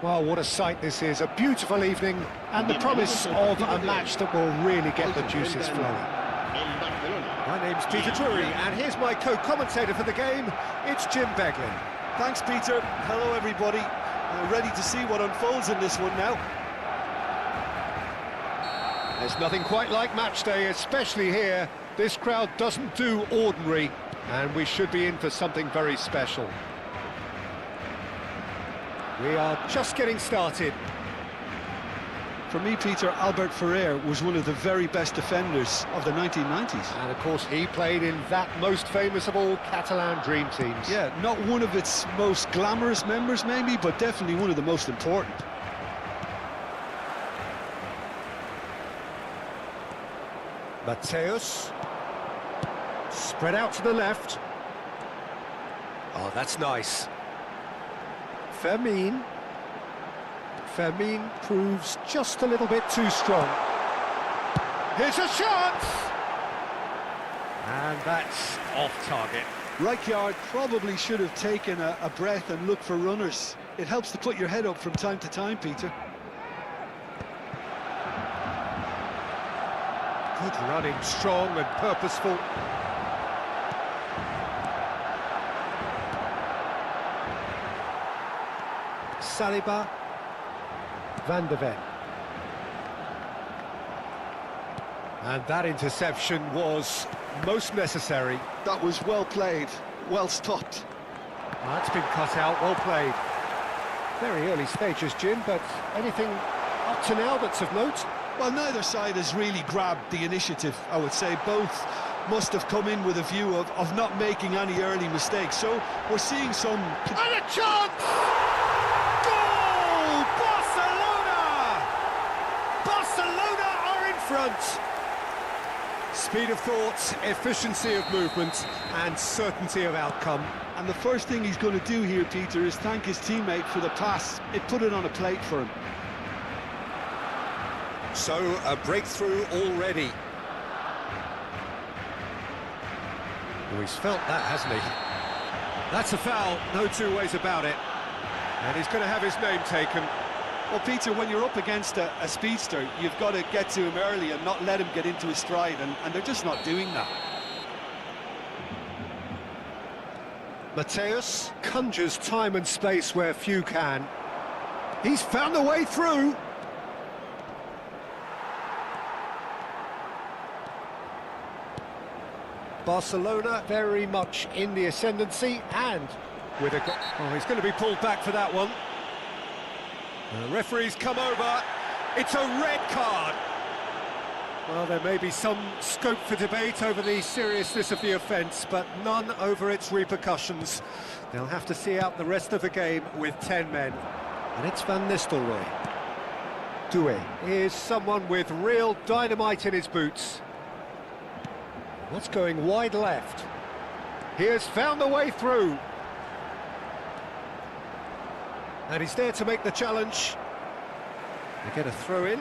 Well, what a sight this is, a beautiful evening, and the promise of a match that will really get the juices flowing. My name's Peter Drury, and here's my co-commentator for the game, it's Jim Beglin. Thanks, Peter. Hello, everybody. Ready to see what unfolds in this one now. There's nothing quite like match day, especially here. This crowd doesn't do ordinary, and we should be in for something very special. We are just getting started. For me, Peter, Albert Ferrer was one of the very best defenders of the 1990s. And of course, he played in that most famous of all Catalan dream teams. Yeah, not one of its most glamorous members, maybe, but definitely one of the most important. Mateus. Spread out to the left. Oh, that's nice. Fermin proves just a little bit too strong. Here's a shot! And that's off target. Rijkaard probably should have taken a breath and looked for runners. It helps to put your head up from time to time, Peter. Good running, strong and purposeful. Saliba, Van de Ven. And that interception was most necessary. That was well played, well stopped. That's been cut out, well played. Very early stages, Jim, but anything up to now that's of note? Well, neither side has really grabbed the initiative, I would say. Both must have come in with a view of not making any early mistakes. So we're seeing some... And a chance! Goal! Barcelona! Barcelona are in front! Speed of thought, efficiency of movement, and certainty of outcome. And the first thing he's going to do here, Peter, is thank his teammate for the pass. It put it on a plate for him. So, a breakthrough already. Oh, he's felt that, hasn't he? That's a foul, no two ways about it. And he's going to have his name taken. Well, Peter, when you're up against a speedster, you've got to get to him early and not let him get into his stride, and they're just not doing that. Mateus conjures time and space where few can. He's found a way through. Barcelona very much in the ascendancy, and with a... Oh, he's going to be pulled back for that one. The referee's come over. It's a red card. Well, there may be some scope for debate over the seriousness of the offence, but none over its repercussions. They'll have to see out the rest of the game with 10 men. And it's Van Nistelrooy. Doué is someone with real dynamite in his boots. What's going wide left? He has found a way through. And he's there to make the challenge. They get a throw in.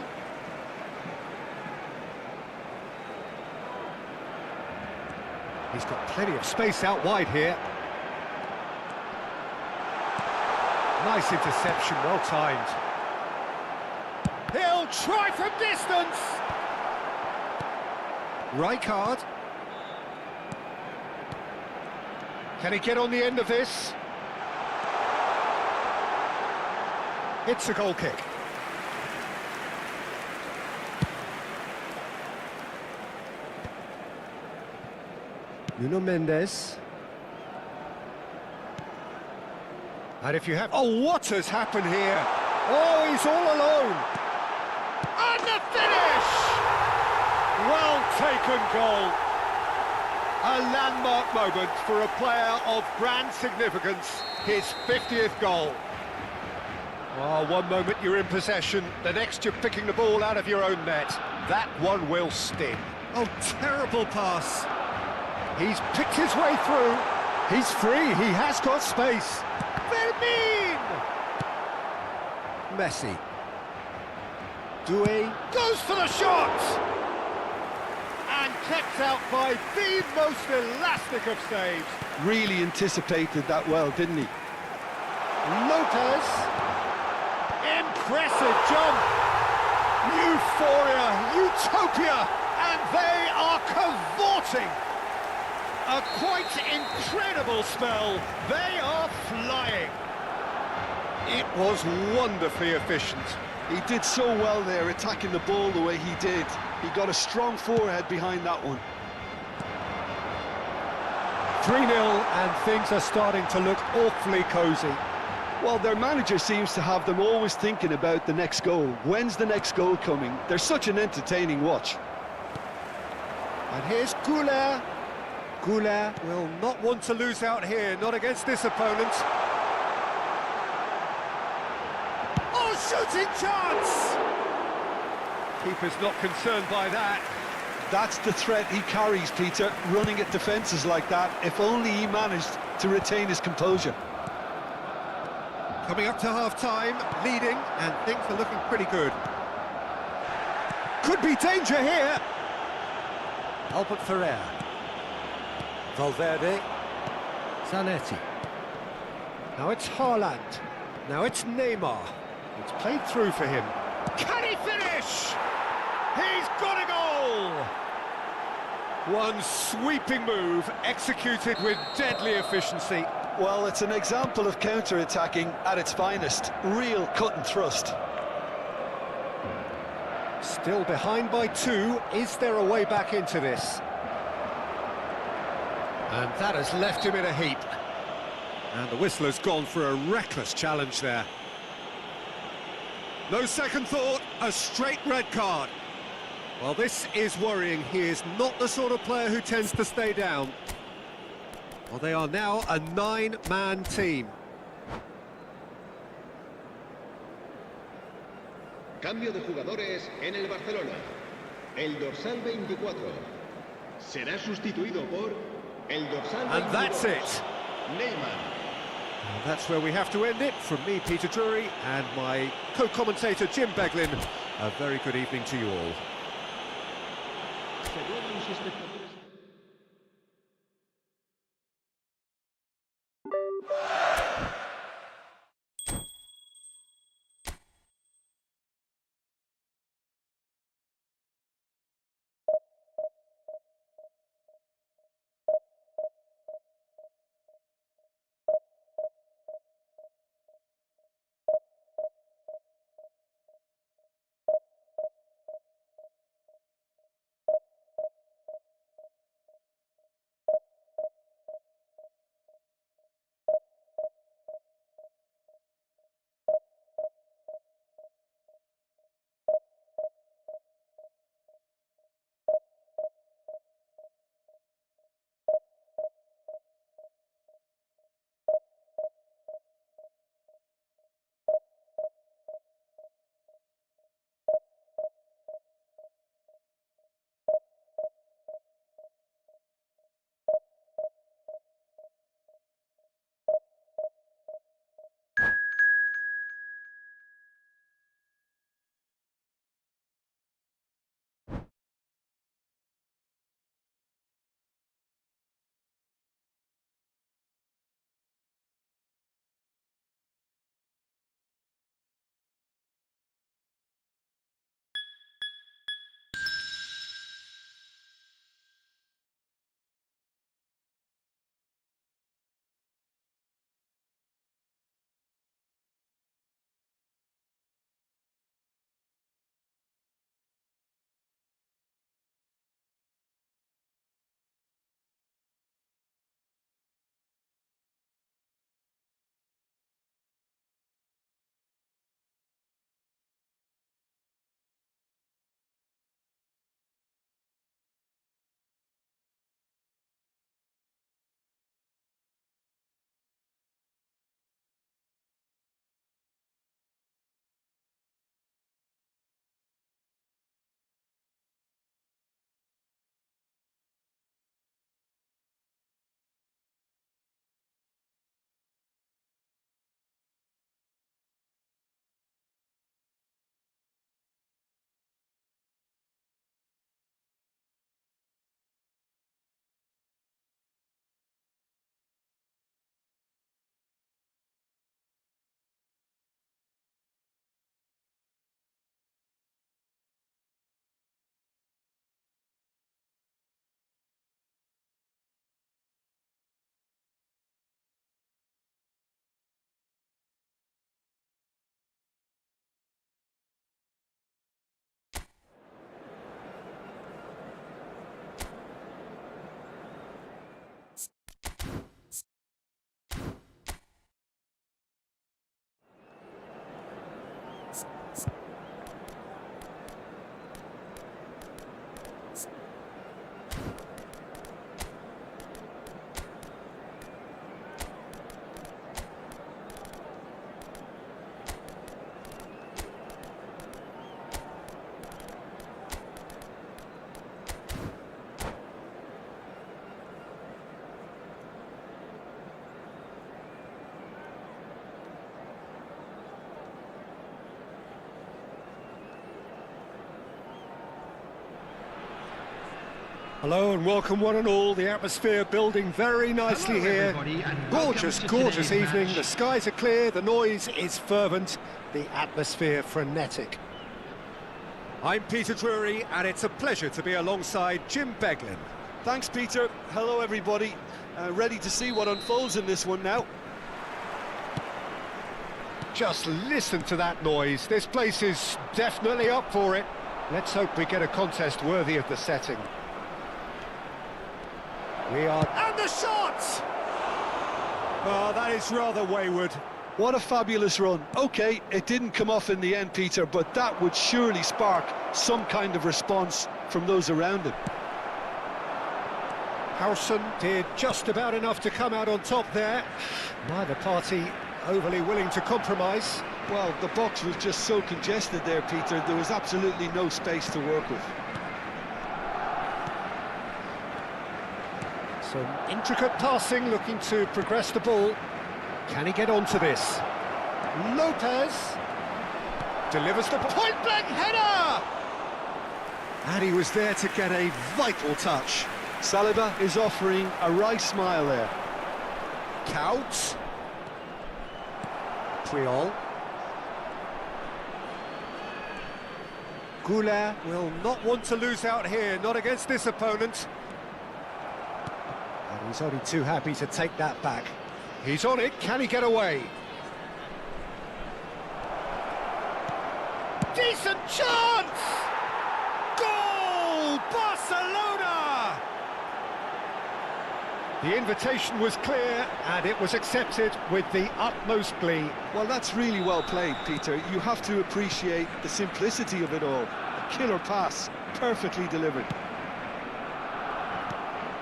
He's got plenty of space out wide here. Nice interception, well timed. He'll try from distance. Rijkaard. Can he get on the end of this? It's a goal kick. Nuno Mendes. And if you have... Oh, what has happened here? Oh, he's all alone. And the finish! Well taken goal. A landmark moment for a player of grand significance. His 50th goal. Oh, one moment you're in possession, the next you're picking the ball out of your own net. That one will sting. Oh, terrible pass. He's picked his way through. He's free, he has got space. Vermin! Messi. Doué goes for the shot! And kept out by the most elastic of saves. Really anticipated that well, didn't he? Lopez. Impressive jump. Euphoria, utopia, and they are cavorting. A quite incredible spell. They are flying. It was wonderfully efficient. He did so well there, attacking the ball the way he did. He got a strong forehead behind that one. 3-0, and things are starting to look awfully cosy. Well, their manager seems to have them always thinking about the next goal. When's the next goal coming? They're such an entertaining watch. And here's Goulet. Goulet will not want to lose out here, not against this opponent. Oh, shooting chance! Keeper's not concerned by that. That's the threat he carries, Peter, running at defences like that, if only he managed to retain his composure. Coming up to half-time, leading, and things are looking pretty good. Could be danger here. Albert Ferrer. Valverde. Zanetti. Now it's Haaland. Now it's Neymar. It's played through for him. Can he finish? He's got a goal! One sweeping move, executed with deadly efficiency. Well, it's an example of counter-attacking at its finest. Real cut and thrust. Still behind by 2. Is there a way back into this? And that has left him in a heap. And the whistler's gone for a reckless challenge there. No second thought, a straight red card. Well, this is worrying. He is not the sort of player who tends to stay down. Well, they are now a 9-man team. Cambio de jugadores en el Barcelona. El dorsal 24 será sustituido por el dorsal 22. And that's it. Neymar. And that's where we have to end it. From me, Peter Drury, and my co-commentator, Jim Beglin. A very good evening to you all. Según los espectadores. Hello and welcome one and all. The atmosphere building very nicely here. Gorgeous, gorgeous evening. The skies are clear, the noise is fervent, the atmosphere frenetic. I'm Peter Drury and it's a pleasure to be alongside Jim Beglin. Thanks, Peter. Hello, everybody. Ready to see what unfolds in this one now. Just listen to that noise. This place is definitely up for it. Let's hope we get a contest worthy of the setting. And the shot! Oh, that is rather wayward. What a fabulous run. OK, it didn't come off in the end, Peter, but that would surely spark some kind of response from those around him. Howson did just about enough to come out on top there. Neither party overly willing to compromise. Well, the box was just so congested there, Peter. There was absolutely no space to work with. Some intricate passing, looking to progress the ball. Can he get onto this? Lopez delivers the point-blank header! And he was there to get a vital touch. Saliba is offering a wry smile there. Couch. Puyol. Goulart will not want to lose out here, not against this opponent. And he's only too happy to take that back. He's on it, can he get away? Decent chance! Goal! Barcelona! The invitation was clear and it was accepted with the utmost glee. Well, that's really well played, Peter. You have to appreciate the simplicity of it all. A killer pass, perfectly delivered.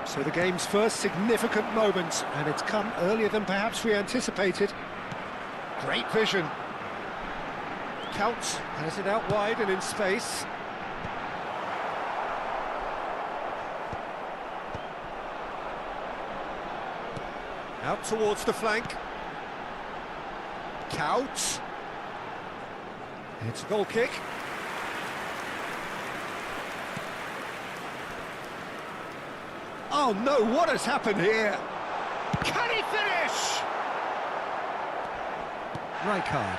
So the game's first significant moment, and it's come earlier than perhaps we anticipated. Great vision. Count has it out wide and in space. Out towards the flank. Couch. It's a goal kick. Oh no, what has happened here? Can he finish? Rijkaard.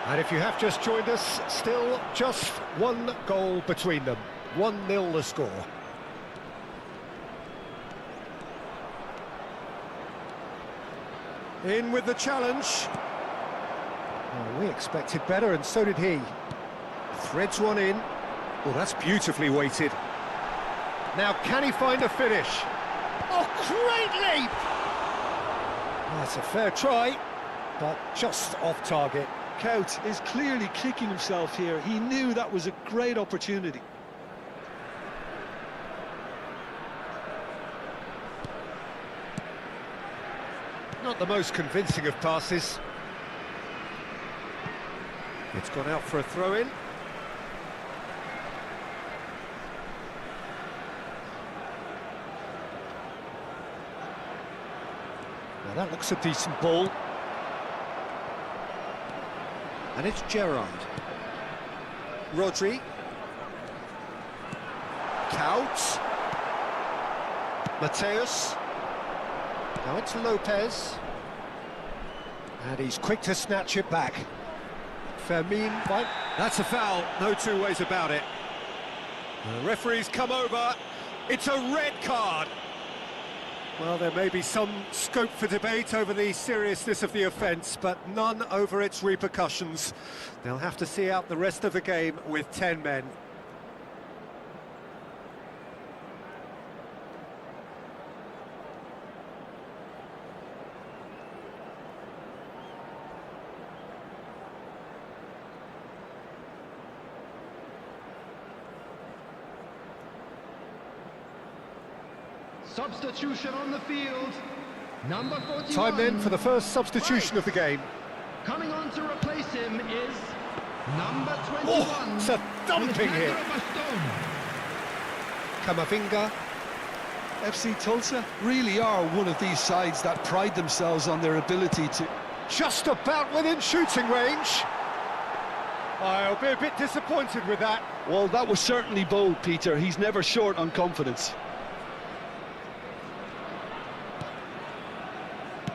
And if you have just joined us, still just one goal between them. 1-0 the score. In with the challenge. Oh, we expected better, and so did he. Threads one in. Well, that's beautifully weighted. Now, can he find a finish? Oh, great leap! Oh, that's a fair try, but just off target. Cout is clearly kicking himself here. He knew that was a great opportunity. Not the most convincing of passes. It's gone out for a throw-in. Now that looks a decent ball. And it's Gerrard. Rodri. Couch. Mateus. Now it's Lopez. And he's quick to snatch it back. Fermin. That's a foul, no two ways about it. The referee's come over. It's a red card. Well, there may be some scope for debate over the seriousness of the offence, but none over its repercussions. They'll have to see out the rest of the game with 10 men. Substitution on the field. Number 41. Time then for the first substitution of the game. Coming on to replace him is number 21. Oh, it's a dumping hit. Camavinga. FC Tulsa really are one of these sides that pride themselves on their ability to... Just about within shooting range. I'll be a bit disappointed with that. Well, that was certainly bold, Peter. He's never short on confidence.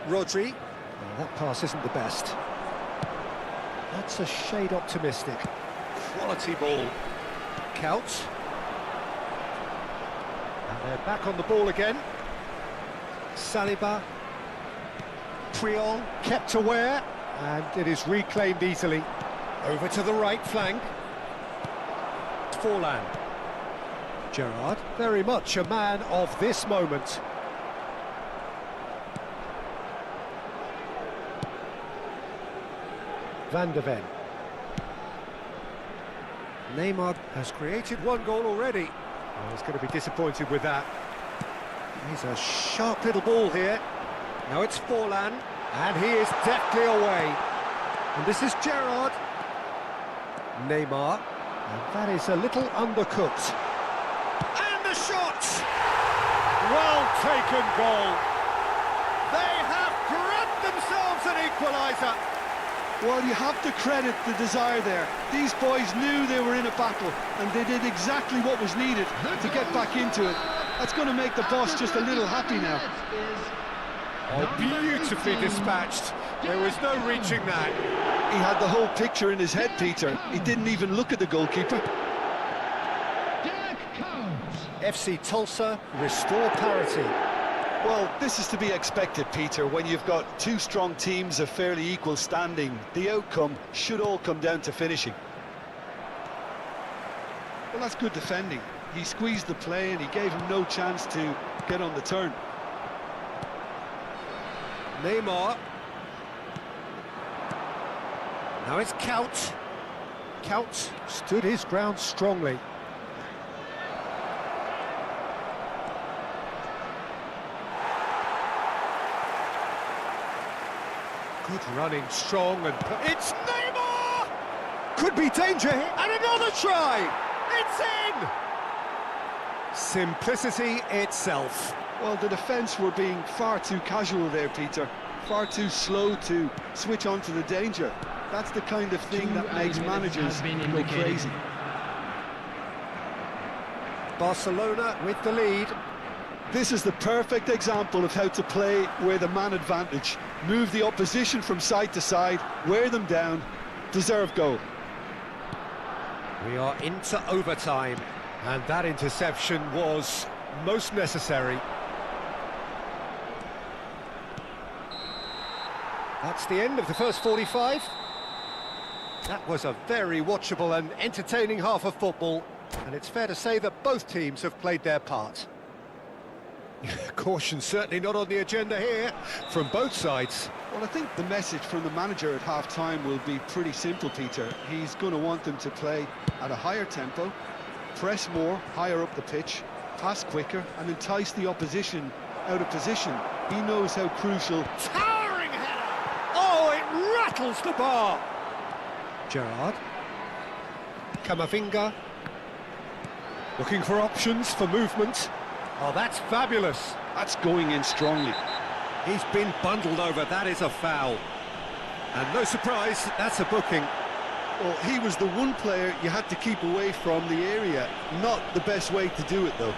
Rodri. Oh, that pass isn't the best. That's a shade optimistic. Quality ball. Couch. And they're back on the ball again. Saliba. Triol kept aware, and it is reclaimed easily. Over to the right flank. Forlan. Gerrard, very much a man of this moment. Van de Ven. Neymar has created one goal already. Oh, he's going to be disappointed with that. He's a sharp little ball here. Now it's Forlan, and he is deftly away. And this is Gerrard. Neymar, and that is a little undercooked. And the shot! Well taken goal. They have grabbed themselves an equaliser. Well, you have to credit the desire there. These boys knew they were in a battle, and they did exactly what was needed to get back into it. That's going to make the boss just a little happy now. Oh, beautifully dispatched. There was no reaching that. He had the whole picture in his head, Peter. He didn't even look at the goalkeeper. FC Tulsa restore parity. Well, this is to be expected, Peter. When you've got two strong teams of fairly equal standing, the outcome should all come down to finishing. Well, that's good defending. He squeezed the play and he gave him no chance to get on the turn. Neymar. Now it's Couch. Couch stood his ground strongly. Good running, strong, and it's Neymar! Could be danger here, and another try! It's in! Simplicity itself. Well, the defence were being far too casual there, Peter. Far too slow to switch on to the danger. That's the kind of thing that makes managers go crazy. Barcelona with the lead. This is the perfect example of how to play with a man advantage. Move the opposition from side to side, wear them down, deserve goal. We are into overtime, and that interception was most necessary. That's the end of the first 45. That was a very watchable and entertaining half of football, and it's fair to say that both teams have played their part. Caution certainly not on the agenda here from both sides. Well, I think the message from the manager at half-time will be pretty simple, Peter. He's going to want them to play at a higher tempo, press more, higher up the pitch, pass quicker, and entice the opposition out of position. He knows how crucial... Towering header! Oh, it rattles the bar! Gerrard. Camavinga. Looking for options for movement. Oh, that's fabulous. That's going in strongly. He's been bundled over, that is a foul. And no surprise, that's a booking. Well, he was the one player you had to keep away from the area. Not the best way to do it, though.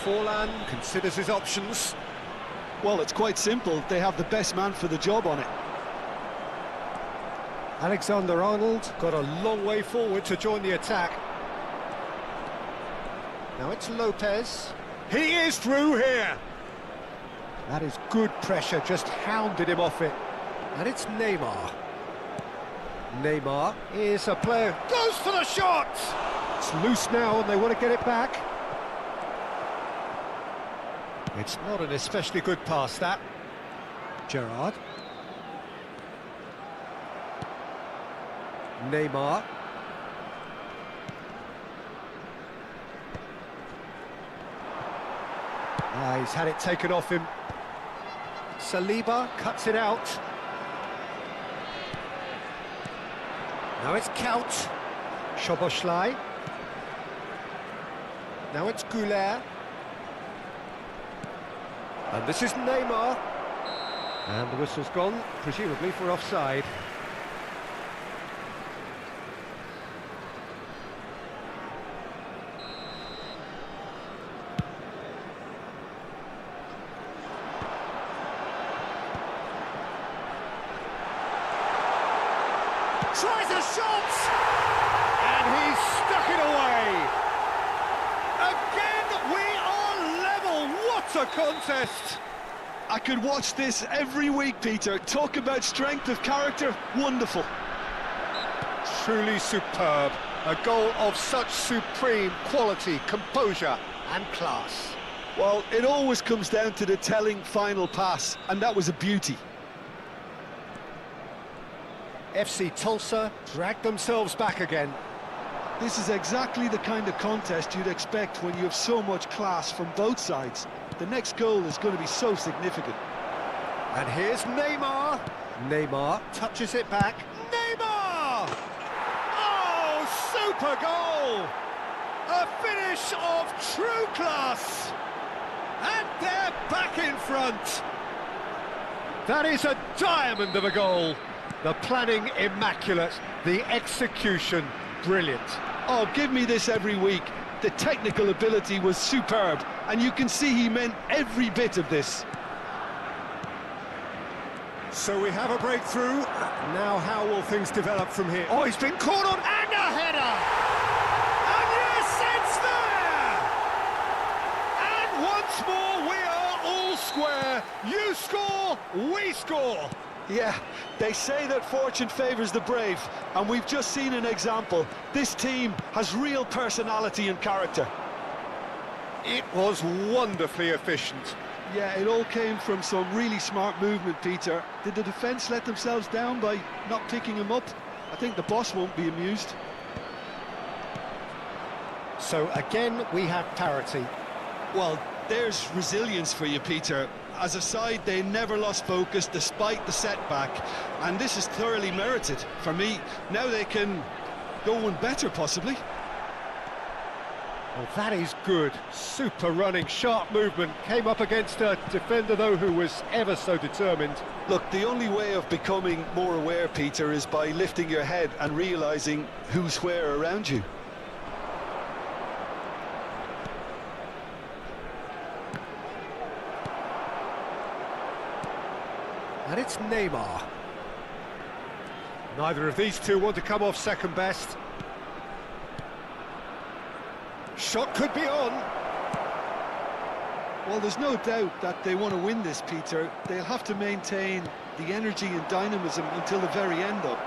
Forlan considers his options. Well, it's quite simple. They have the best man for the job on it. Alexander-Arnold got a long way forward to join the attack. Now it's Lopez. He is through here. That is good pressure, just hounded him off it. And it's Neymar. Neymar is a player, goes for the shot! It's loose now and they want to get it back. It's not an especially good pass, that. Gerrard. Neymar. Ah, he's had it taken off him. Saliba cuts it out. Now it's Kaut. Szoboszlai. Now it's Goulet. And this is Neymar. And the whistle's gone, presumably for offside. Tries a shot! And he's stuck it away! Again, we are level! What a contest! I could watch this every week, Peter. Talk about strength of character, wonderful. Truly superb. A goal of such supreme quality, composure and class. Well, it always comes down to the telling final pass, and that was a beauty. FC Tulsa dragged themselves back again. This is exactly the kind of contest you'd expect when you have so much class from both sides. The next goal is going to be so significant. And here's Neymar. Neymar touches it back. Neymar! Oh, super goal! A finish of true class! And they're back in front! That is a diamond of a goal. The planning immaculate, the execution brilliant. Oh, give me this every week. The technical ability was superb, and you can see he meant every bit of this. So we have a breakthrough. Now how will things develop from here? Oh, he's been caught on and a header! And yes, it's there! And once more we are all square. You score, we score. Yeah, they say that fortune favours the brave, and we've just seen an example. This team has real personality and character. It was wonderfully efficient. Yeah, it all came from some really smart movement, Peter. Did the defence let themselves down by not picking him up? I think the boss won't be amused. So again, we have parity. Well, there's resilience for you, Peter. As a side, they never lost focus despite the setback, and this is thoroughly merited. For me, now they can go one better, possibly. Well, that is good. Super running, sharp movement. Came up against a defender, though, who was ever so determined. Look, the only way of becoming more aware, Peter, is by lifting your head and realising who's where around you. And it's Neymar. Neither of these two want to come off second best. Shot could be on. Well, there's no doubt that they want to win this, Peter. They'll have to maintain the energy and dynamism until the very end, though.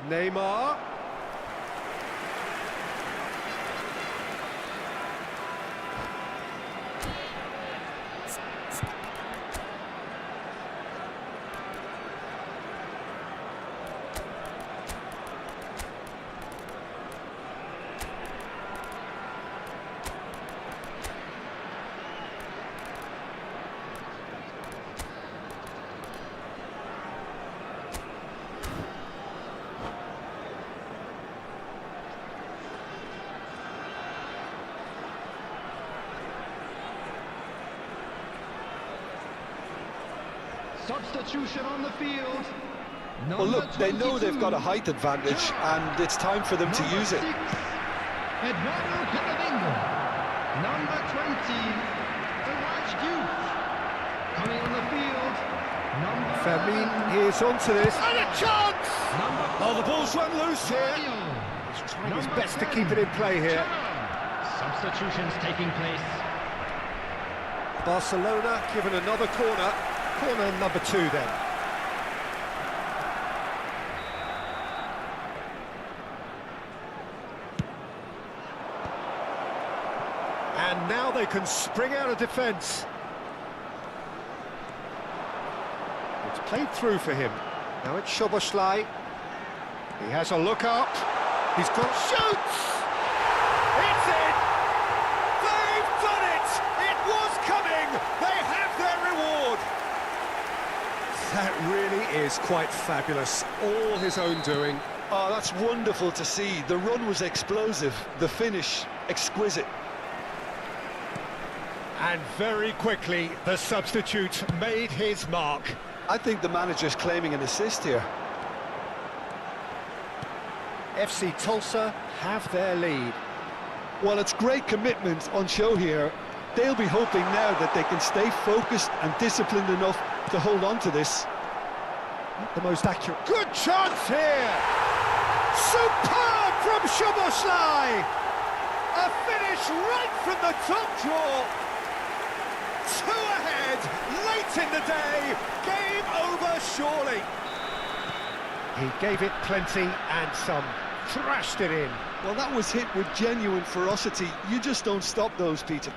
Neymar. Substitution on the field. Well, look, they know they've got a height advantage, and it's time for them to use it. Number 20, the White Youth. Coming on the field, number Fermin is onto this. And a chance! Oh, the ball's run loose here. He's trying his best to keep it in play here. Substitutions taking place. Barcelona given another corner. Corner number 2 then. And now they can spring out of defence. It's played through for him. Now it's Szoboszlai. He has a look up. He's got shoots! It's in! That really is quite fabulous. All his own doing. Oh, that's wonderful to see. The run was explosive, the finish exquisite. And very quickly, the substitute made his mark. I think the manager's claiming an assist here. FC Tulsa have their lead. Well, it's great commitment on show here. They'll be hoping now that they can stay focused and disciplined enough to hold on to this. Not the most accurate. Good chance here! Superb from Szoboszlai! A finish right from the top draw. 2 ahead, late in the day. Game over, surely. He gave it plenty and some. Thrashed it in. Well, that was hit with genuine ferocity. You just don't stop those, Peter.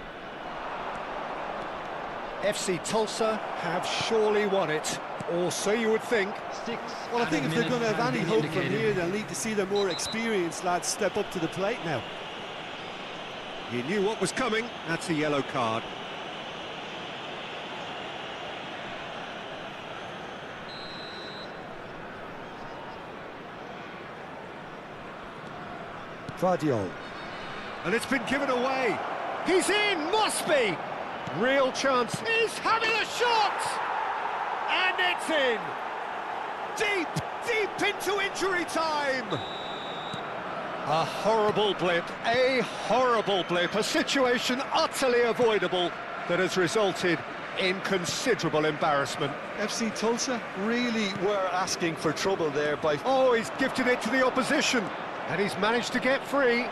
FC Tulsa have surely won it, or so you would think. Well, I think if they're going to have any hope from here, they'll need to see their more experienced lads step up to the plate now. He knew what was coming. That's a yellow card. Vardiol. And it's been given away. He's in, must be. Real chance. He's having a shot! And it's in. Deep, deep into injury time. A horrible blip, a situation utterly avoidable that has resulted in considerable embarrassment. FC Tulsa really were asking for trouble there by... Oh, he's gifted it to the opposition. And he's managed to get free.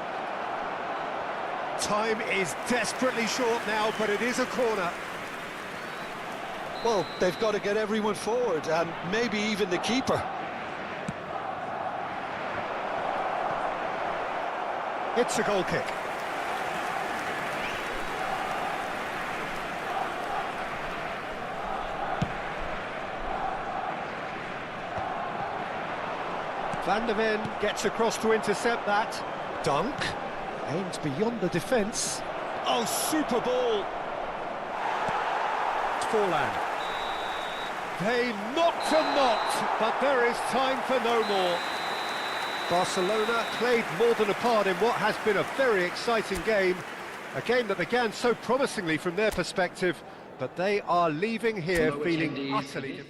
Time is desperately short now, but it is a corner. Well, they've got to get everyone forward, and maybe even the keeper. It's a goal kick. Van der Ven gets across to intercept that. Dunk. Aims beyond the defence. Oh, super ball. It's Forlan. They knocked and knocked, but there is time for no more. Barcelona played more than a part in what has been a very exciting game. A game that began so promisingly from their perspective, but they are leaving here feeling utterly...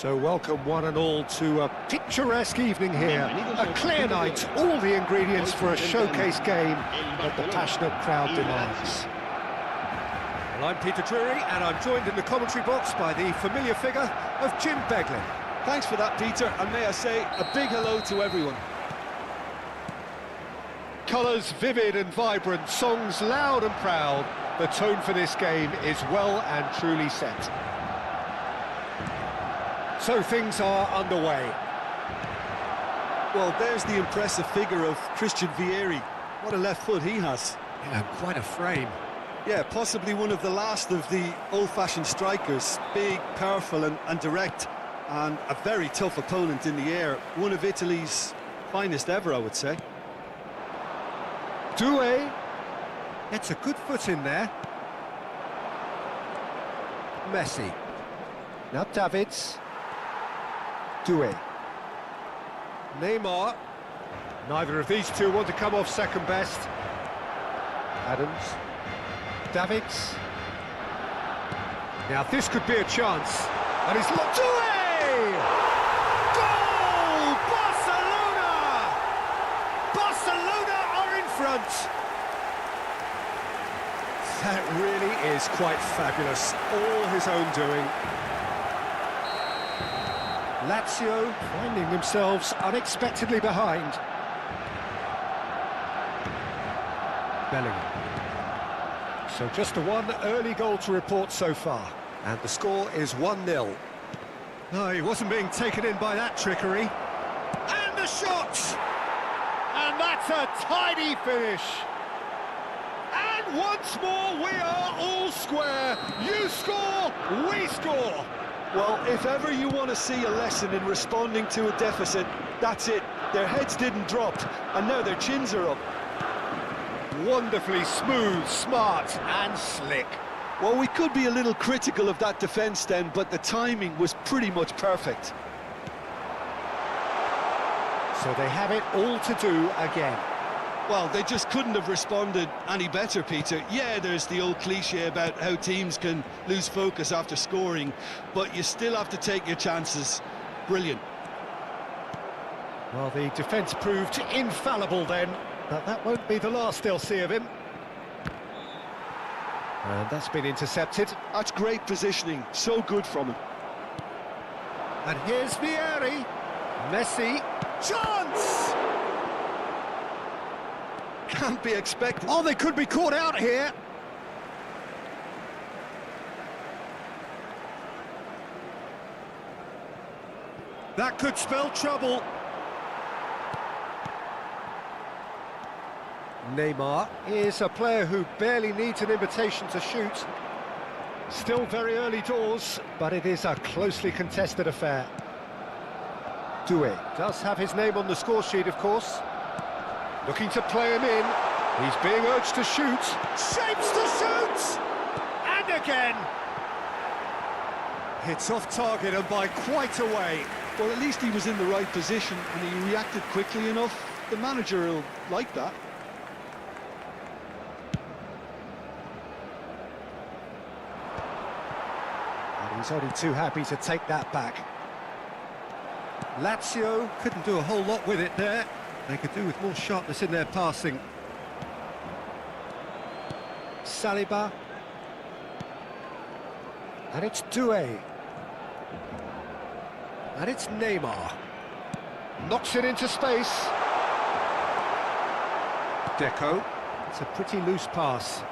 So welcome one and all to a picturesque evening here, a clear night, all the ingredients for a showcase game that the passionate crowd demands. Well, I'm Peter Drury and I'm joined in the commentary box by the familiar figure of Jim Beglin. Thanks for that, Peter, and may I say a big hello to everyone. Colours vivid and vibrant, songs loud and proud. The tone for this game is well and truly set. So things are underway. Well, there's the impressive figure of Christian Vieri. What a left foot he has. Yeah, quite a frame. Yeah, possibly one of the last of the old-fashioned strikers. Big, powerful and direct, and a very tough opponent in the air. One of Italy's finest ever, I would say. Doué gets a good foot in there. Messi. Now Davids. Doué. Neymar. Neither of these two want to come off second best. Adams. Davids. Now this could be a chance. And he's locked away! Goal! Barcelona! Barcelona are in front! That really is quite fabulous. All his own doing. Lazio finding themselves unexpectedly behind. Bellingham. So just the one early goal to report so far. And the score is 1-0. No, he wasn't being taken in by that trickery. And the shot! And that's a tidy finish. And once more we are all square. You score, we score. Well, if ever you want to see a lesson in responding to a deficit, that's it. Their heads didn't drop, and now their chins are up. Wonderfully smooth, smart and slick. Well, we could be a little critical of that defence then, but the timing was pretty much perfect. So they have it all to do again. Well, they just couldn't have responded any better, Peter. Yeah, there's the old cliche about how teams can lose focus after scoring, but you still have to take your chances. Brilliant. Well, the defence proved infallible then, but that won't be the last they'll see of him. And that's been intercepted. That's great positioning, so good from him. And here's Vieri. Messi. Chance! Can't be expected. Oh, they could be caught out here. That could spell trouble. Neymar is a player who barely needs an invitation to shoot. Still very early doors, but it is a closely contested affair. Doué does have his name on the score sheet, of course. Looking to play him in. He's being urged to shoot. Shapes to shoot! And again! It's off target and by quite a way. Well, at least he was in the right position and he reacted quickly enough. The manager will like that. And he's only too happy to take that back. Lazio couldn't do a whole lot with it there. They could do with more sharpness in their passing. Saliba. And it's Doué. And it's Neymar. Knocks it into space. Deco. It's a pretty loose pass.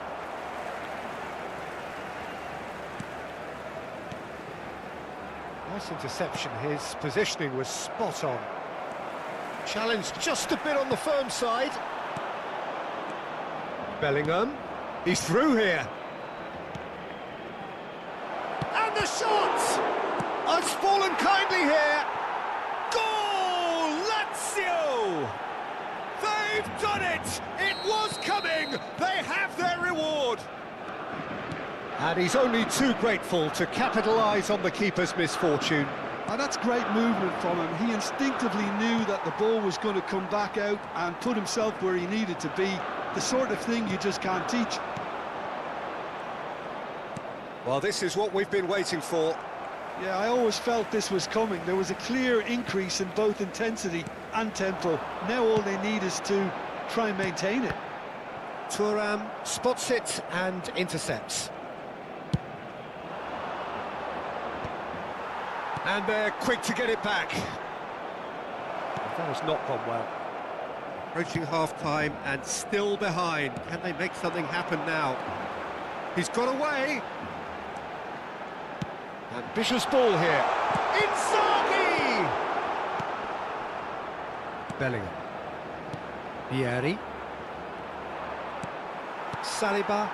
Nice interception. His positioning was spot on. Challenged just a bit on the firm side. Bellingham. He's through here. And the shot! Has fallen kindly here. Goal! Lazio! They've done it! It was coming! They have their reward! And he's only too grateful to capitalise on the keeper's misfortune. And that's great movement from him. He instinctively knew that the ball was going to come back out and put himself where he needed to be. The sort of thing you just can't teach. Well, this is what we've been waiting for. Yeah, I always felt this was coming. There was a clear increase in both intensity and tempo. Now all they need is to try and maintain it. Thuram spots it and intercepts. And they're quick to get it back. That has not gone well. Approaching half-time and still behind. Can they make something happen now? He's got away. Ambitious ball here. Inzaghi! Bellingham. Vieri. Saliba.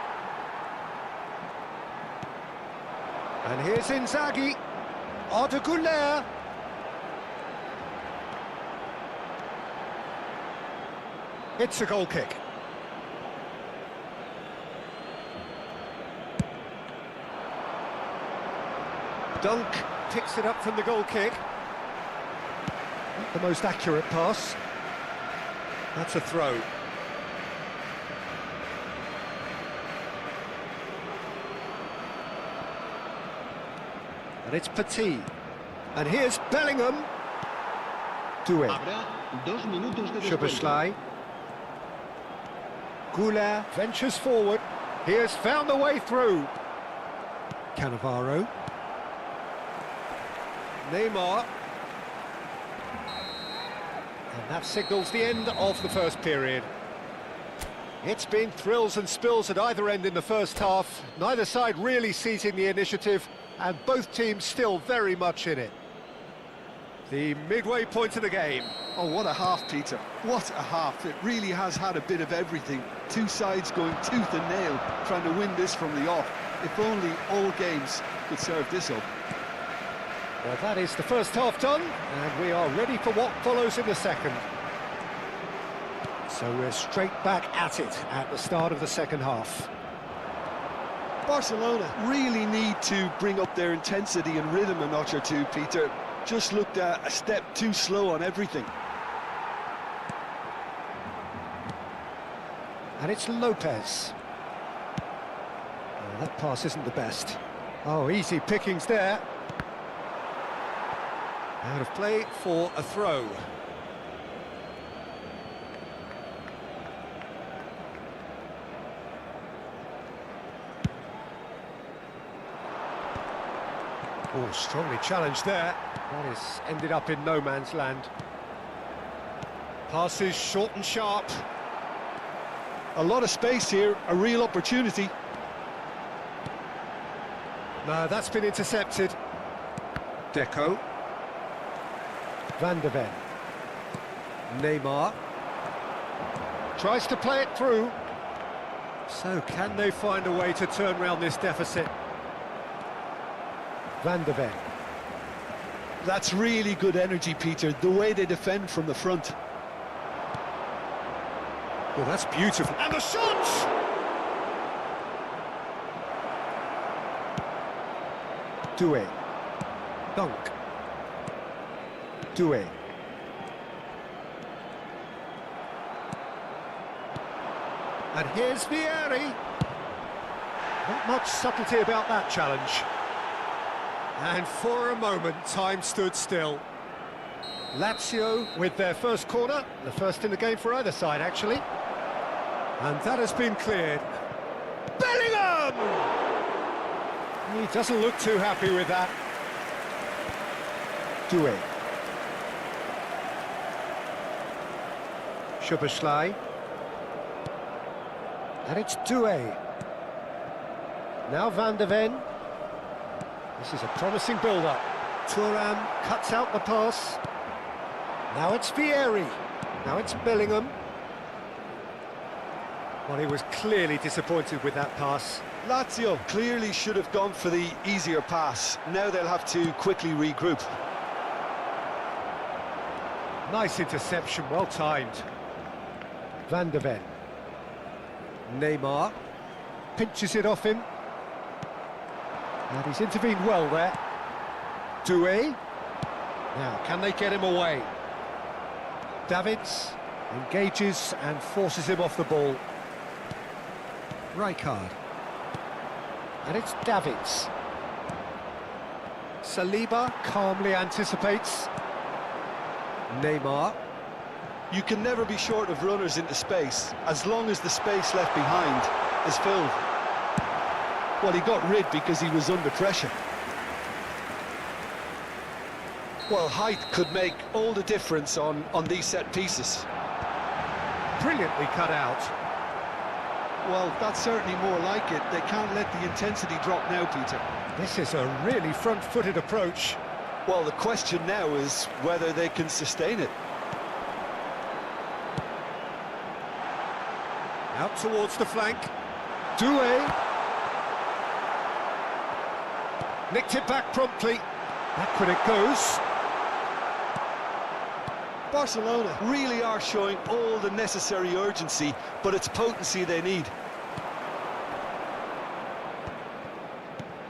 And here's Inzaghi. Arda. It's a goal kick. Dunk picks it up from the goal kick. Not the most accurate pass. That's a throw. And it's Petit. And here's Bellingham. Doué. Szoboszlai. Goulart ventures forward. He has found the way through. Cannavaro. Neymar. And that signals the end of the first period. It's been thrills and spills at either end in the first half. Neither side really seizing the initiative, and both teams still very much in it. The midway point of the game. Oh, what a half, Peter. What a half. It really has had a bit of everything. Two sides going tooth and nail, trying to win this from the off. If only all games could serve this up. Well, that is the first half done, and we are ready for what follows in the second. So we're straight back at it at the start of the second half. Barcelona really need to bring up their intensity and rhythm a notch or two, Peter. Just looked a step too slow on everything. And it's Lopez. Oh, that pass isn't the best. Oh, easy pickings there. Out of play for a throw. Oh, strongly challenged there. That is ended up in no man's land. Passes short and sharp. A lot of space here, a real opportunity. No, that's been intercepted. Deco. Van de Ven. Neymar. Tries to play it through. So can they find a way to turn around this deficit? Van de Ven. That's really good energy, Peter, the way they defend from the front. Well, that's beautiful. And the shot! Doué. Dunk. Doué. And here's Vieri. Not much subtlety about that challenge. And for a moment, time stood still. Lazio with their first corner, the first in the game for either side, actually. And that has been cleared. Bellingham! He doesn't look too happy with that. Doué. Szoboszlai. And it's Doué. Now Van de Ven. This is a promising build-up. Thuram cuts out the pass. Now it's Vieri. Now it's Bellingham. Well, he was clearly disappointed with that pass. Lazio clearly should have gone for the easier pass. Now they'll have to quickly regroup. Nice interception, well timed. Van der Ven. Neymar pinches it off him. And he's intervened well there. Doué. Now, can they get him away? Davids engages and forces him off the ball. Rijkaard. And it's Davids. Saliba calmly anticipates. Neymar. You can never be short of runners into space, as long as the space left behind is filled. Well, he got rid because he was under pressure. Well, height could make all the difference on these set pieces. Brilliantly cut out. Well, that's certainly more like it. They can't let the intensity drop now, Peter. This is a really front-footed approach. Well, the question now is whether they can sustain it. Out towards the flank. Doué. Nicked it back promptly. Back when it goes. Barcelona really are showing all the necessary urgency, but it's potency they need.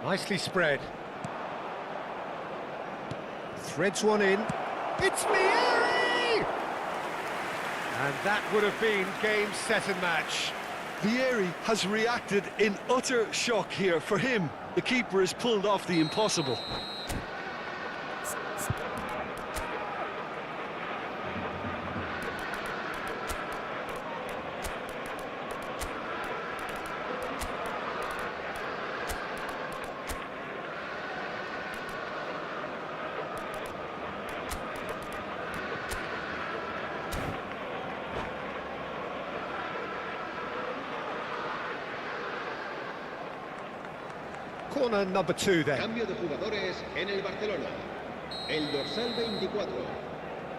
Nicely spread. Threads one in. It's Vieri! And that would have been game, set and match. Vieri has reacted in utter shock here. For him, the keeper has pulled off the impossible. Corner number 2 then. Cambio de jugadores en el Barcelona. El dorsal 24,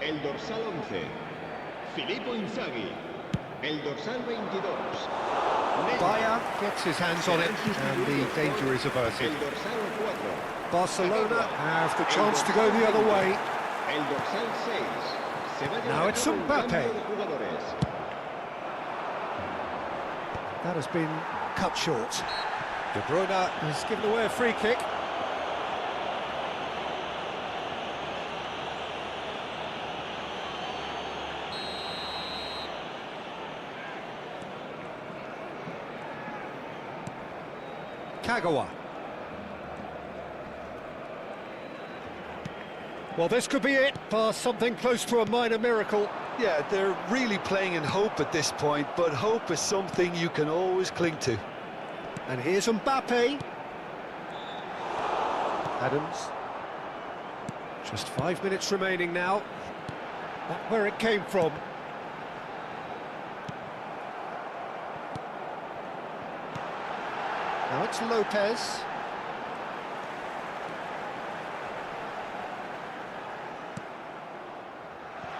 el dorsal 11, Filippo Inzaghi, el dorsal 22. Bayer gets his hands on it and the danger is averted. El dorsal 4. Barcelona have the chance to go the other way. El dorsal 6. Se va a Now it's llevar a cabo un Mbappe. cambio de jugadores. That has been cut short. De Bruyne has given away a free kick. Kagawa. Well, this could be it for something close to a minor miracle. Yeah, they're really playing in hope at this point, but hope is something you can always cling to. And here's Mbappe. Adams. Just 5 minutes remaining now. Back where it came from. Now it's Lopez.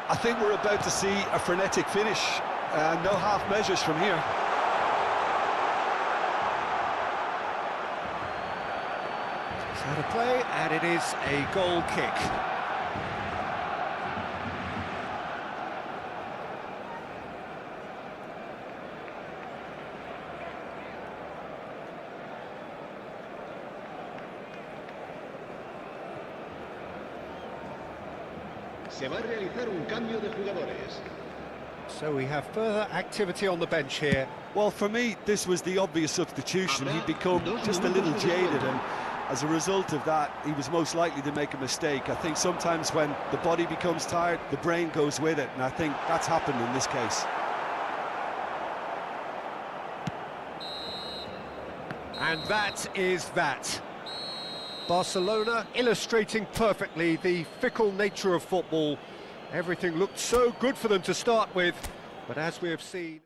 I think we're about to see a frenetic finish. No half measures from here. Out of play, and it is a goal kick. Se va a realizar un cambio de jugadores. So we have further activity on the bench here. Well, for me, this was the obvious substitution. He'd become just a little jaded, and as a result of that, he was most likely to make a mistake. I think sometimes when the body becomes tired, the brain goes with it, and I think that's happened in this case. And that is that. Barcelona illustrating perfectly the fickle nature of football. Everything looked so good for them to start with, but as we have seen...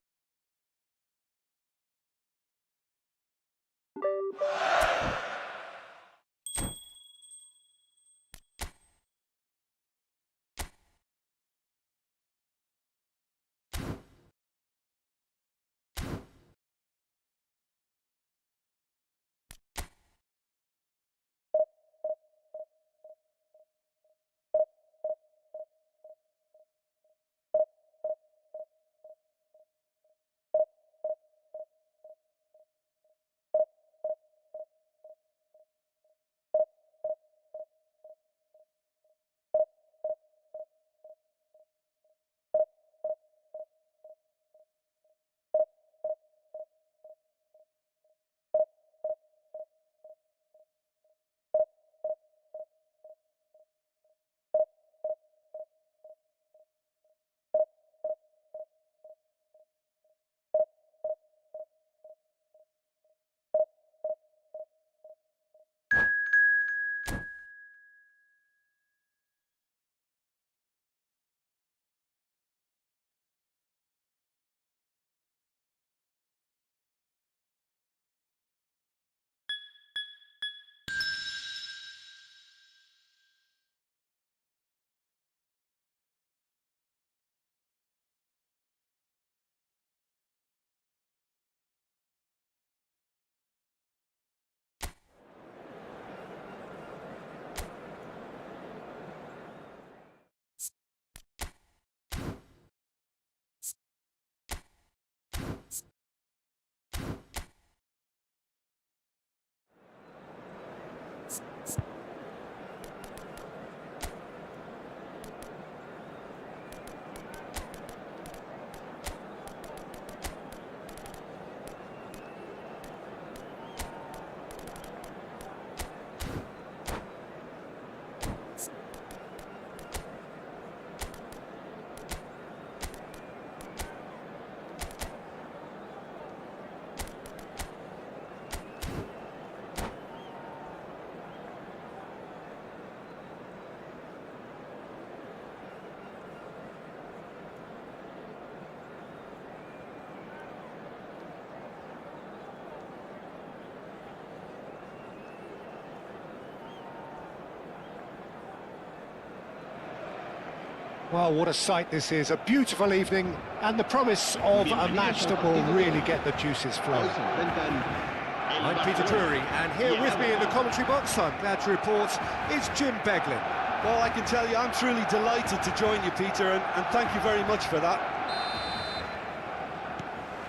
Well, what a sight this is, a beautiful evening, and the promise of a match that will really get the juices flowing. I'm Peter Drury, and here with me in the commentary box, I'm glad to report, is Jim Beglin. Well, I can tell you, I'm truly delighted to join you, Peter, and thank you very much for that.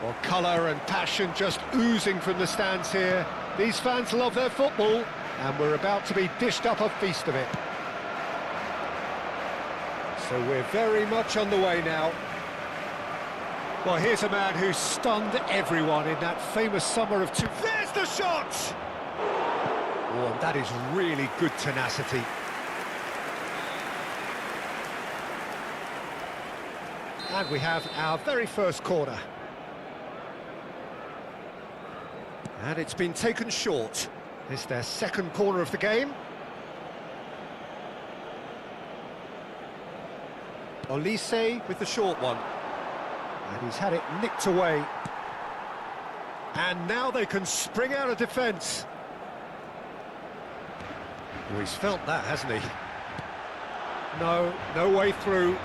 Well, colour and passion just oozing from the stands here. These fans love their football, and we're about to be dished up a feast of it. So we're very much on the way now. Well, here's a man who stunned everyone in that famous summer of There's the shot! Oh, and that is really good tenacity. And we have our very first corner. And it's been taken short. It's their second corner of the game. Olise with the short one. And he's had it nicked away. And now they can spring out of defence. Oh, he's felt that, hasn't he? No way through.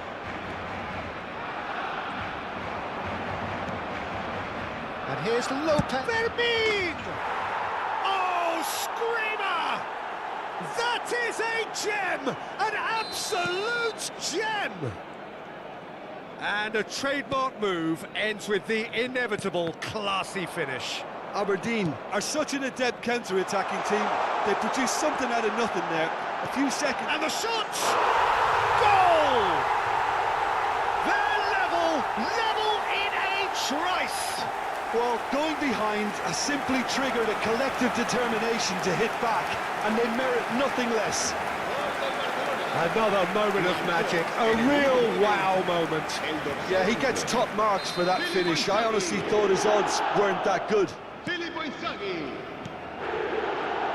And here's Lopez. Fermin! Oh, screamer! That is a gem! An absolute gem! And a trademark move ends with the inevitable classy finish. Aberdeen are such an adept counter-attacking team. They produce something out of nothing there. A few seconds... And the shot! Goal! They're level in a trice! Well, going behind has simply triggered a collective determination to hit back, and they merit nothing less. Another moment of magic, a real wow moment. Yeah, he gets top marks for that finish. I honestly thought his odds weren't that good.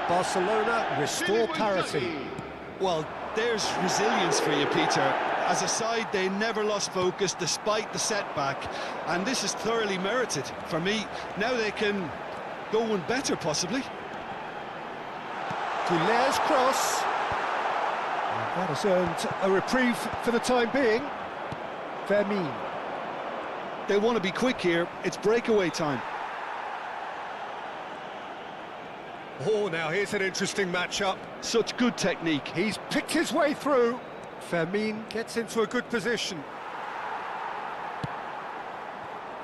Barcelona restore parity. Well, there's resilience for you, Peter. As a side, they never lost focus despite the setback, and this is thoroughly merited. For me, now they can go one better, possibly. Tull's cross. That has earned a reprieve for the time being. Fermin. They want to be quick here. It's breakaway time. Oh, now here's an interesting matchup. Such good technique. He's picked his way through. Fermin gets into a good position.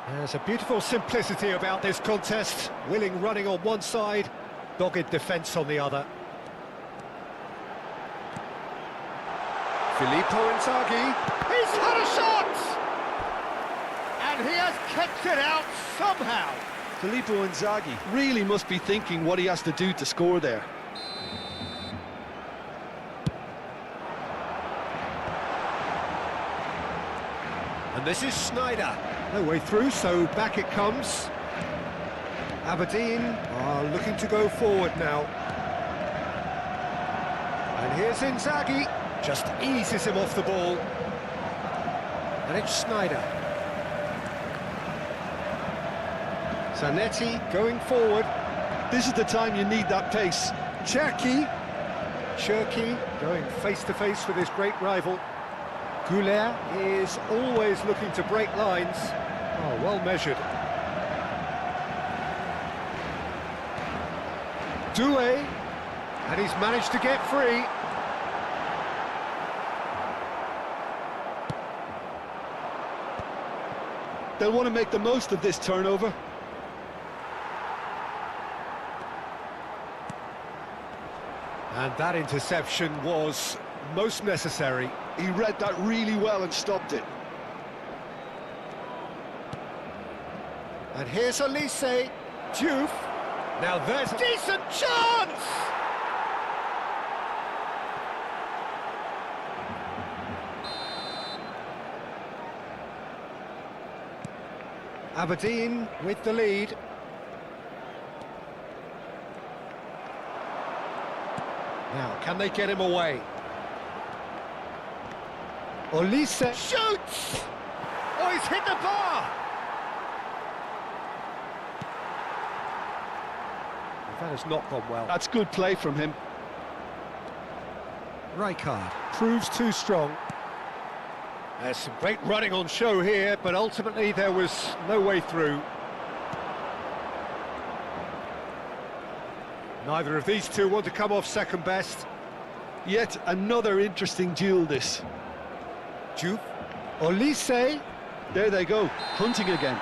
There's a beautiful simplicity about this contest. Willing running on one side, dogged defence on the other. Filippo Inzaghi, he's had a shot! And he has kept it out somehow. Filippo Inzaghi really must be thinking what he has to do to score there. And this is Sneijder. No way through, so back it comes. Aberdeen are looking to go forward now. And here's Inzaghi. Just eases him off the ball. And it's Sneijder. Zanetti going forward. This is the time you need that pace. Cherki going face-to-face with his great rival. Goulet is always looking to break lines. Oh, well measured. Doué, and he's managed to get free. They'll want to make the most of this turnover. And that interception was most necessary. He read that really well and stopped it. And here's Olise. Diouf. Now there's a decent chance! Aberdeen with the lead. Now, can they get him away? Olise shoots! Oh, he's hit the bar! That has not gone well. That's good play from him. Rijkaard proves too strong. There's some great running on show here, but ultimately there was no way through. Neither of these two want to come off second best. Yet another interesting duel, this. Juve, Olise. There they go, hunting again.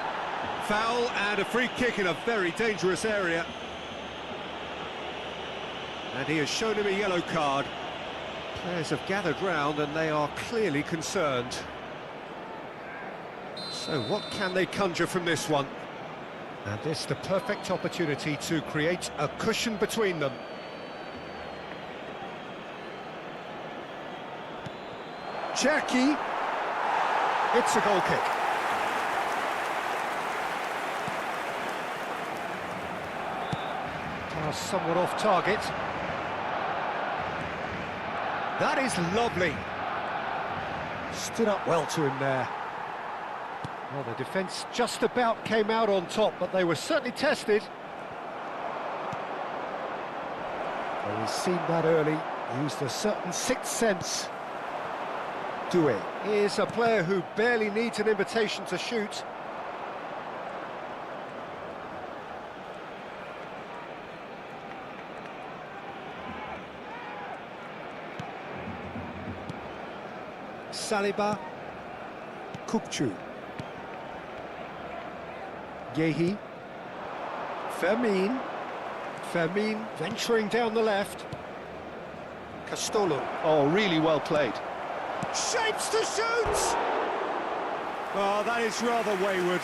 Foul and a free kick in a very dangerous area. And he has shown him a yellow card. Players have gathered round and they are clearly concerned. So what can they conjure from this one? And this is the perfect opportunity to create a cushion between them. Cherki. It's a goal kick. Pass somewhat off target. That is lovely. Stood up well to him there. Well, the defence just about came out on top, but they were certainly tested. Well, he's seen that early, used a certain sixth sense. Doué is a player who barely needs an invitation to shoot. Saliba, Kukçu, Yehi, Fermin venturing down the left, Castolo. Oh, really well played. Shapes to shoot! Well, that is rather wayward.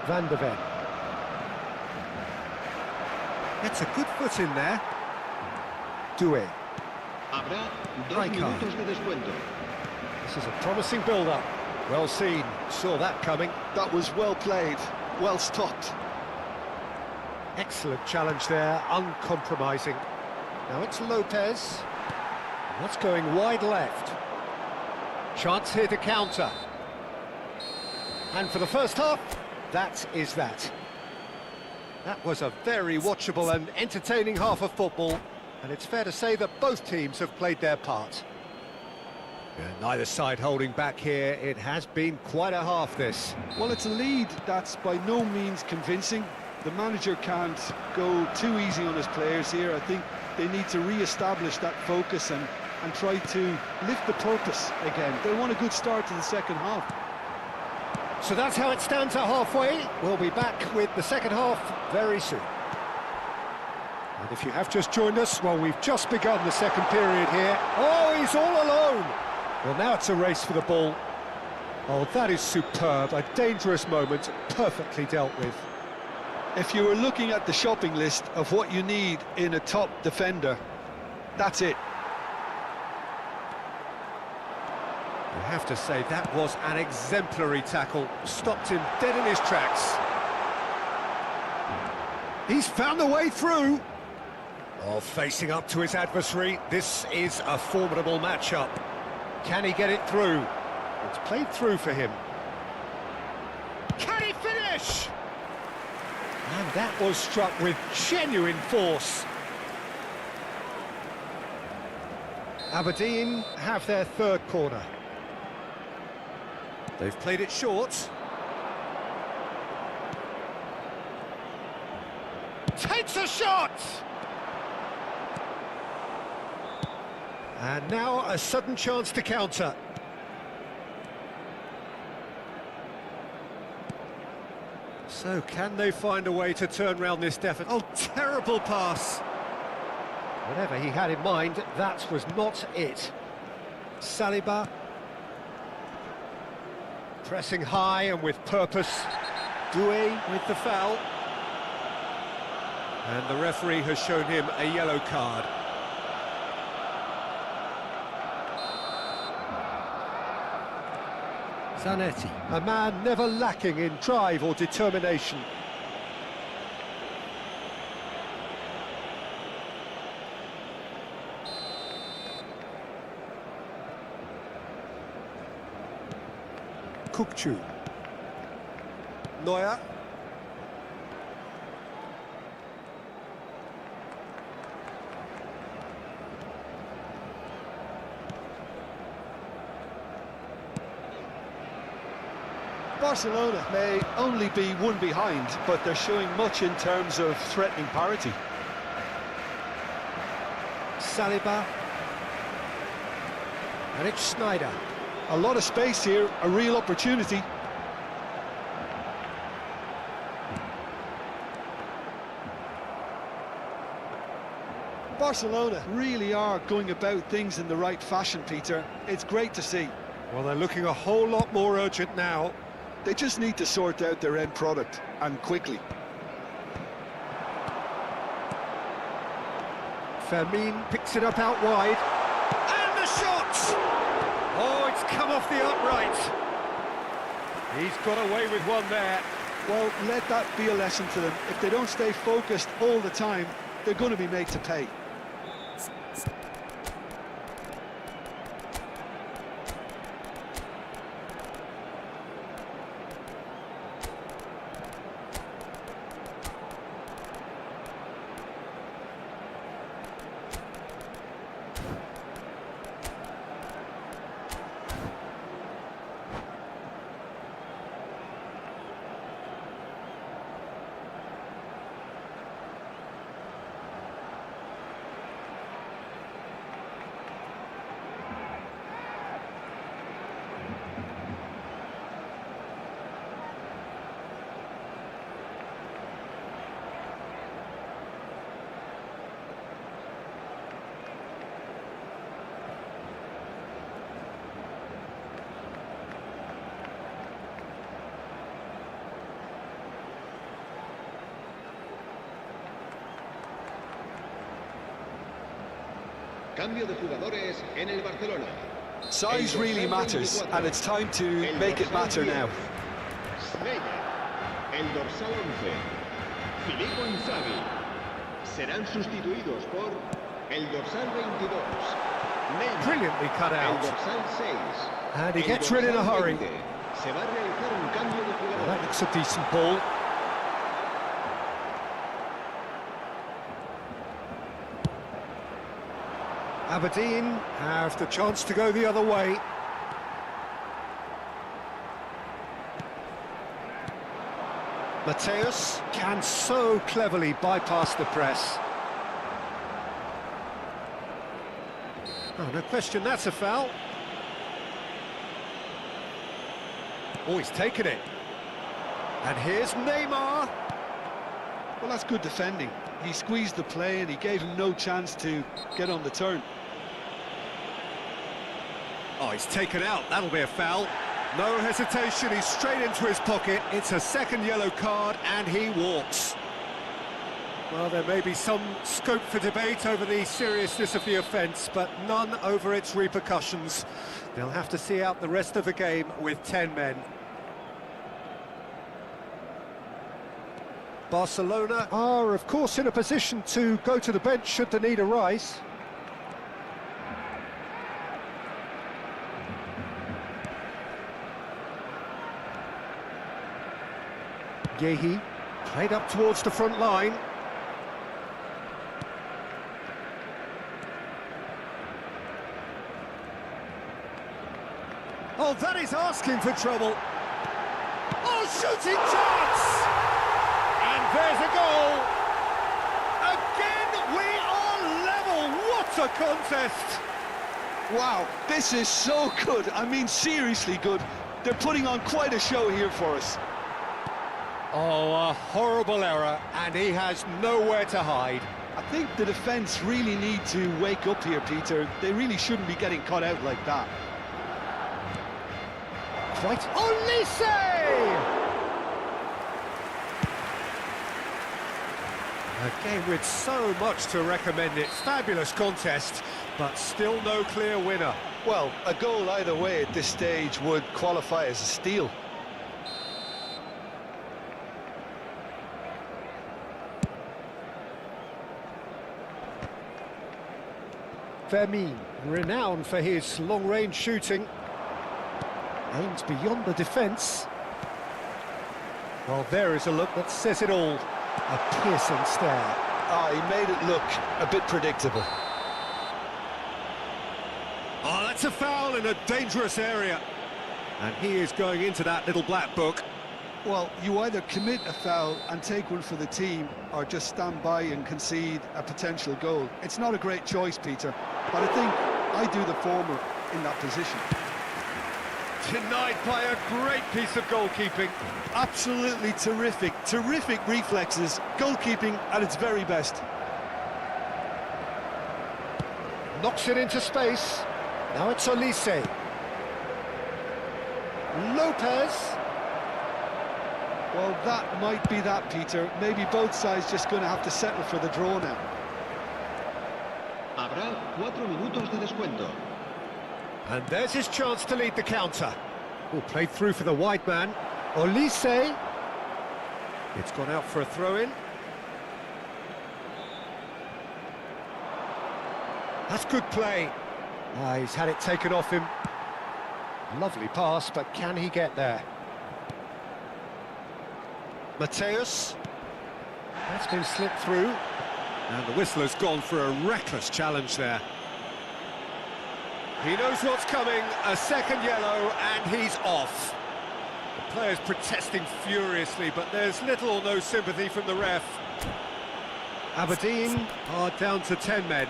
Van de Ven. That's a good foot in there. Doué. Habrá 2 Right card. minutos de descuento. This is a promising build-up. Well seen, saw that coming. That was well played, well stopped. Excellent challenge there, uncompromising. Now it's Lopez. That's going wide left. Chance here to counter. And for the first half, that is that. That was a very watchable and entertaining half of football, and it's fair to say that both teams have played their part. Neither side holding back here. It has been quite a half, this. Well, it's a lead that's by no means convincing. The manager can't go too easy on his players here. I think they need to re-establish that focus and try to lift the purpose again. They want a good start to the second half. So that's how it stands at halfway. We'll be back with the second half very soon. And if you have just joined us, well, we've just begun the second period here. Oh, he's all alone! Well, now it's a race for the ball. Oh, that is superb. A dangerous moment, perfectly dealt with. If you were looking at the shopping list of what you need in a top defender, that's it. I have to say, that was an exemplary tackle. Stopped him dead in his tracks. He's found a way through. Oh, facing up to his adversary. This is a formidable matchup. Can he get it through? It's played through for him. Can he finish? And that was struck with genuine force. Aberdeen have their third corner. They've played it short. Takes a shot! And now a sudden chance to counter. So can they find a way to turn around this deficit? Oh, terrible pass! Whatever he had in mind, that was not it. Saliba. Pressing high and with purpose. Doué with the foul. And the referee has shown him a yellow card. Zanetti, a man never lacking in drive or determination. Kukçu. Neuer. Barcelona may only be one behind, but they're showing much in terms of threatening parity. Saliba. And it's Snyder. A lot of space here, a real opportunity. Barcelona really are going about things in the right fashion, Peter. It's great to see. Well, they're looking a whole lot more urgent now. They just need to sort out their end product, and quickly. Fermin picks it up out wide. And the shot! Oh, it's come off the upright. He's got away with one there. Well, let that be a lesson to them. If they don't stay focused all the time, they're going to be made to pay. Cambio de jugadores en el Barcelona. Size really matters, and it's time to make it matter now. Snyder, el dorsal 11, Filippo Inzaghi. Serán sustituidos por el dorsal 22. Neymar, Brilliantly cut el out. dorsal 6. And he el gets rid in a dorsal hurry. 20. Se va a realizar un cambio de Well, jugador. that looks a decent ball. Aberdeen have the chance to go the other way. Mateus can so cleverly bypass the press. Oh, no question, that's a foul. Oh, he's taken it. And here's Neymar. Well, that's good defending. He squeezed the play and he gave him no chance to get on the turn. Oh, he's taken out. That'll be a foul. No hesitation, he's straight into his pocket. It's a second yellow card and he walks. Well, there may be some scope for debate over the seriousness of the offence, but none over its repercussions. They'll have to see out the rest of the game with 10 men. Barcelona are, of course, in a position to go to the bench should the need arise. Yehi played up towards the front line. Oh, that is asking for trouble. Oh, shooting chance! And there's a goal. Again, we are level. What a contest! Wow, this is so good. I mean, seriously good. They're putting on quite a show here for us. Oh, a horrible error, and he has nowhere to hide. I think the defence really need to wake up here, Peter. They really shouldn't be getting caught out like that. Right, Olise! A game with so much to recommend it. Fabulous contest, but still no clear winner. Well, a goal either way at this stage would qualify as a steal. Fermin, renowned for his long-range shooting, aims beyond the defence. Well, there is a look that says it all. A piercing stare. Ah, he made it look a bit predictable. Oh, that's a foul in a dangerous area. And he is going into that little black book. Well, you either commit a foul and take one for the team, or just stand by and concede a potential goal. It's not a great choice, Peter, but I think I do the former in that position. Denied by a great piece of goalkeeping. Absolutely terrific, terrific reflexes, goalkeeping at its very best. Knocks it into space. Now it's Olise. Lopez. Well, that might be that, Peter. Maybe both sides just going to have to settle for the draw now. Habrá 4 minutos de descuento. And there's his chance to lead the counter. Oh, played through for the wide man. Olise. It's gone out for a throw-in. That's good play. He's had it taken off him. Lovely pass, but can he get there? Mateus. That's been slipped through. And the whistler's gone for a reckless challenge there. He knows what's coming, a second yellow, and he's off. The player's protesting furiously, but there's little or no sympathy from the ref. Aberdeen are down to 10 men.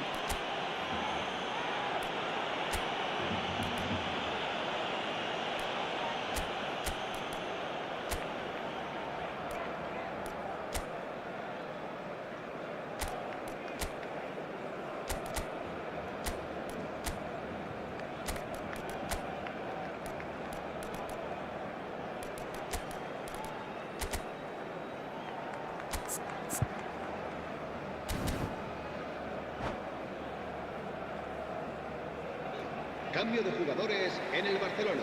Cambio de jugadores en el Barcelona.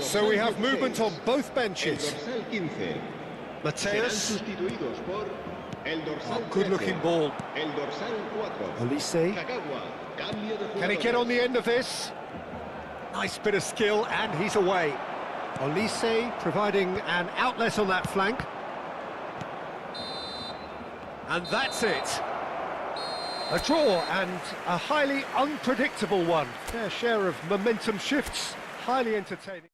So we have movement on both El benches. dorsal 15. Serán Mateus. sustituidos por el dorsal Good looking 13. ball. El dorsal 4. Olise. Kagawa. Cambio de jugadores. Can he get on the end of this? Nice bit of skill, and he's away. Olise providing an outlet on that flank. And that's it. A draw, and a highly unpredictable one. Fair share of momentum shifts, highly entertaining.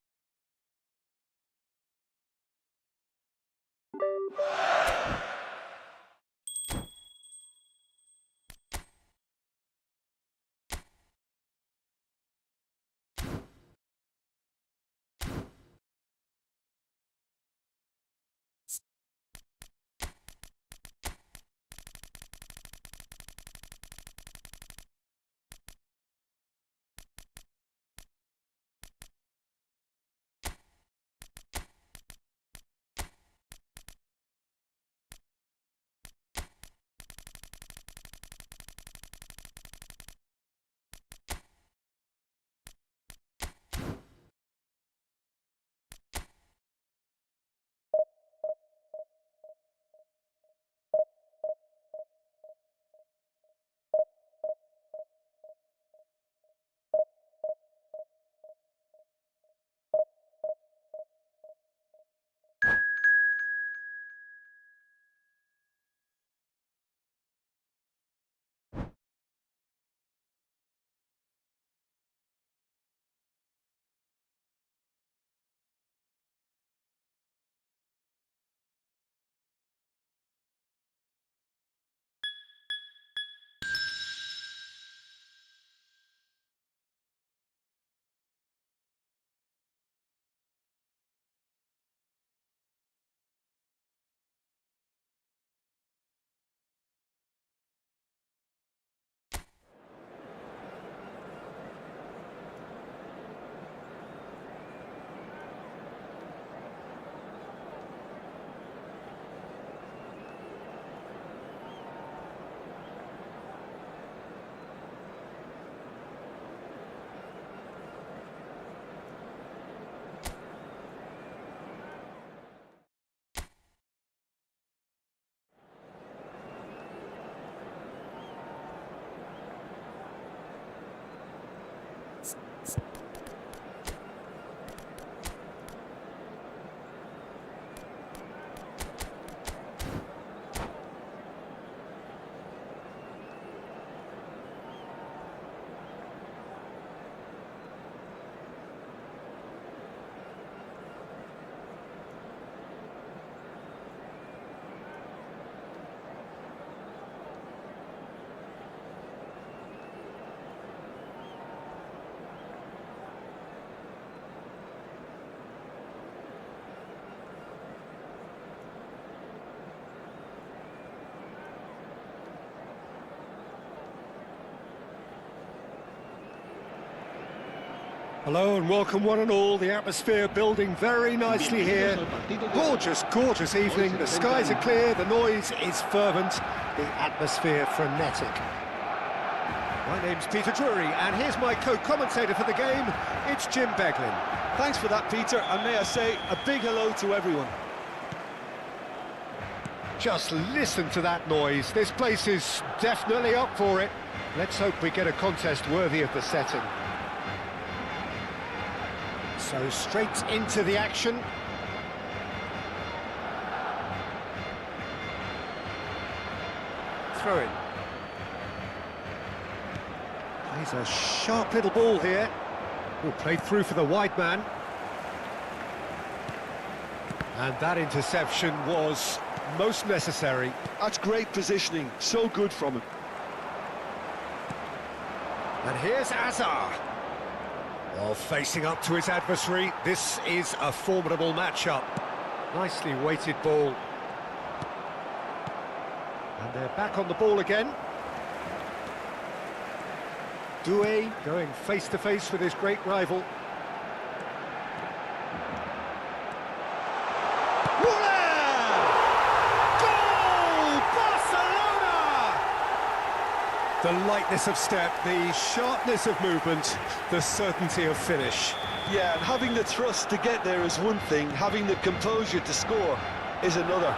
Hello and welcome one and all. The atmosphere building very nicely here. Gorgeous, gorgeous evening. The skies are clear, the noise is fervent, the atmosphere frenetic. My name's Peter Drury, and here's my co-commentator for the game. It's Jim Beglin. Thanks for that, Peter, and may I say a big hello to everyone. Just listen to that noise. This place is definitely up for it. Let's hope we get a contest worthy of the setting. So straight into the action. Throw in. Plays a sharp little ball here. Will play through for the wide man. And that interception was most necessary. That's great positioning, so good from him. And here's Azar. Well, facing up to his adversary, this is a formidable matchup. Nicely weighted ball. And they're back on the ball again. Doué going face-to-face with his great rival. The lightness of step, the sharpness of movement, the certainty of finish. Yeah, and having the trust to get there is one thing, having the composure to score is another.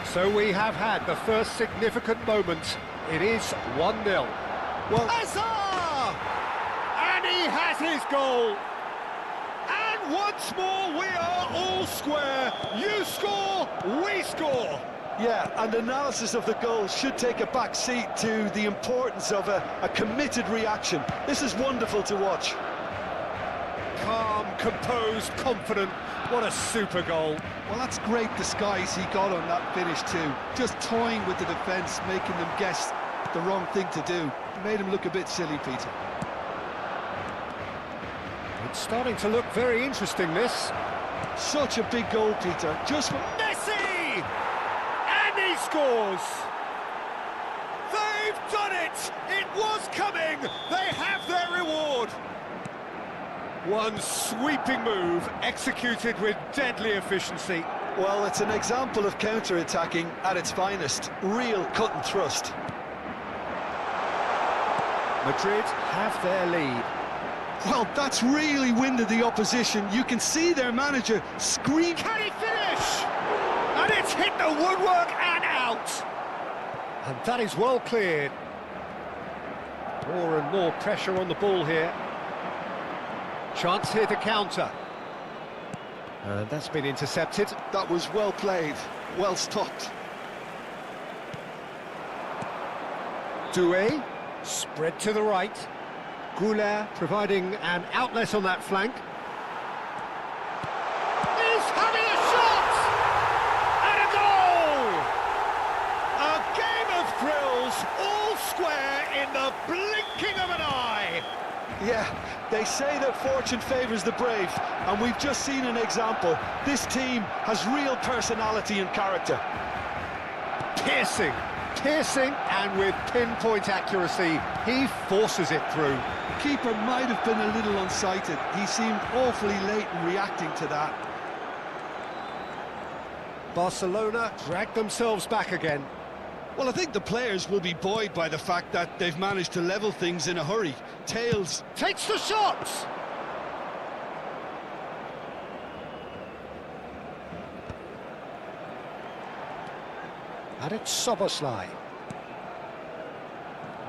So we have had the first significant moment. It is 1-0. Well, Azar! And he has his goal! And once more we are all square. You score, we score! Yeah, and analysis of the goal should take a back seat to the importance of a committed reaction. This is wonderful to watch. Calm, composed, confident. What a super goal. Well, that's great disguise he got on that finish too. Just toying with the defence, making them guess the wrong thing to do. Made him look a bit silly, Peter. It's starting to look very interesting, this. Such a big goal, Peter. Just Messi! He scores! They've done it! It was coming! They have their reward! One sweeping move, executed with deadly efficiency. Well, it's an example of counter-attacking at its finest. Real cut and thrust. Madrid have their lead. Well, that's really winded the opposition. You can see their manager scream. Can he finish? And it's hit the woodwork and out. And that is well cleared. More and more pressure on the ball here. Chance here to counter. And that's been intercepted. That was well played, well stopped. Doué, spread to the right. Goulart providing an outlet on that flank. He's having a shot! And a goal! A game of thrills, all square in the blinking of an eye. Yeah, they say that fortune favours the brave, and we've just seen an example. This team has real personality and character. Piercing, and with pinpoint accuracy, he forces it through. Keeper might have been a little unsighted. He seemed awfully late in reacting to that. Barcelona drag themselves back again. Well, I think the players will be buoyed by the fact that they've managed to level things in a hurry. Tails takes the shots! And it's Soboslai.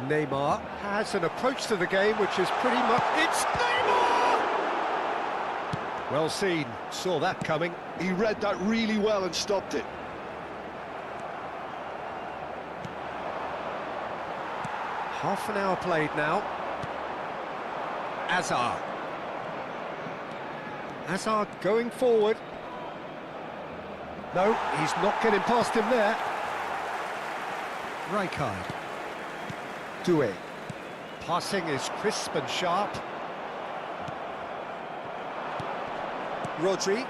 Neymar has an approach to the game which is pretty much... It's Neymar! Well seen, saw that coming. He read that really well and stopped it. Half an hour played now. Azar. Azar going forward. No, he's not getting past him there. Rijkaard. Doué. Passing is crisp and sharp. Rodri.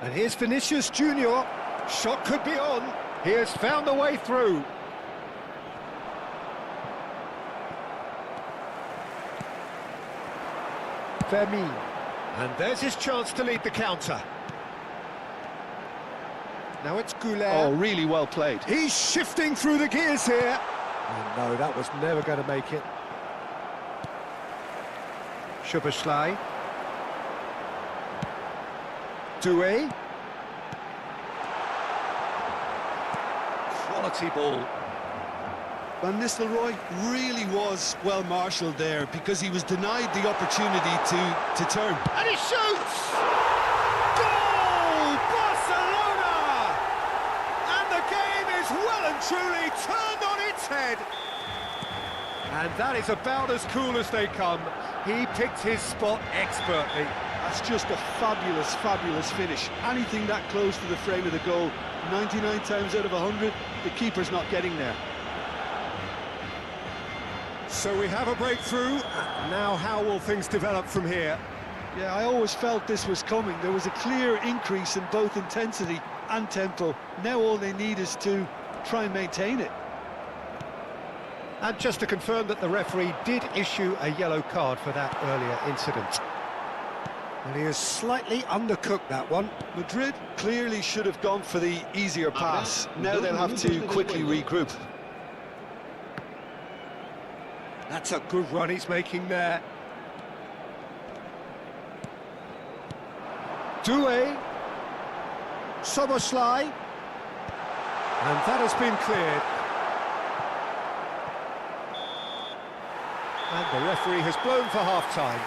And here's Vinicius Junior. Shot could be on. He has found the way through. Fermin. And there's his chance to lead the counter. Now it's Goulet. Oh, really well played. He's shifting through the gears here. Oh, no, that was never going to make it. Szoboszlai. Doué. Quality ball. Van Nistelrooy really was well marshalled there because he was denied the opportunity to turn. And he shoots! Goal! Barcelona! And the game is well and truly turned on its head. And that is about as cool as they come. He picked his spot expertly. That's just a fabulous, fabulous finish. Anything that close to the frame of the goal, 99 times out of 100, the keeper's not getting there. So we have a breakthrough. Now how will things develop from here? Yeah, I always felt this was coming. There was a clear increase in both intensity and tempo. Now all they need is to try and maintain it. And just to confirm that the referee did issue a yellow card for that earlier incident. And he has slightly undercooked that one. Madrid clearly should have gone for the easier pass. Now they'll have to quickly regroup. That's a good run he's making there. Doué. Szoboszlai. And that has been cleared. And the referee has blown for half-time.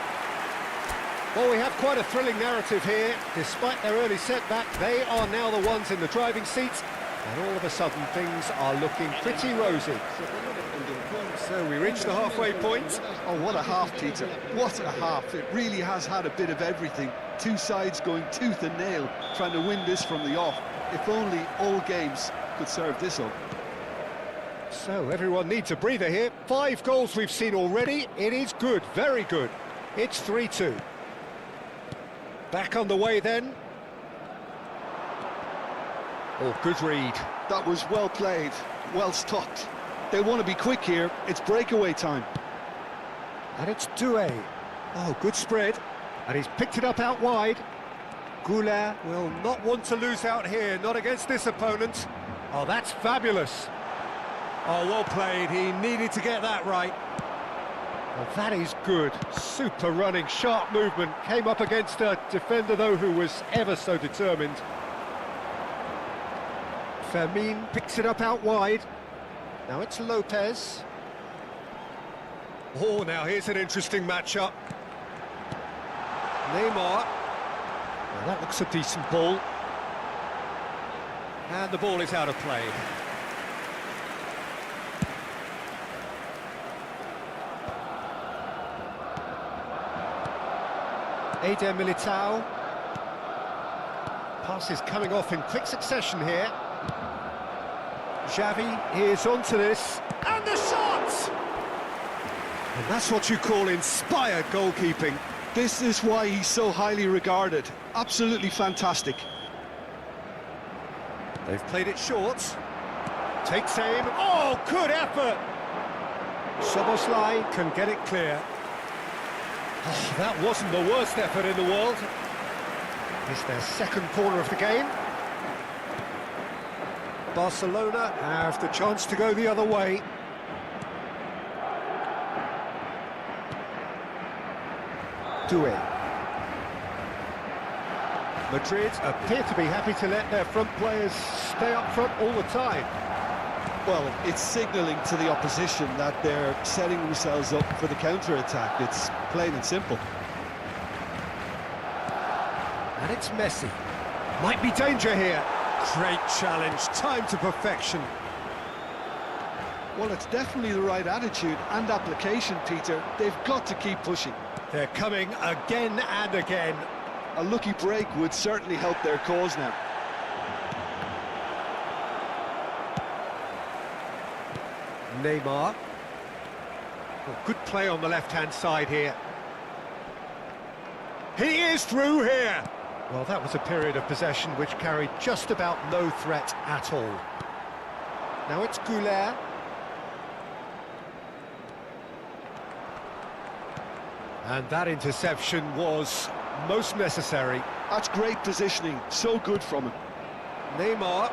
Well, we have quite a thrilling narrative here. Despite their early setback, they are now the ones in the driving seats, and all of a sudden things are looking pretty rosy. So we reach the halfway point. Oh, what a half, Peter. What a half. It really has had a bit of everything. Two sides going tooth and nail, trying to win this from the off. If only all games could serve this up. So everyone needs a breather here. 5 goals we've seen already. It is good, very good. It's 3-2. Back on the way then. Oh, good read. That was well played, well stopped. They want to be quick here. It's breakaway time. And it's Doué. Oh, good spread. And he's picked it up out wide. Goulet will not want to lose out here, not against this opponent. Oh, that's fabulous. Oh, well played. He needed to get that right. Well, that is good. Super running, sharp movement. Came up against a defender, though, who was ever so determined. Fermin picks it up out wide. Now it's Lopez. Oh, now here's an interesting matchup. Neymar. Now that looks a decent ball. And the ball is out of play. Eder Militao. Passes coming off in quick succession here. Xavi is onto this, and the shot! And that's what you call inspired goalkeeping. This is why he's so highly regarded. Absolutely fantastic. They've played it short. Takes aim. Oh, good effort! Szoboszlai can get it clear. Oh, that wasn't the worst effort in the world. It's their second corner of the game. Barcelona have the chance to go the other way. Doué. Madrid appear to be happy to let their front players stay up front all the time. Well, it's signalling to the opposition that they're setting themselves up for the counter-attack. It's plain and simple. And it's Messi. Might be danger here. Great challenge, time to perfection. Well, it's definitely the right attitude and application, Peter. They've got to keep pushing. They're coming again and again. A lucky break would certainly help their cause now. Neymar. Well, good play on the left-hand side here. He is through here. Well, that was a period of possession which carried just about no threat at all. Now it's Goulet. And that interception was most necessary. That's great positioning, so good from him. Neymar.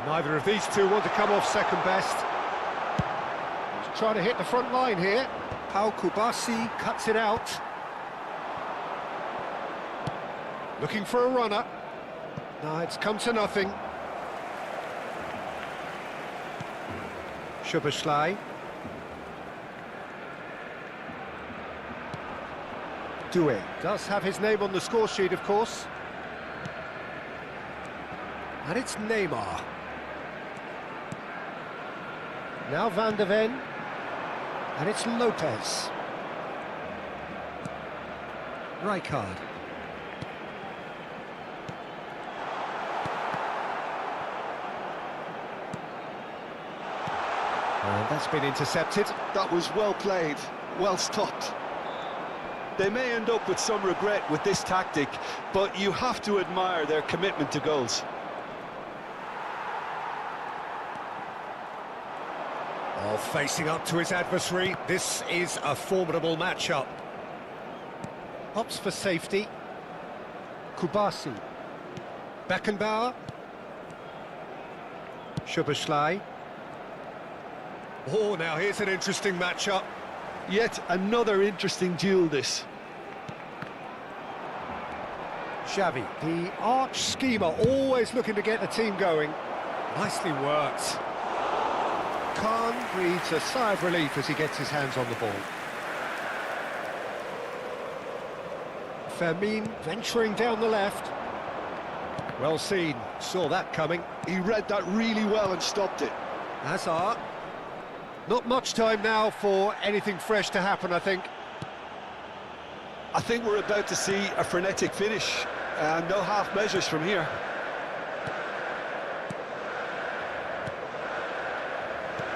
Neither of these two want to come off second best. He's trying to hit the front line here. Pau Kubasi cuts it out. Looking for a runner. No, it's come to nothing. Szoboszlai. Due does have his name on the score sheet, of course. And it's Neymar. Now Van de Ven. And it's Lopez. Rijkaard. And that's been intercepted. That was well played, well stopped. They may end up with some regret with this tactic, but you have to admire their commitment to goals. Oh, facing up to his adversary, this is a formidable matchup. Opts for safety. Kubasi. Beckenbauer. Szoboszlai. Oh, now here's an interesting matchup. Yet another interesting duel, this. Xavi, the arch schemer, always looking to get the team going. Nicely worked. Khan breathes a sigh of relief as he gets his hands on the ball. Fermin venturing down the left. Well seen, saw that coming. He read that really well and stopped it. Hazard. Not much time now for anything fresh to happen, I think. I think we're about to see a frenetic finish. No half measures from here.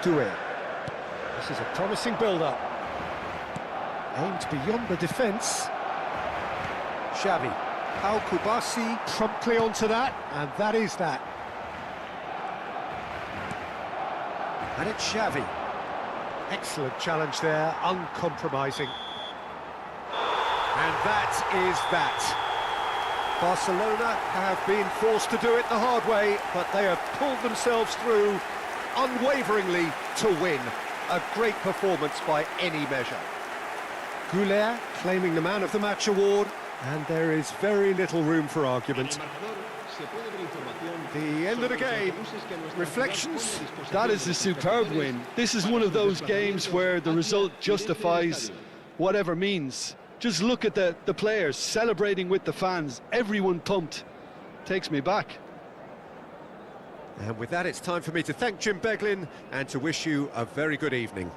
Due. This is a promising build-up. Aimed beyond the defence. Xavi. Pau Kubasi promptly onto that, and that is that. And it's Xavi. Excellent challenge there, uncompromising. And that is that. Barcelona have been forced to do it the hard way, but they have pulled themselves through unwaveringly to win. A great performance by any measure. Goulet claiming the Man of the Match award, and there is very little room for argument. The end of the game. Reflections? That is a superb win. This is one of those games where the result justifies whatever means. Just look at the players celebrating with the fans. Everyone pumped. Takes me back. And with that, it's time for me to thank Jim Beglin and to wish you a very good evening.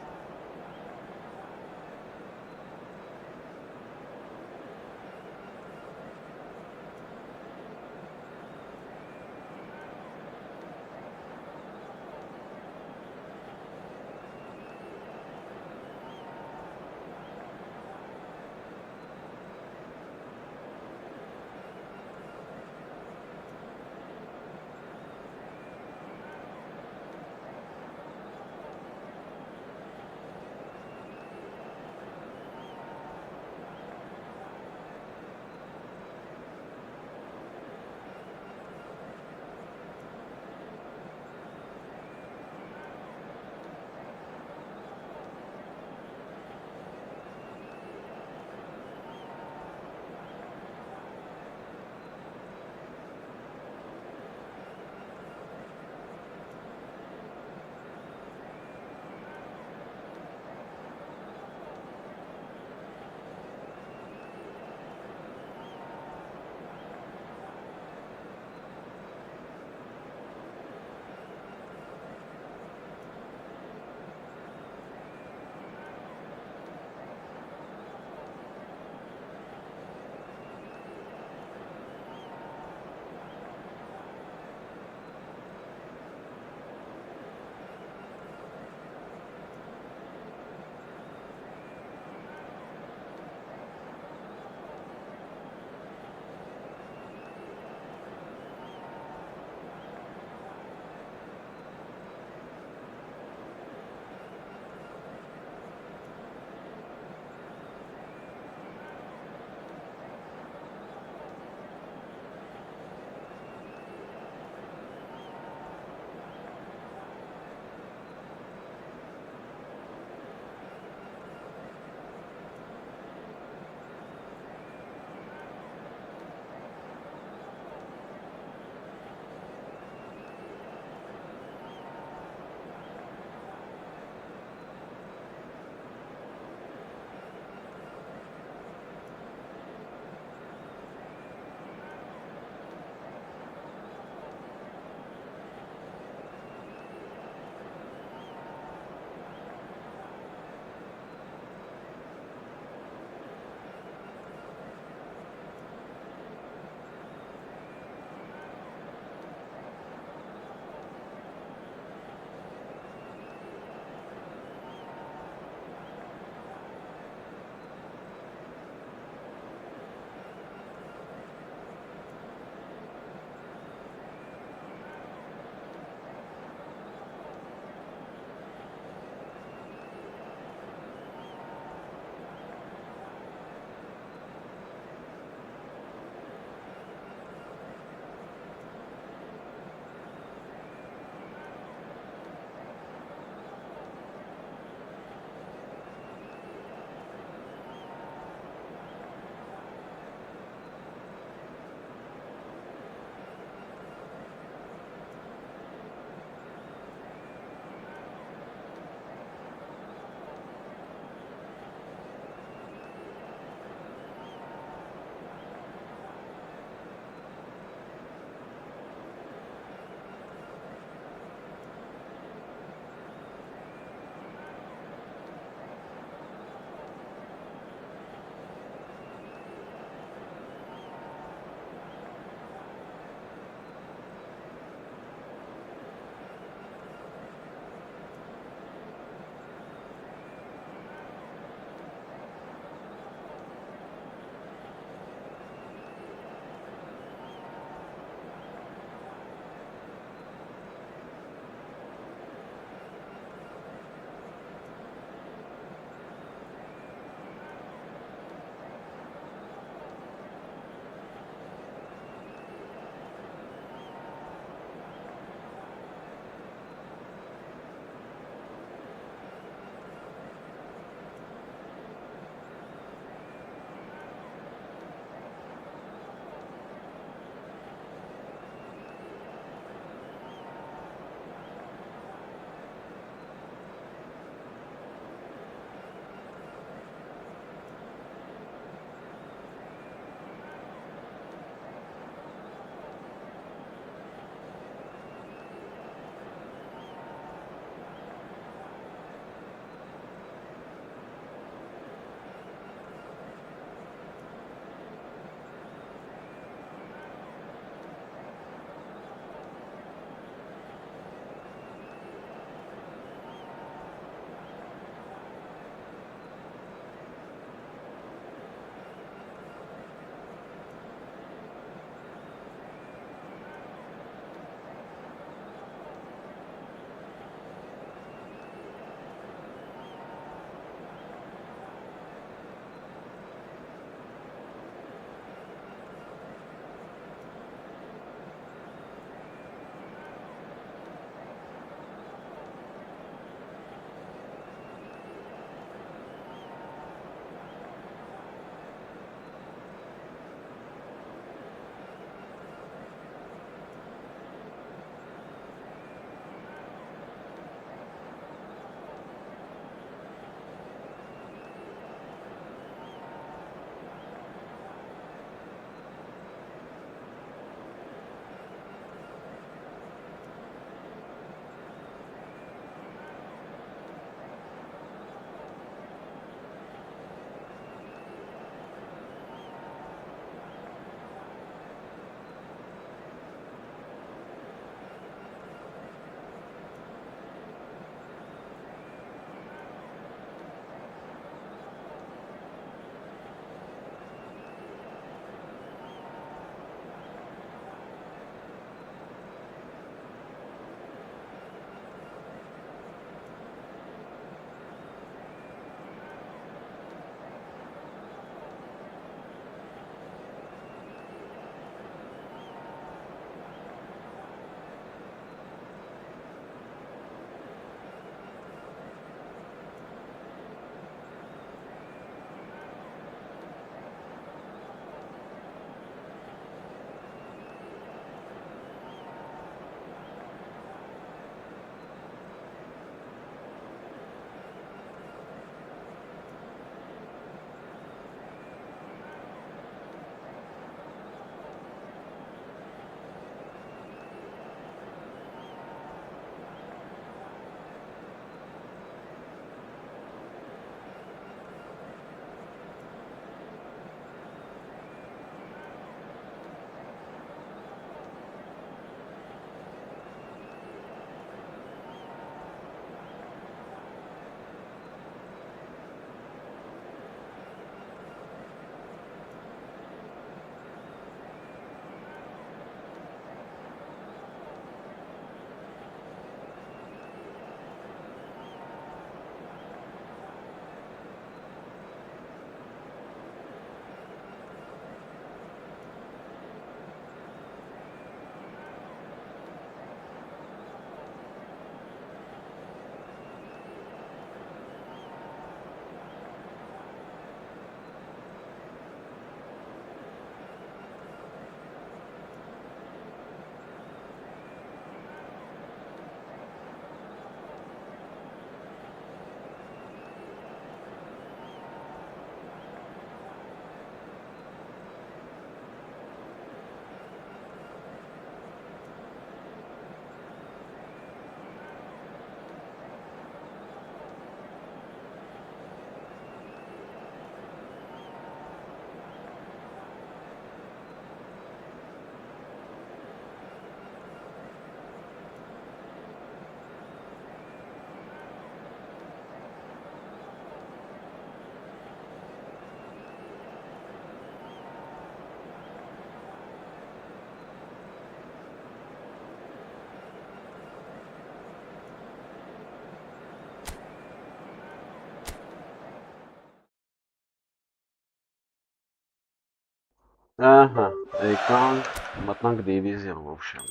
Ահա, եկանք, մտնանք դիվիզիոն ոբշեմ։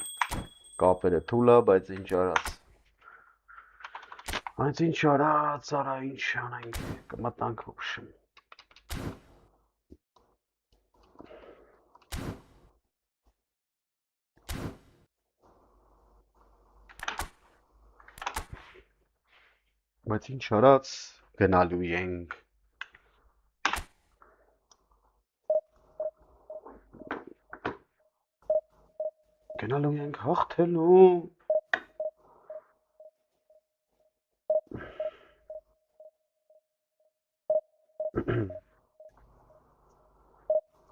Կապերը թուլա, բայց ինչ արած։ Բայց ինչ արած, արա ինչ անենք, կմտնանք ոբշեմ։ Բայց ինչ արած, գնալու ենք։ Գնալու ենք հաղթելու։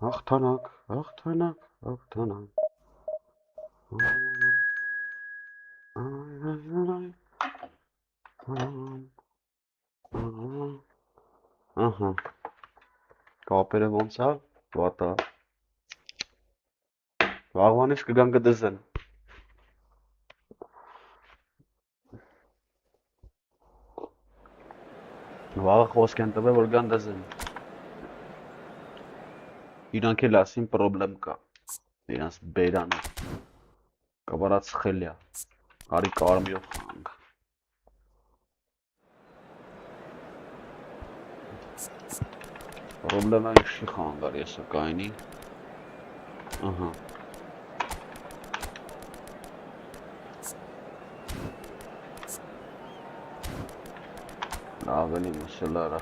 Հաղթանակ, հաղթանակ, հաղթանակ։ Ահա, կապերը ոնց է, վատա։ Վաղվանից կգան կդզեն։ Վաղը խոսք են տվել, որ գան դզեն։ Իրանք էլ ասին պրոբլեմ կա։ Իրանց բերանը։ Կավարած խելյա։ Արի կարմիրով խանք։ Պրոբլեմը ինչի խանգար եսը կայնի։ Ահա։ Ավելի մսելարա։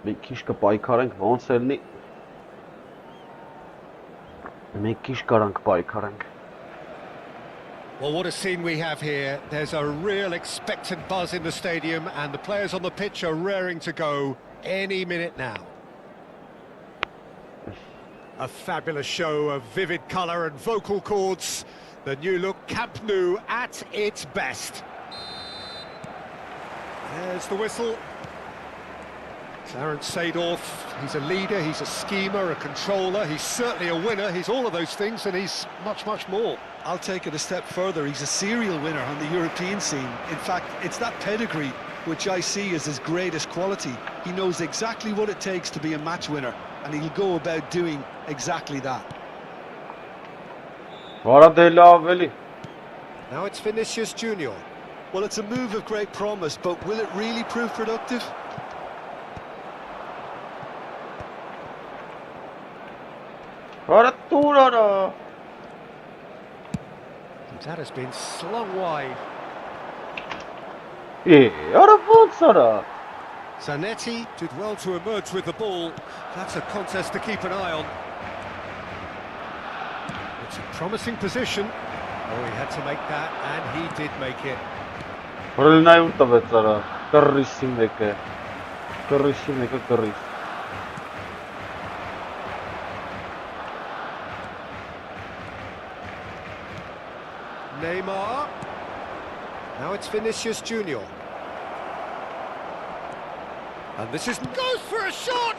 Մեկ քիչ կպայքարենք, ոնց ելնի։ Մեկ քիչ կարանք պայքարենք։ Well, what a scene we have here. There's a real expectant buzz in the stadium and the players on the pitch are raring to go any minute now. A fabulous show of vivid colour and vocal cords. The new look Camp Nou at its best. There's the whistle. Clarence Seedorf, he's a leader, he's a schemer, a controller, he's certainly a winner, he's all of those things and he's much, much more. I'll take it a step further. He's a serial winner on the European scene. In fact, it's that pedigree which I see as his greatest quality. He knows exactly what it takes to be a match winner, and he'll go about doing exactly that. Now it's Vinicius Junior. Well, it's a move of great promise, but will it really prove productive? That has been slung wide. Zanetti did well to emerge with the ball. That's a contest to keep an eye on. It's a promising position. Oh, he had to make that, and he did make it. Neymar. Now it's Vinicius Junior. And this is goes for a shot!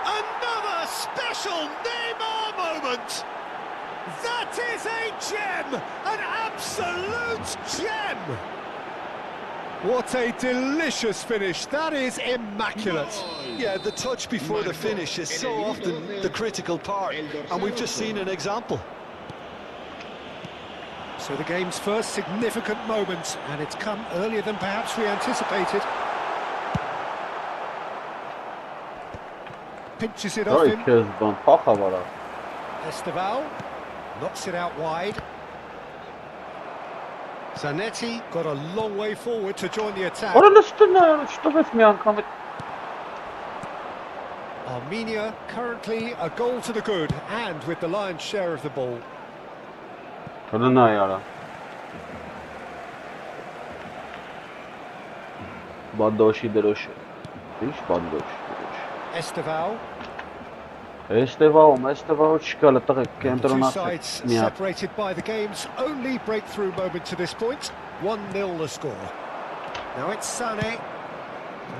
Another special Neymar moment! That is a gem! An absolute gem! What a delicious finish. That is immaculate. Yeah, the touch before the finish is so often the critical part, and we've just seen an example. So the game's first significant moment, and it's come earlier than perhaps we anticipated. Pinches it off him. Esteval knocks it out wide. Zanetti got a long way forward to join the attack. Armenia currently a goal to the good, and with the lion's share of the ball. Esteval. Two sides separated by the game's only breakthrough moment to this point. 1-0 the score. Now it's Sané.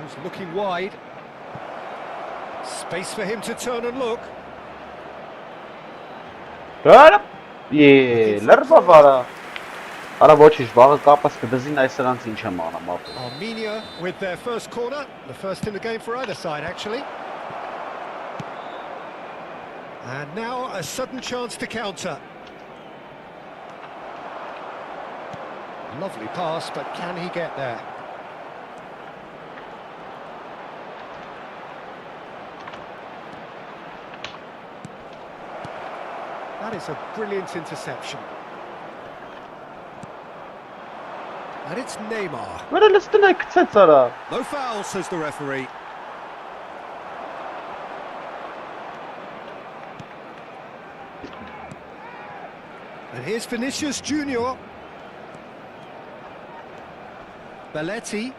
He's looking wide. Space for him to turn and look. Արա ոչինչ, վաղը կապած կդզին այս սրանց ինչ եմ անում ապա։ Armenia with their first corner, the first in the game for either side actually. And now a sudden chance to counter. Lovely pass, but can he get there? That is a brilliant interception. And it's Neymar. Վերը լստն է կցեց արա։ No foul, says the referee. And here's Vinicius Junior. Belletti.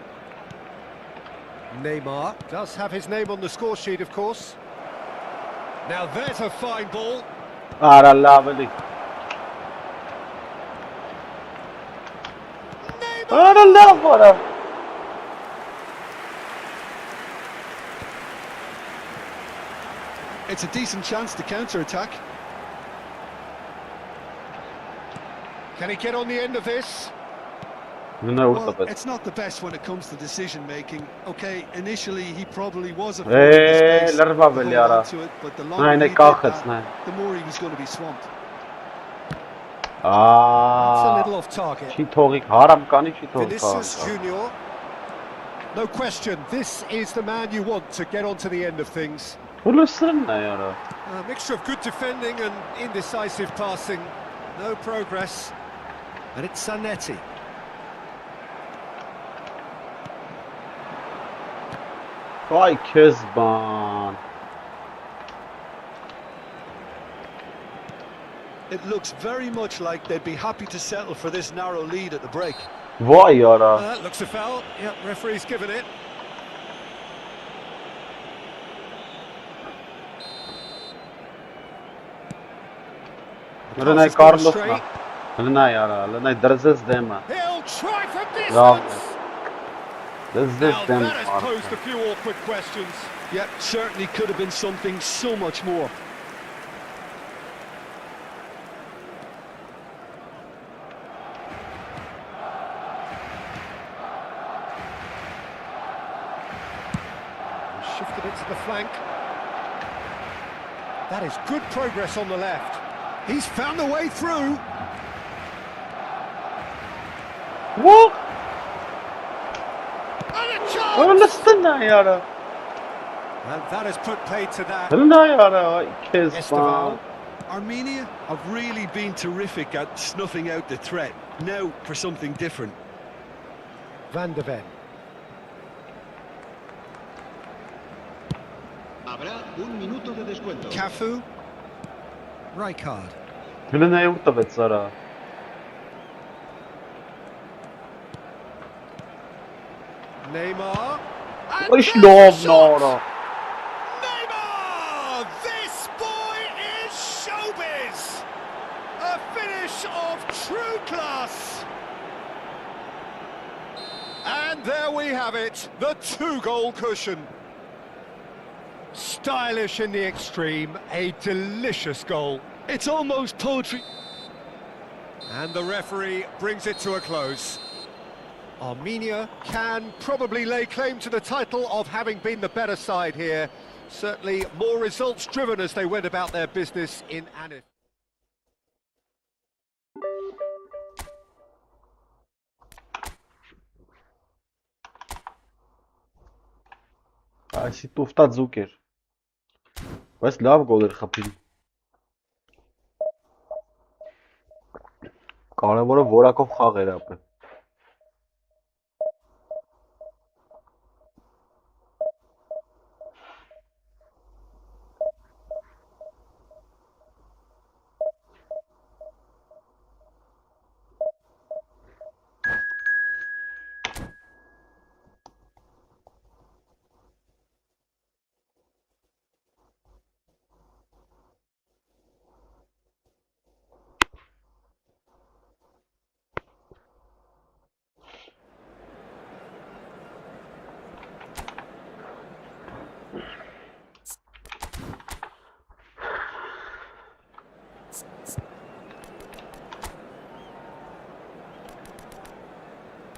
Neymar does have his name on the score sheet, of course. Now there's a fine ball. Արա լավ էլի։ Արա լավ արա։ It's a decent chance to counter-attack. Can he get on the end of this? Well, it's not the best when it comes to decision-making. Okay, initially he probably was afraid of the space, hold on to it, but the longer he did that, the more he was going to be swamped. That's a little off target. Չի թողի, հարամ կանի չի թողի։ Vinicius Junior. No question, this is the man you want to get onto the end of things. Հուլսրն է արա։ A mixture of good defending and indecisive passing. No progress. And it's Zanetti. Ay քեզ բան։ It looks very much like they'd be happy to settle for this narrow lead at the break. Vay արա։ That looks a foul. Yep, referee's given it. Լնայ Կարլոսն է։ Լնայ արա, լնայ դրզես դեմը։ He'll try from distance. Դրզես դեմ։ That has posed a few awkward questions. Yeah, certainly could have been something so much more. Shifted it to the flank. That is good progress on the left. He's found the way through. What? And a chance! Լստն And that has put paid to that. Լնայ արա, ay քեզ բան։ Armenia have really been terrific at snuffing out the threat. Now for something different. Van de Ven. Habrá un minuto de descuento. Cafu. Rijkaard. Լնայ ու տվեց արա։ Neymar. And Oish there's lov the shot! նորա։ Neymar! This boy is showbiz! A finish of true class! And there we have it, the two-goal cushion. Stylish in the extreme, a delicious goal. It's almost poetry. And the referee brings it to a close. Armenia can probably lay claim to the title of having been the better side here. Certainly more results driven as they went about their business in Anif. Այսի տուֆտա ձուկ էր։ Բայց լավ գոլ էր խփին։ Կարևորը որակով խաղ էր ապրել։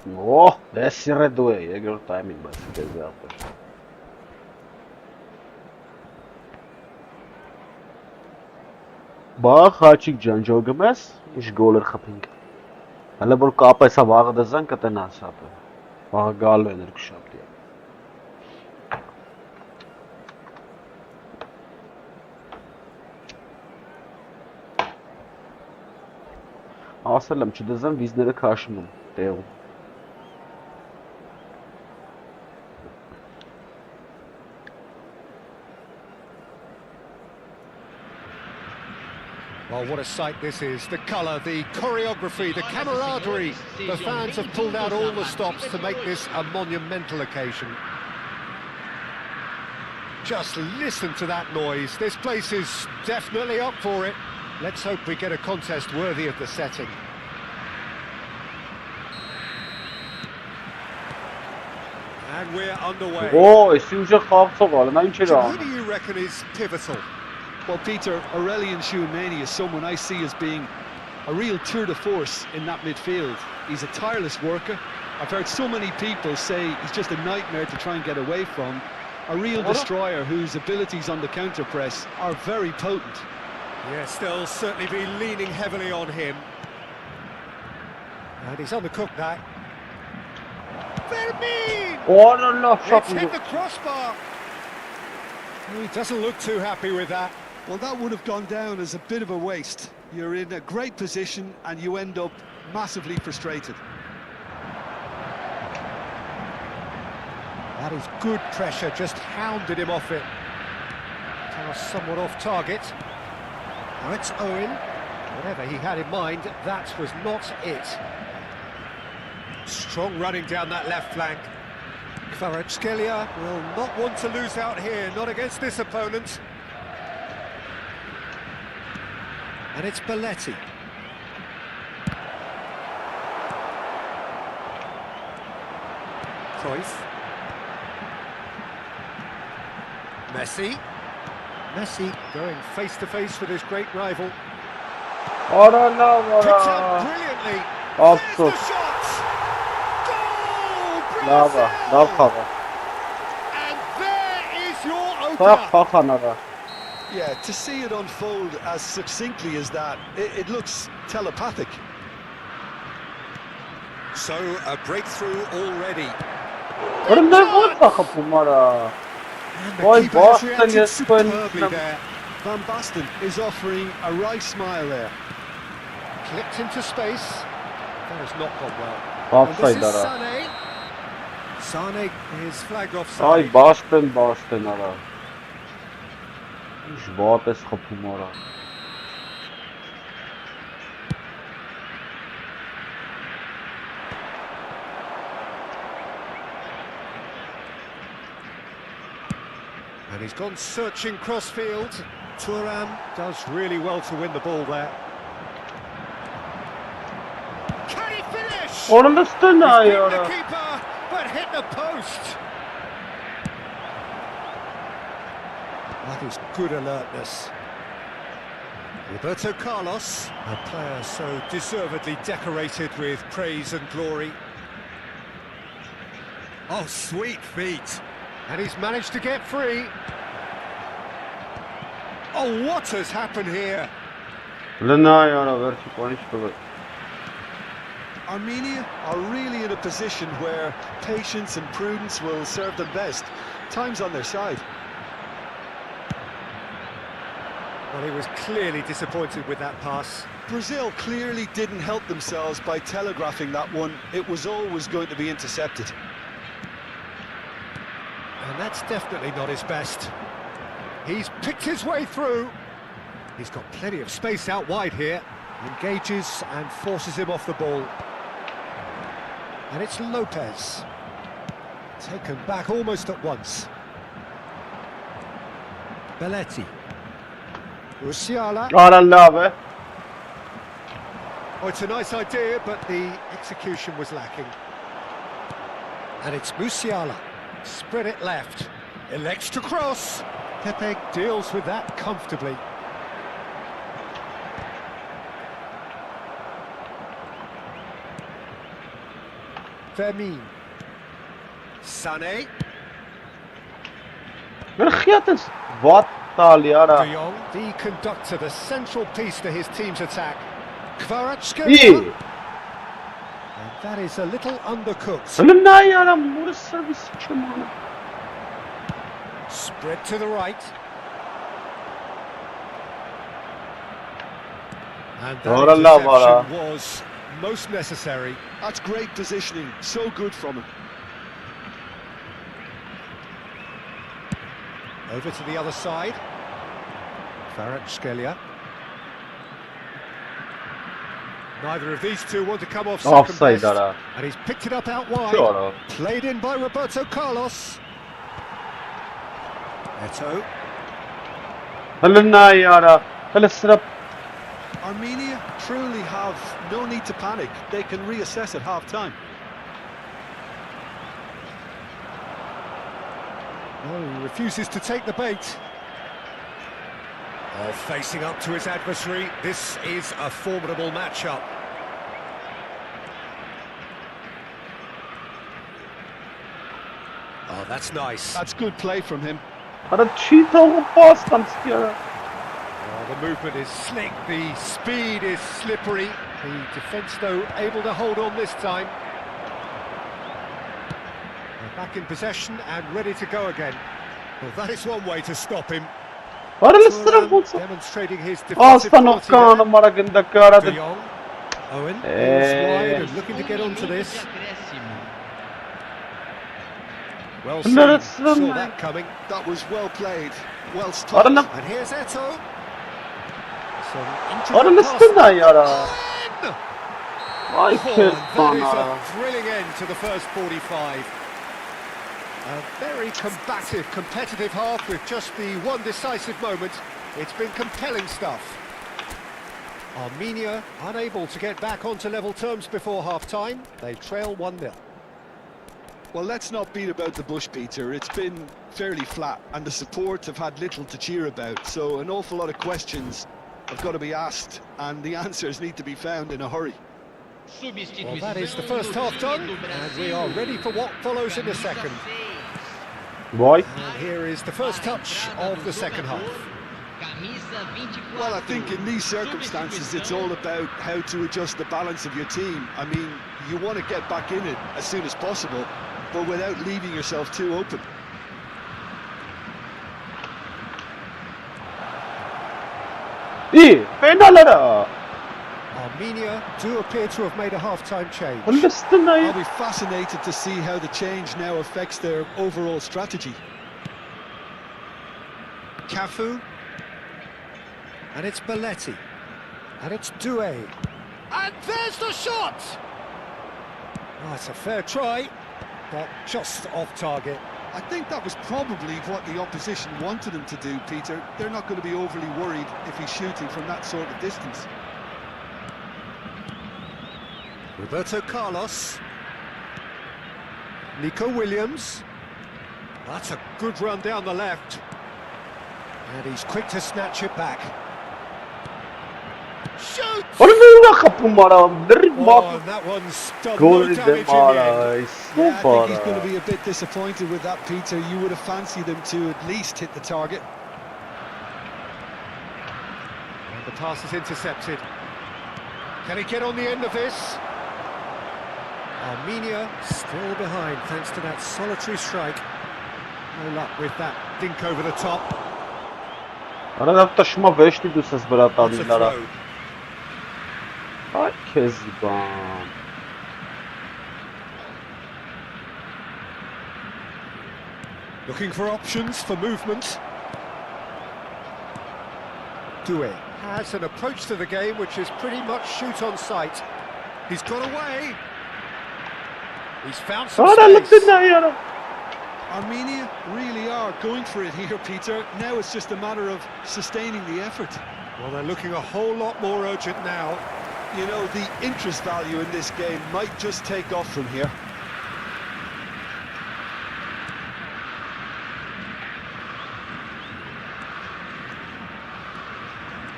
Oh, Messi reduje, երկրորդ տայմին բայց դեզի ապեր։ Բա խաչիկ ջան ջոգում ես, ինչ գոլեր խփինք։ Հələ որ կապեսա վաղը դզան կտնաս ապը։ Վաղը գալու են երկուշաբթի։ Ասել եմ չդզան վիզները քաշում են տեղում։ Well, what a sight this is. The colour, the choreography, the camaraderie. The fans have pulled out all the stops to make this a monumental occasion. Just listen to that noise. This place is definitely up for it. Let's hope we get a contest worthy of the setting. And we're underway. Oh, it's уже խաղացող, նա ինչ էր Who անում։ do you reckon is pivotal? Well, Peter, Aurelian Tchouameni is someone I see as being a real tour de force in that midfield. He's a tireless worker. I've heard so many people say he's just a nightmare to try and get away from. A real destroyer whose abilities on the counter press are very potent. Yes, they'll certainly be leaning heavily on him. And he's on the cook now. Vermeer! Oh, no, It's hit the crossbar. He doesn't look too happy with that. Well, that would have gone down as a bit of a waste. You're in a great position and you end up massively frustrated. That is good pressure, just hounded him off it. Now somewhat off target. Now it's Owen. Whatever he had in mind, that was not it. Strong running down that left flank. Kvaratskhelia will not want to lose out here, not against this opponent. And it's Belletti. Cruyff. Messi going face to face with his great rival. Oh, no, Picks up brilliantly. Absol. There's the shot. Goal! Լավա, լավ խաղա։ And there is your opener. Yeah, to see it unfold as succinctly as that, it looks telepathic. So a breakthrough already. Որը նայ խփում արա։ Oy, Boston is superbly there. Van Basten is offering a right smile there. Clipped into space. That has not gone well. Offside And this is արա։ Sane is flagged Ay, offside. Boston արա։ Ինչ բոտ ես խփում արա։ And he's gone searching crossfield. Thuram does really well to win the ball there. Can he finish? Որը ստնա He's beaten արա։ the keeper, but hit the post. That is good alertness. Roberto Carlos, a player so deservedly decorated with praise and glory. Oh, sweet feet. And he's managed to get free. Oh, what has happened here? Լնայ արա, վերջի պանիչ տվե։ Armenia are really in a position where patience and prudence will serve them best. Time's on their side. Well, he was clearly disappointed with that pass. Brazil clearly didn't help themselves by telegraphing that one. It was always going to be intercepted. And that's definitely not his best. He's picked his way through. He's got plenty of space out wide here. Engages and forces him off the ball. And it's Lopez. Taken back almost at once. Belletti. Musiala. Արա լավ է։ Oh, it's a nice idea, but the execution was lacking. And it's Musiala. Spread it left. Elects to cross. Pepe deals with that comfortably. Vermin. Sané. Vergeet wat taal ara. De Jong, the conductor, the central piece to his team's attack. Kvaratskhelia. İyi. And that is a little undercooked. Sılınay ara mor servis çamana. Spread to the right. And that interception was most necessary. That's great positioning, so good from him. Over to the other side. Kvaratskhelia. Neither of these two want to come off second Offside best. ara. And he's picked it up out wide. Sure. Played in by Roberto Carlos. Eto. Sılınay ara. Hele sırap. Armenia truly have no need to panic. They can reassess at half-time. No, he refuses to take the bait. Oh, facing up to his adversary, this is a formidable matchup. Oh, that's nice. That's good play from him. Ara cheat o pastan istiyor. Oh, the movement is slick, the speed is slippery. The defence, though, able to hold on this time. They're back in possession and ready to go again. Well, that is one way to stop him. Ara sırap olsa. Demonstrating his defensive Aslan quality okkanı there. maragında kara. De Jong. Owen goes wide and looking to get onto this. Well seen, saw that coming. That was well played, well stopped. Arana. And here's Eto. Ara sılınay ara. Ay Oh, kez and that is bana. a thrilling end to the first 45. A very combative, competitive half with just the one decisive moment. It's been compelling stuff. Armenia unable to get back onto level terms before half-time. They trail 1-0. Well, let's not beat about the bush, Peter. It's been fairly flat, and the support have had little to cheer about. So an awful lot of questions have got to be asked, and the answers need to be found in a hurry. Well, that is the first half done, and we are ready for what follows in the second. Boy. And here is the first touch of the second half. Well, I think in these circumstances, it's all about how to adjust the balance of your team. I mean, you want to get back in it as soon as possible, but without leaving yourself too open. İyi. Fenalara. Armenia do appear to have made a half-time change. Sılınay. I'll be fascinated to see how the change now affects their overall strategy. Cafu. And it's Belletti. And it's Doué. And there's the shot! Oh, it's a fair try, but just off target. I think that was probably what the opposition wanted him to do, Peter. They're not going to be overly worried if he's shooting from that sort of distance. Roberto Carlos. Nico Williams. That's a good run down the left. And he's quick to snatch it back. Shoot! Orada kapım var abi. Oh, and that one's done Goal no is damage in the end. I Yeah, I think he's going to be a bit disappointed with that, Peter. You would have fancied him to at least hit the target. And the pass is intercepted. Can he get on the end of this? Armenia still behind thanks to that solitary strike. No luck with that dink over the top. Arada taşıma 5 diyorsunuz That's a bratanlara. throw. Ay kezban. Looking for options for movement. Doué has an approach to the game which is pretty much shoot on sight. He's got away. He's found some Aralık space. dinliyorum. Armenia really are going for it here, Peter. Now it's just a matter of sustaining the effort. Well, they're looking a whole lot more urgent now. You know, the interest value in this game might just take off from here.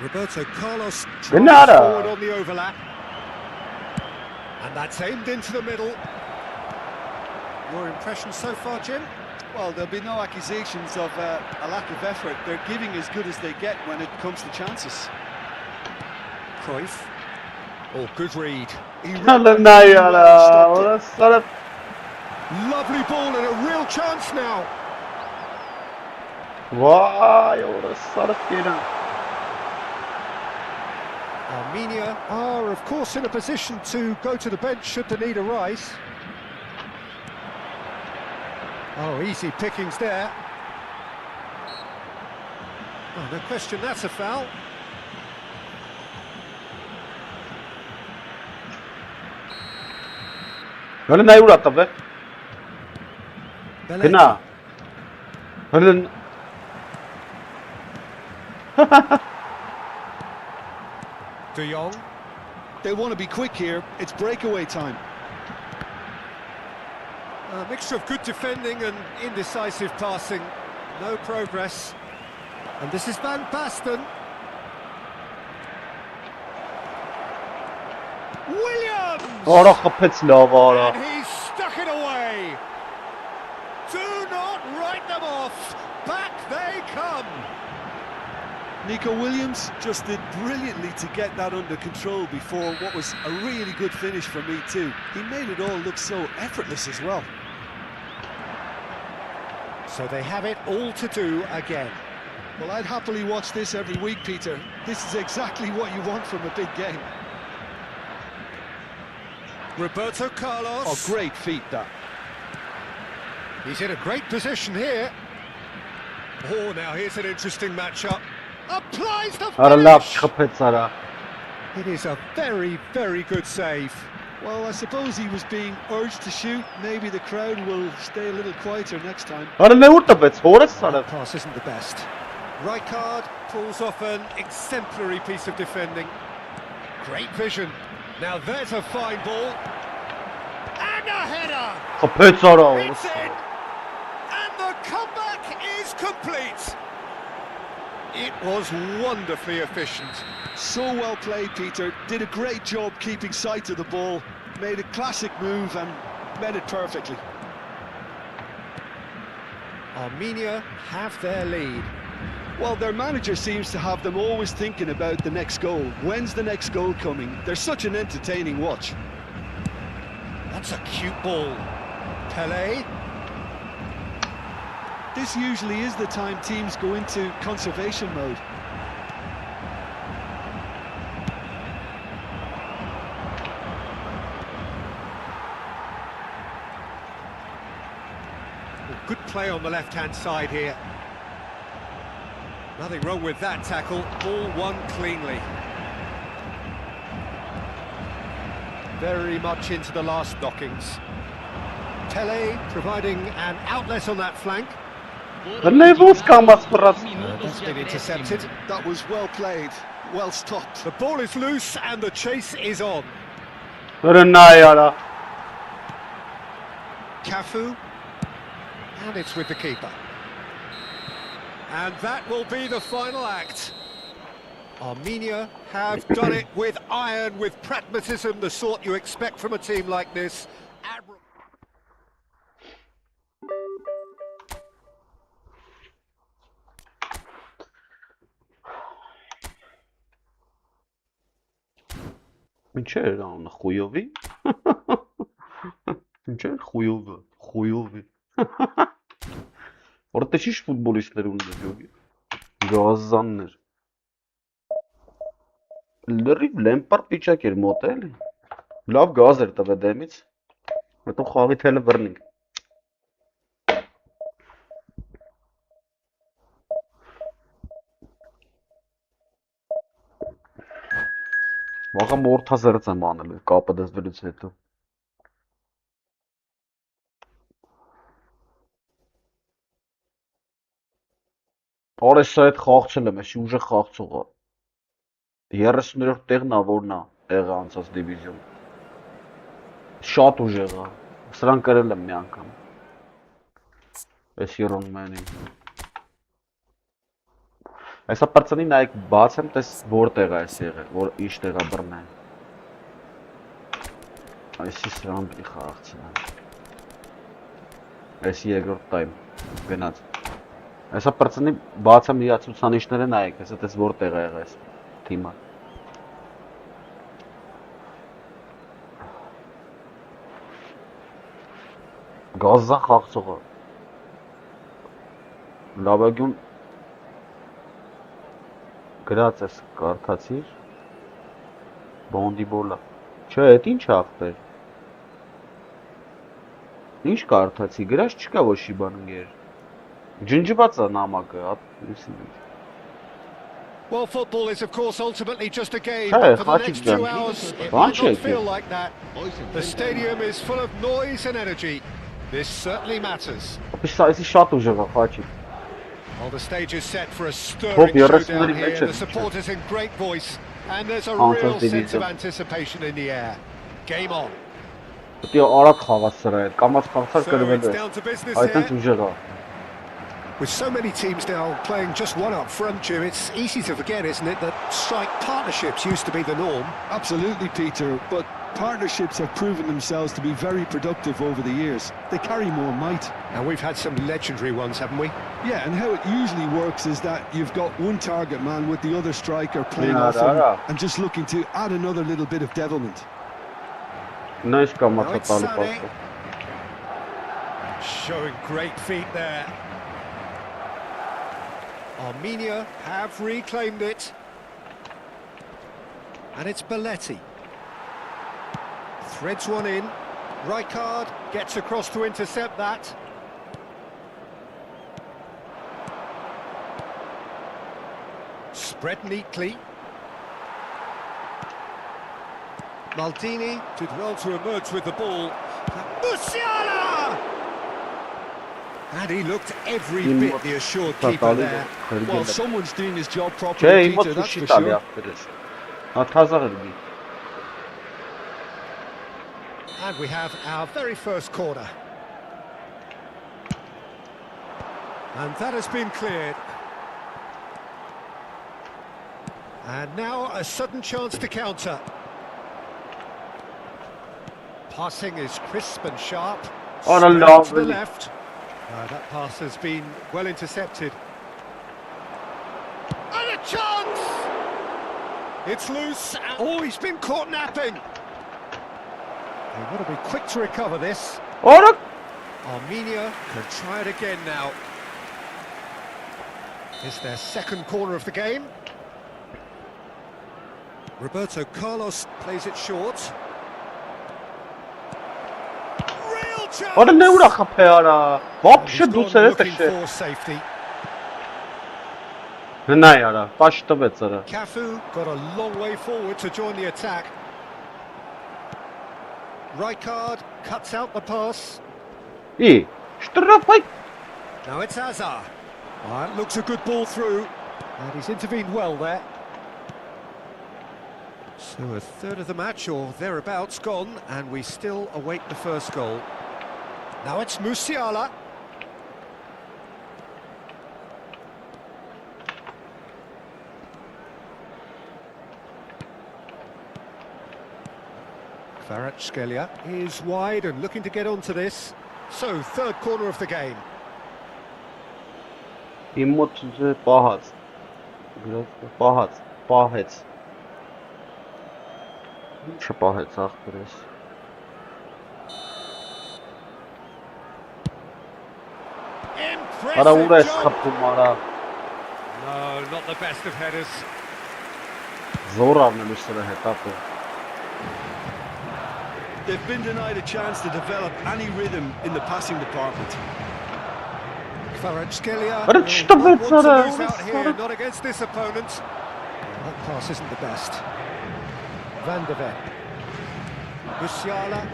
Roberto Carlos Granada. drives forward on the overlap. And that's aimed into the middle. Your impression so far, Jim? Well, there'll be no accusations of a lack of effort. They're giving as good as they get when it comes to chances. Cruyff. Oh, good read. He Lovely Lovely ball and a real chance now. Vay orası sarıp gelen. Armenia are, of course, in a position to go to the bench should the need arise. Oh, easy pickings there. Oh, no question, that's a foul. Öyle ne uğrattı be? Belay. Kına. Öyle De Jong. They want to be quick here. It's breakaway time. A mixture of good defending and indecisive passing. No progress. And this is Van Basten. Williams! Ora kapıt lava. And he's stuck it away. Do not write them off. Back they come. Nico Williams just did brilliantly to get that under control before what was a really good finish for me too. He made it all look so effortless as well. So they have it all to do again. Well, I'd happily watch this every week, Peter. This is exactly what you want from a big game. Roberto Carlos. Oh, great feat that. He's in a great position here. Oh, now here's an interesting matchup. Applies the Ara finish. kapıt sara. It is a very, very good save. Well, I suppose he was being urged to shoot. Maybe the crowd will stay a little quieter next time. Ara ne vurdu be? Orası sara. That pass isn't the best. Rijkaard pulls off an exemplary piece of defending. Great vision. Now there's a fine ball. And a header! Kapıt sara It's orası. in! And the comeback is complete! It was wonderfully efficient. So well played, Peter. Did a great job keeping sight of the ball. Made a classic move and met it perfectly. Armenia have their lead. Well, their manager seems to have them always thinking about the next goal. When's the next goal coming? They're such an entertaining watch. That's a cute ball. Pelé. This usually is the time teams go into conservation mode. Good play on the left-hand side here. Nothing wrong with that tackle. Ball won cleanly. Very much into the last knockings. Pelé providing an outlet on that flank. Ne bu skammas pras. That's been intercepted. That was well played, well stopped. The ball is loose and the chase is on. Öyle ne yara. Cafu. And it's with the keeper. And that will be the final act. Armenia have done it with iron, with pragmatism, the sort you expect from a team like this. Ինչեր ան խույովի։ Ինչեր խույովը, խույովի։ Որտե շիշ ֆուտբոլիստներ ունեն յոգի։ Գազաններ։ Լրիվ լեմպարդ վիճակ էր մոտ էլի։ Լավ գազ էր տվել դեմից։ Հետո խաղի թելը բռնինք։ Վաղը մորթազերծ եմ անել կապը դզվելուց հետո։ Արեսը այդ խաղցել եմ, էսի ուժը խաղցողը։ 30-րդ տեղն ա որն ա եղա անցած դիվիզիոն։ Շատ ուժեղ ա։ Սրան կրել եմ մի անգամ։ Էս Ironman-ին։ Այսա պրծնի նայեք բաց եմ, տես որտեղ է այս եղել, որ ինչ տեղ է բռնեն։ Այսի սրան պիտի խաղացնեմ։ Էսի երկրորդ տայմ գնաց։ Այսա պրծնի բացամ իրա ցուցանիշները նայեք, հեսա տես որտեղ է եղել այս թիմը։ Գազա խաղացողը։ Լավագյուն գրած ես կարդացիր։ Բոնդի բոլա։ Չէ, այդ ինչ ախպեր։ Ինչ կարդացի, գրած չկա ոչի բան գեր։ Ջնջված է նամակը, Well, football is, of course, ultimately just a game, but for the next 2 hours, it might not feel like that. The stadium is full of noise and energy. This certainly matters. Well, the stage is set for a stirring showdown here. The supporters in great voice, and there's a real sense of anticipation in the air. Game on. So it's down to business here. With so many teams now playing just one up front, Jim, it's easy to forget, isn't it, that strike partnerships used to be the norm. Absolutely, Peter, but partnerships have proven themselves to be very productive over the years. They carry more might. And we've had some legendary ones, haven't we? Yeah, and how it usually works is that you've got one target man with the other striker playing off him and just looking to add another little bit of devilment. Nice come now it's showing great feet there. Armenia have reclaimed it. And it's Belletti. Threads one in. Rijkaard gets across to intercept that. Spread neatly. Maldini did well to emerge with the ball. Musiala! And he looked every bit the assured keeper there. Well, someone's doing his job properly, Peter, that's for sure. And we have our very first corner. And that has been cleared. And now a sudden chance to counter. Passing is crisp and sharp. Oh, Spread no, to the left. That pass has been well intercepted. And a chance! It's loose. Oh, he's been caught napping. They want to be quick to recover this. Armenia can try it again now. It's their second corner of the game. Roberto Carlos plays it short. Real chance! Looking for safety. Cafu got a long way forward to join the attack. Rijkaard cuts out the pass. Now it's Hazard. It looks a good ball through, and he's intervened well there. So a third of the match, or thereabouts, gone, and we still await the first goal. Now it's Musiala. Kvaratskhelia is wide and looking to get onto this. So, third corner of the game. Impressive job. No, not the best of headers. They've been denied a chance to develop any rhythm in the passing department. Kvaratskhelia want to lose out here, not against this opponent. That pass isn't the best. Van de Ven. Musiala.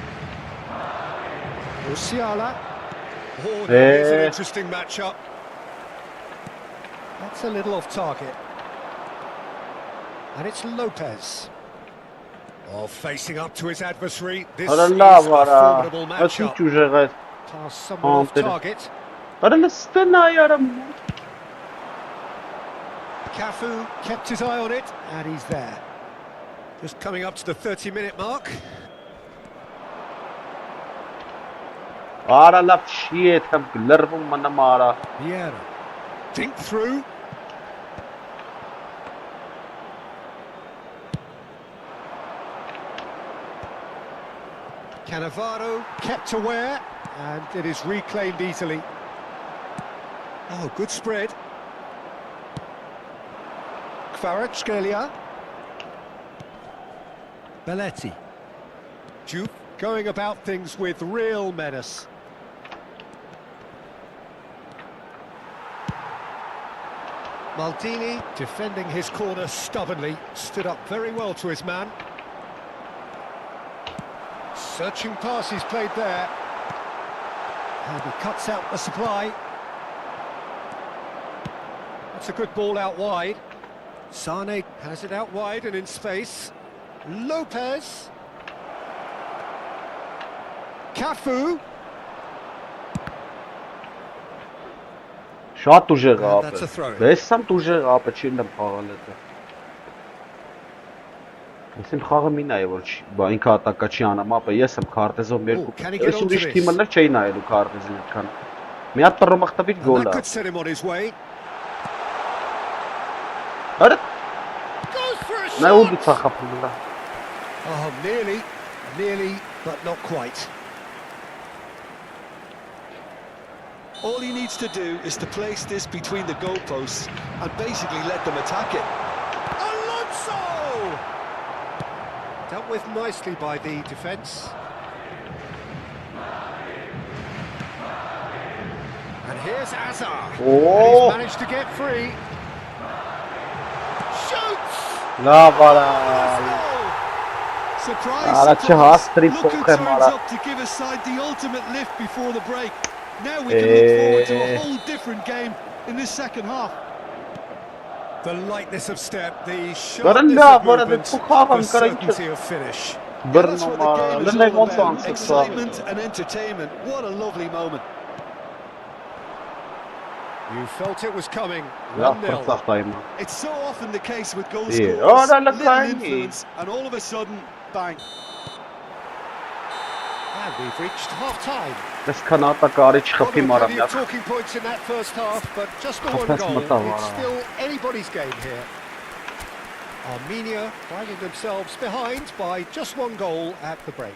Oh, there's an interesting matchup. That's a little off target. And it's Lopez. Oh, facing up to his adversary. This is a formidable matchup. Pass someone off target. Cafu kept his eye on it, and he's there. Just coming up to the 30-minute mark. Արա լավ չի այդքան լրվում մնում արա։ Vieira. Dink through. Cannavaro kept aware, and it is reclaimed easily. Oh, good spread. Kvaratskhelia. Belletti. Juve going about things with real menace. Maldini defending his corner stubbornly, stood up very well to his man. Searching pass he's played there. And he cuts out the supply. That's a good ball out wide. Sane has it out wide and in space. Lopez. Cafu. Շատ ուժեղ And ապը։ that's a throw. Բեսամ ուժեղ ապը չի ընդեմ խաղալ էտը։ Այսին խաղը մի նայ որ բա ինքը ատակա չի անում ապը ես եմ քարտեզով երկու։ can he get Այս onto ուրիշ this? թիմներ չի նայելու քարտեզին այդքան։ Մի հատ պրոմախտավիչ And գոլ that է։ could set him on his way. Արա Goes for a նա ուդի shot! ցախապում է։ Oh, nearly, but not quite. All he needs to do is to place this between the goalposts and basically let them attack it. Alonso! Dealt with nicely by the defence. And here's Azar. And Oh! he's managed to get free. Shoots! Լավ արա։ Surprise, Ala, ce surprise. hastri Look who poker, turns Mara. up to give his side the ultimate lift before the break. Now we can look forward to a whole different game in this second half. The lightness of step, the Garanda, sharpness of bora, movement, de Tuchava, the certainty of finish. That's what the game is all about. Excitement. Excitement and entertainment. What a lovely moment. You felt it was coming. Լավ 1-0. պրծախտայմա։ It's so often the case with goal Yeah. scorers. Oh, that looks Little like influence, and all of a sudden, bang. And we've reached half-time. Ես քանատակարի չխփի Not մարա plenty միա։ of talking points in that first half, but just the one That's goal. Matava. It's still anybody's game here. Armenia finding themselves behind by just one goal at the break.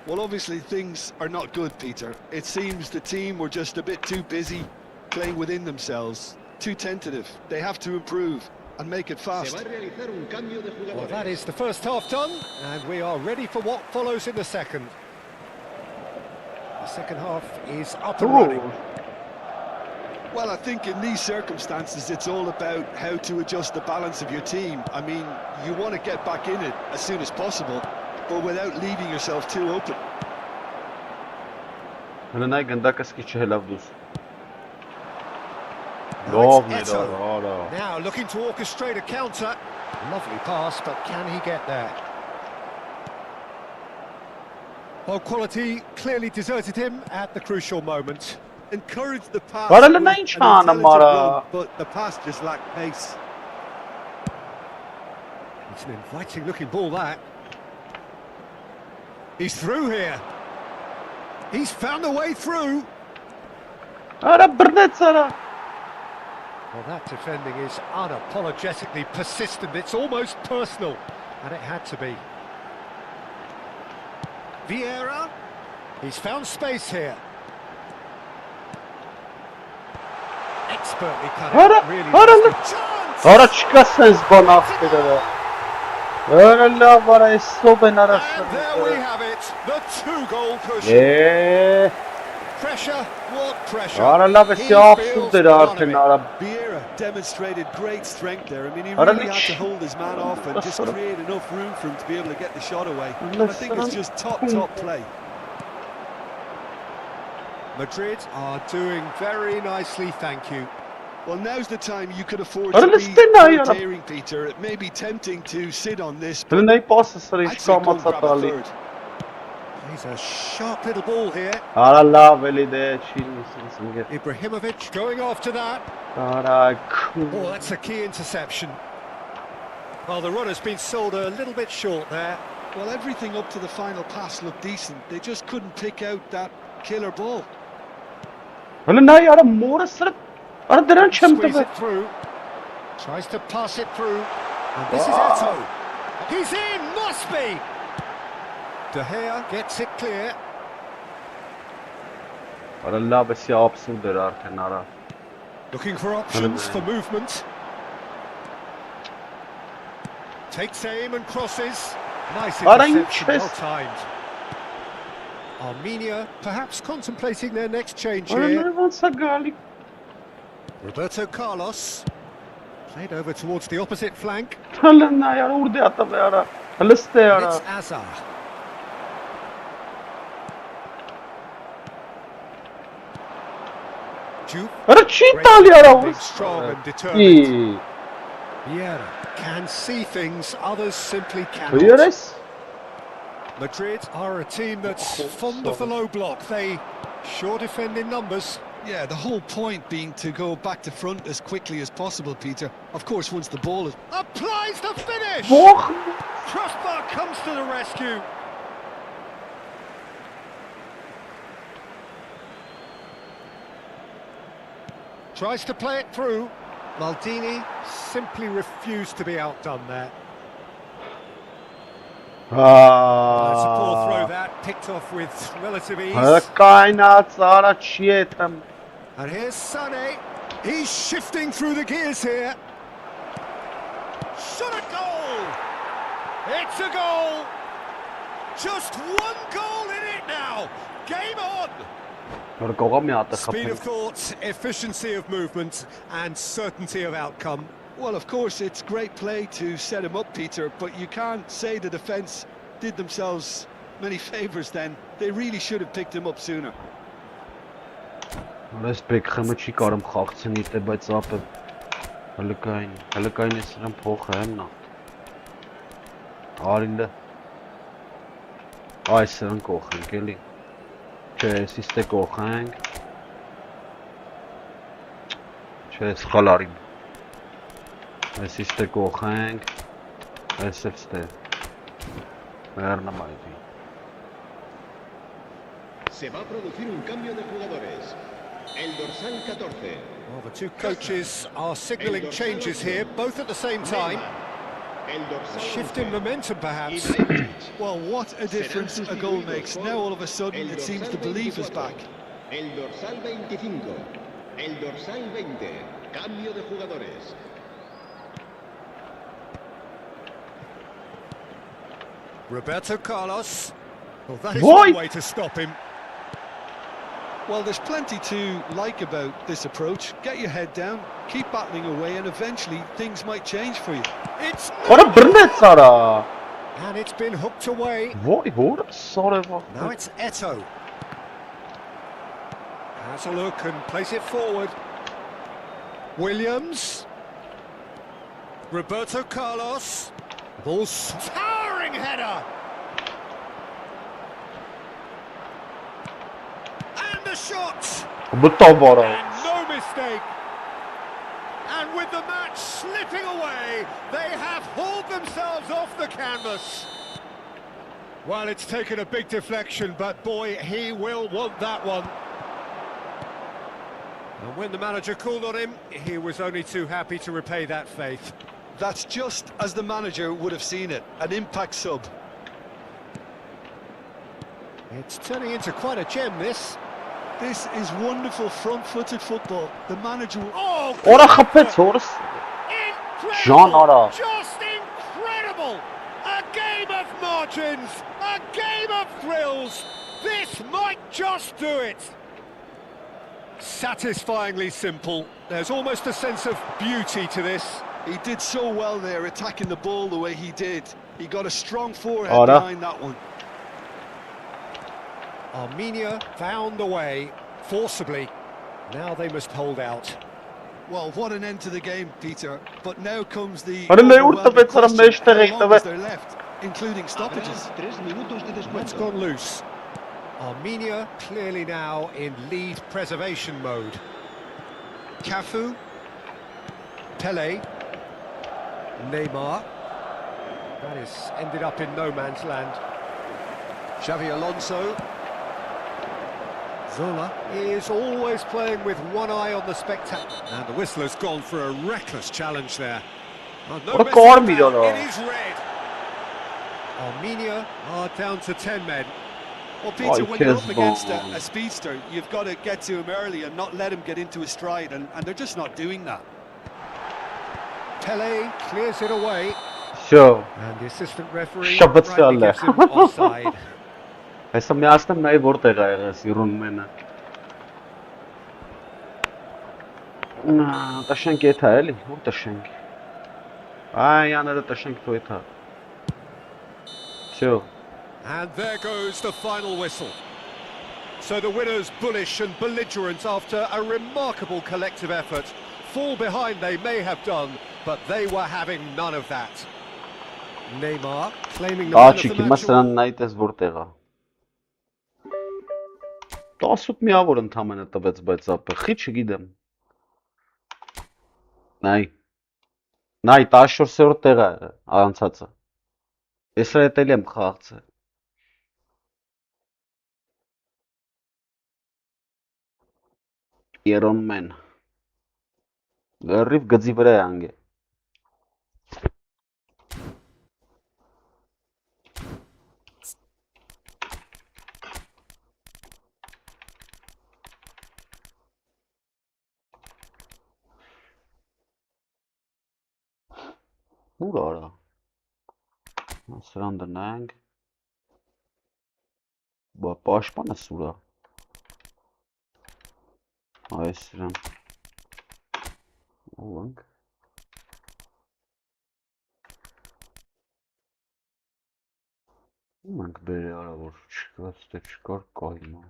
Well, obviously things are not good, Peter. It seems the team were just a bit too busy playing within themselves, too tentative. They have to improve and make it Se fast. va a realizar un cambio de Well, that jugadores. is the first half done, and we are ready for what follows in the second. The second half is up and running. Well, I think in these circumstances, it's all about how to adjust the balance of your team. I mean, you want to get back in it as soon as possible, but without leaving yourself too open. Հնայ գնդակս քիչ հելավ դուս։ Now Լովն it's է դա, Eto. արա։ Now looking to orchestrate a counter. Lovely pass, but can he get there? Well, quality clearly deserted him at the crucial moment. Encourage the pass But with the an nine intelligent chana, Mara. run, but the pass just lacked pace. It's an inviting looking ball, that. He's through here. He's found a way through. Արա բռնեց արա։ Well, that defending is unapologetically persistent. It's almost personal, and it had to be. Vieira. He's found space here. Expertly cut Hold it. up, Really hold on, nasty chance. Արա չկա sense բան ախտերը։ Արա լավ արա էսով են արա։ And there we have it, the two-goal push. Է Pressure, what pressure? Արա լավ էսի He աբսուրդ feels էր none of արդեն it. արա։ Vieira demonstrated great strength there. I mean, he Ora, really had to Lich. hold his man off and just Ora. create enough room for him to be able to get the shot away. And I think it's just top play. Madrid are doing very nicely, thank you. Well, now's the time you could afford Ora, to be listen now, more Ora. daring, Peter. It may be tempting to sit on this, but Հնայ պասը սրի I'd say go and grab a կամացատալի։ third. He's a sharp little ball here. Արա լավ էլի դե չի լսենք։ Ibrahimovic going after that. Արա Oh, that's a key interception. Well, the run has been sold a little bit short there. Well, everything up to the final pass looked decent. They just couldn't pick out that killer ball. Հələ նա արա մորը սրտ, արա դրան չեմ Squeeze տվել։ it through. Tries to pass it through. And this is Eto. He's in, must be. De Gea gets it clear. Արա լավ էսի աբսուրդ էր արդեն արա։ Looking for options for movement. Takes aim and crosses. Nice interception, well timed. Armenia perhaps contemplating their next change here. Roberto Carlos played over towards the opposite flank. It's Azar. Juve, strong and determined. Vieira can see things others simply cannot. Madrid are a team that's fond of the low block. They sure defend in numbers. Yeah, the whole point being to go back to front as quickly as possible, Peter. Of course, once the ball is... Applies the finish! Crossbar comes to the rescue. Tries to play it through. Maldini simply refused to be outdone there. That's a poor throw that, picked off with relative ease. And here's Sané. He's shifting through the gears here. Shot a goal! It's a goal! Just one goal in it now! Game on! Speed of thought, efficiency of movement, and certainty of outcome. Well, of course, it's great play to set him up, Peter, but you can't say the defence did themselves many favours then. They really should have picked him up sooner. Respect, խմը չի կարում խաղցնի տե, բայց ապը հլկային է սրան փոխը հեմնա։ Արիլը։ Այս սրան կողենք էլի։ Չէ, սիստե կողենք։ Չէ, սխալ արիմ։ Այս իստե կողենք, այս էլ ստե, մերնամայդի։ Se va a producir un cambio de jugadores. El dorsal 14. Well, the two coaches are signalling changes here, both at the same time. Shifting momentum, perhaps. Well, what a difference a goal makes. Now, all of a sudden, it seems the belief is back. El dorsal 25. El dorsal 20. Cambio de jugadores. Roberto Carlos. Well, that is one way to stop him. Well, there's plenty to like about this approach. Get your head down, keep battling away, and eventually things might change for you. It's Sara. And it's been hooked away. Now it's Eto. Has a look and plays it forward. Williams. Roberto Carlos. Ball's towering header. And the shot. And no mistake. And with the match slipping away, they have hauled themselves off the canvas. Well, it's taken a big deflection, but boy, he will want that one. And when the manager called on him, he was only too happy to repay that faith. That's just as the manager would have seen it, an impact sub. It's turning into quite a gem, this. This is wonderful front-footed football. The manager will... Oh, incredible! Just incredible! A game of margins, a game of thrills. This might just do it. Satisfyingly simple. There's almost a sense of beauty to this. He did so well there, attacking the ball the way he did. He got a strong forehead behind that one. Armenia found a way, forcibly. Now they must hold out. Well, what an end to the game, Peter. But now comes the they're left, including stoppages. It's gone loose. Armenia clearly now in lead preservation mode. Cafu, Pele, Neymar, That has ended up in no man's land. Xavi Alonso. Zola is always playing with one eye on the spectacle. And the whistle has gone for a reckless challenge there. Oh, no What a messing corner, about. Miro. It is red. Armenia are down to 10 men. Well, Peter, Oh, when you're up kiss against ball. a speedster, you've got to get to him early and not let him get into his stride, and they're just not doing that. Pele clears it away. Всё. And the assistant referee Շփվեցրել rightly է։ gives him offside. Հեսա միացնեմ նայ որտեղ ա եղես Իրոնմենը։ Տաշենք էթա էլի, որ տաշենք։ Այ աները տաշենք թո էթա։ Всё. And there goes the final whistle. So the winners bullish and belligerent after a remarkable collective effort. Fall behind they may have done, but they were having none of that. Neymar claiming the man of the Աղջիկ, հիմա match. սրան նայտես որտեղ ա։ 18 միավոր ընդամենը տվեց, բայց ապա խի չգիտեմ։ Նայ 14-րդ տեղ ա անցածը։ Ես էլ եմ խաղացել։ Երոնմեն։ Գարիվ գծի վրա է անգե։ Ուր արա։ Սրան դնանք։ Բա պաշտպանը սուրա։ Այս սրան։ Ոնք։ Ոնք բերի արա որ չկաց թե չկար կայմա։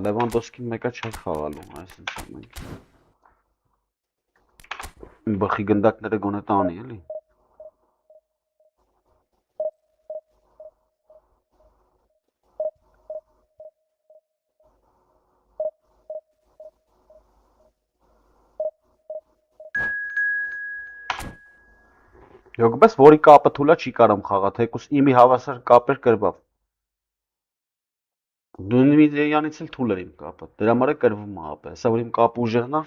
Լևանդովսկին մեկա չէր խաղալու, այսինքն մենք։ Բխի գնդակները գոնե տանի էլի։ Յոգպես որի կապը թուլա չի կարամ խաղա, թեկուս իմի հավասար կապեր կրվավ։ Նույնիսկ էլ թուլ էր իմ կապը, դրա համար է կրվում ա ապա, հեսա որ իմ կապը ուժեղն ա,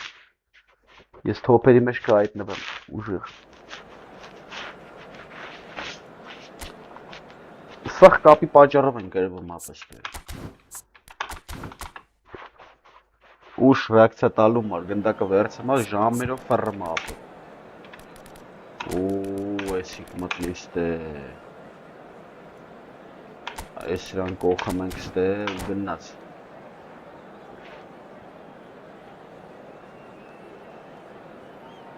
ես թոփերի մեջ կհայտնվեմ ուժեղ։ Սաղ կապի պատճառով են կրվում ապա ստեղ։ Ուշ ռեակցիա տալու մար, գնդակը վերցնում ա, ժամերով ֆռռում ա ապա։ Այսիկ մտնիստ է։ Այս սրան կողը մենք ստեղ գնաց։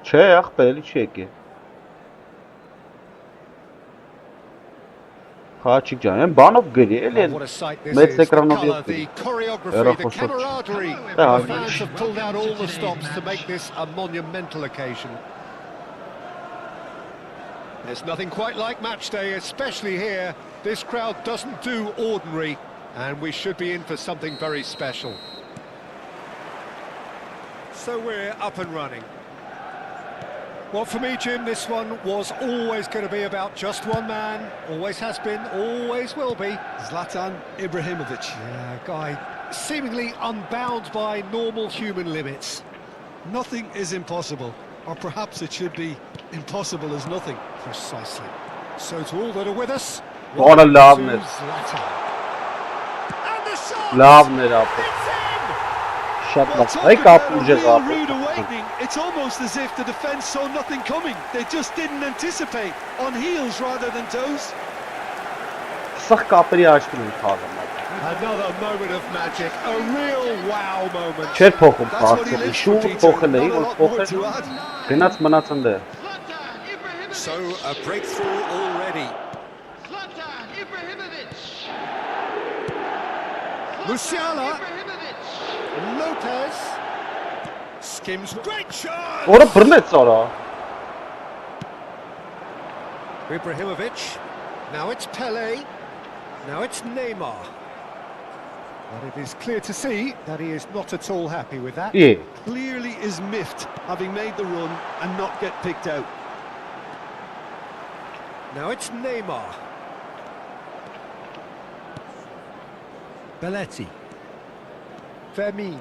Չէ, աղբեր, էլի չի եկե։ Խաչիկ ջան, են բանով գրի, էլի են մեծ էկրանով եկրի։ Երախոսով չի։ The fans have pulled out all the stops to make this a monumental occasion. There's nothing quite like match day, especially here. This crowd doesn't do ordinary, and we should be in for something very special. So we're up and running. Well, for me, Jim, this one was always going to be about just one man. Always has been, always will be. Zlatan Ibrahimovic. Yeah, a guy seemingly unbound by normal human limits. Nothing is impossible, or perhaps it should be impossible as nothing. Precisely. So to all that are with us, What a welcome love to net. Zlatan. And the shot! Լավն էր ապա։ Շատ Well, լավ։ talk Այ կապ about a ուժեղ real ապա։ rude awakening. It's almost as if the defence saw nothing coming. They just didn't anticipate, on heels rather than toes. Սաղ կապերի աչքին են խաղում ապա։ Another moment of magic, a real wow moment. Չէր փոխում That's what he խաղացումը, lives for, շուտ Peter. փոխել էի, Not a որ lot more փոխել։ to add. Գնաց մնաց ընդեր։ So a breakthrough already. Musiala, Lopez, Skims, great shot! Որը բռնեց արա։ Ibrahimovic. Now it's Pele. Now it's Neymar. But it is clear to see that he is not at all happy with that. İyi. Clearly is miffed, having made the run and not get picked out. Now it's Neymar. Belletti. Fermin.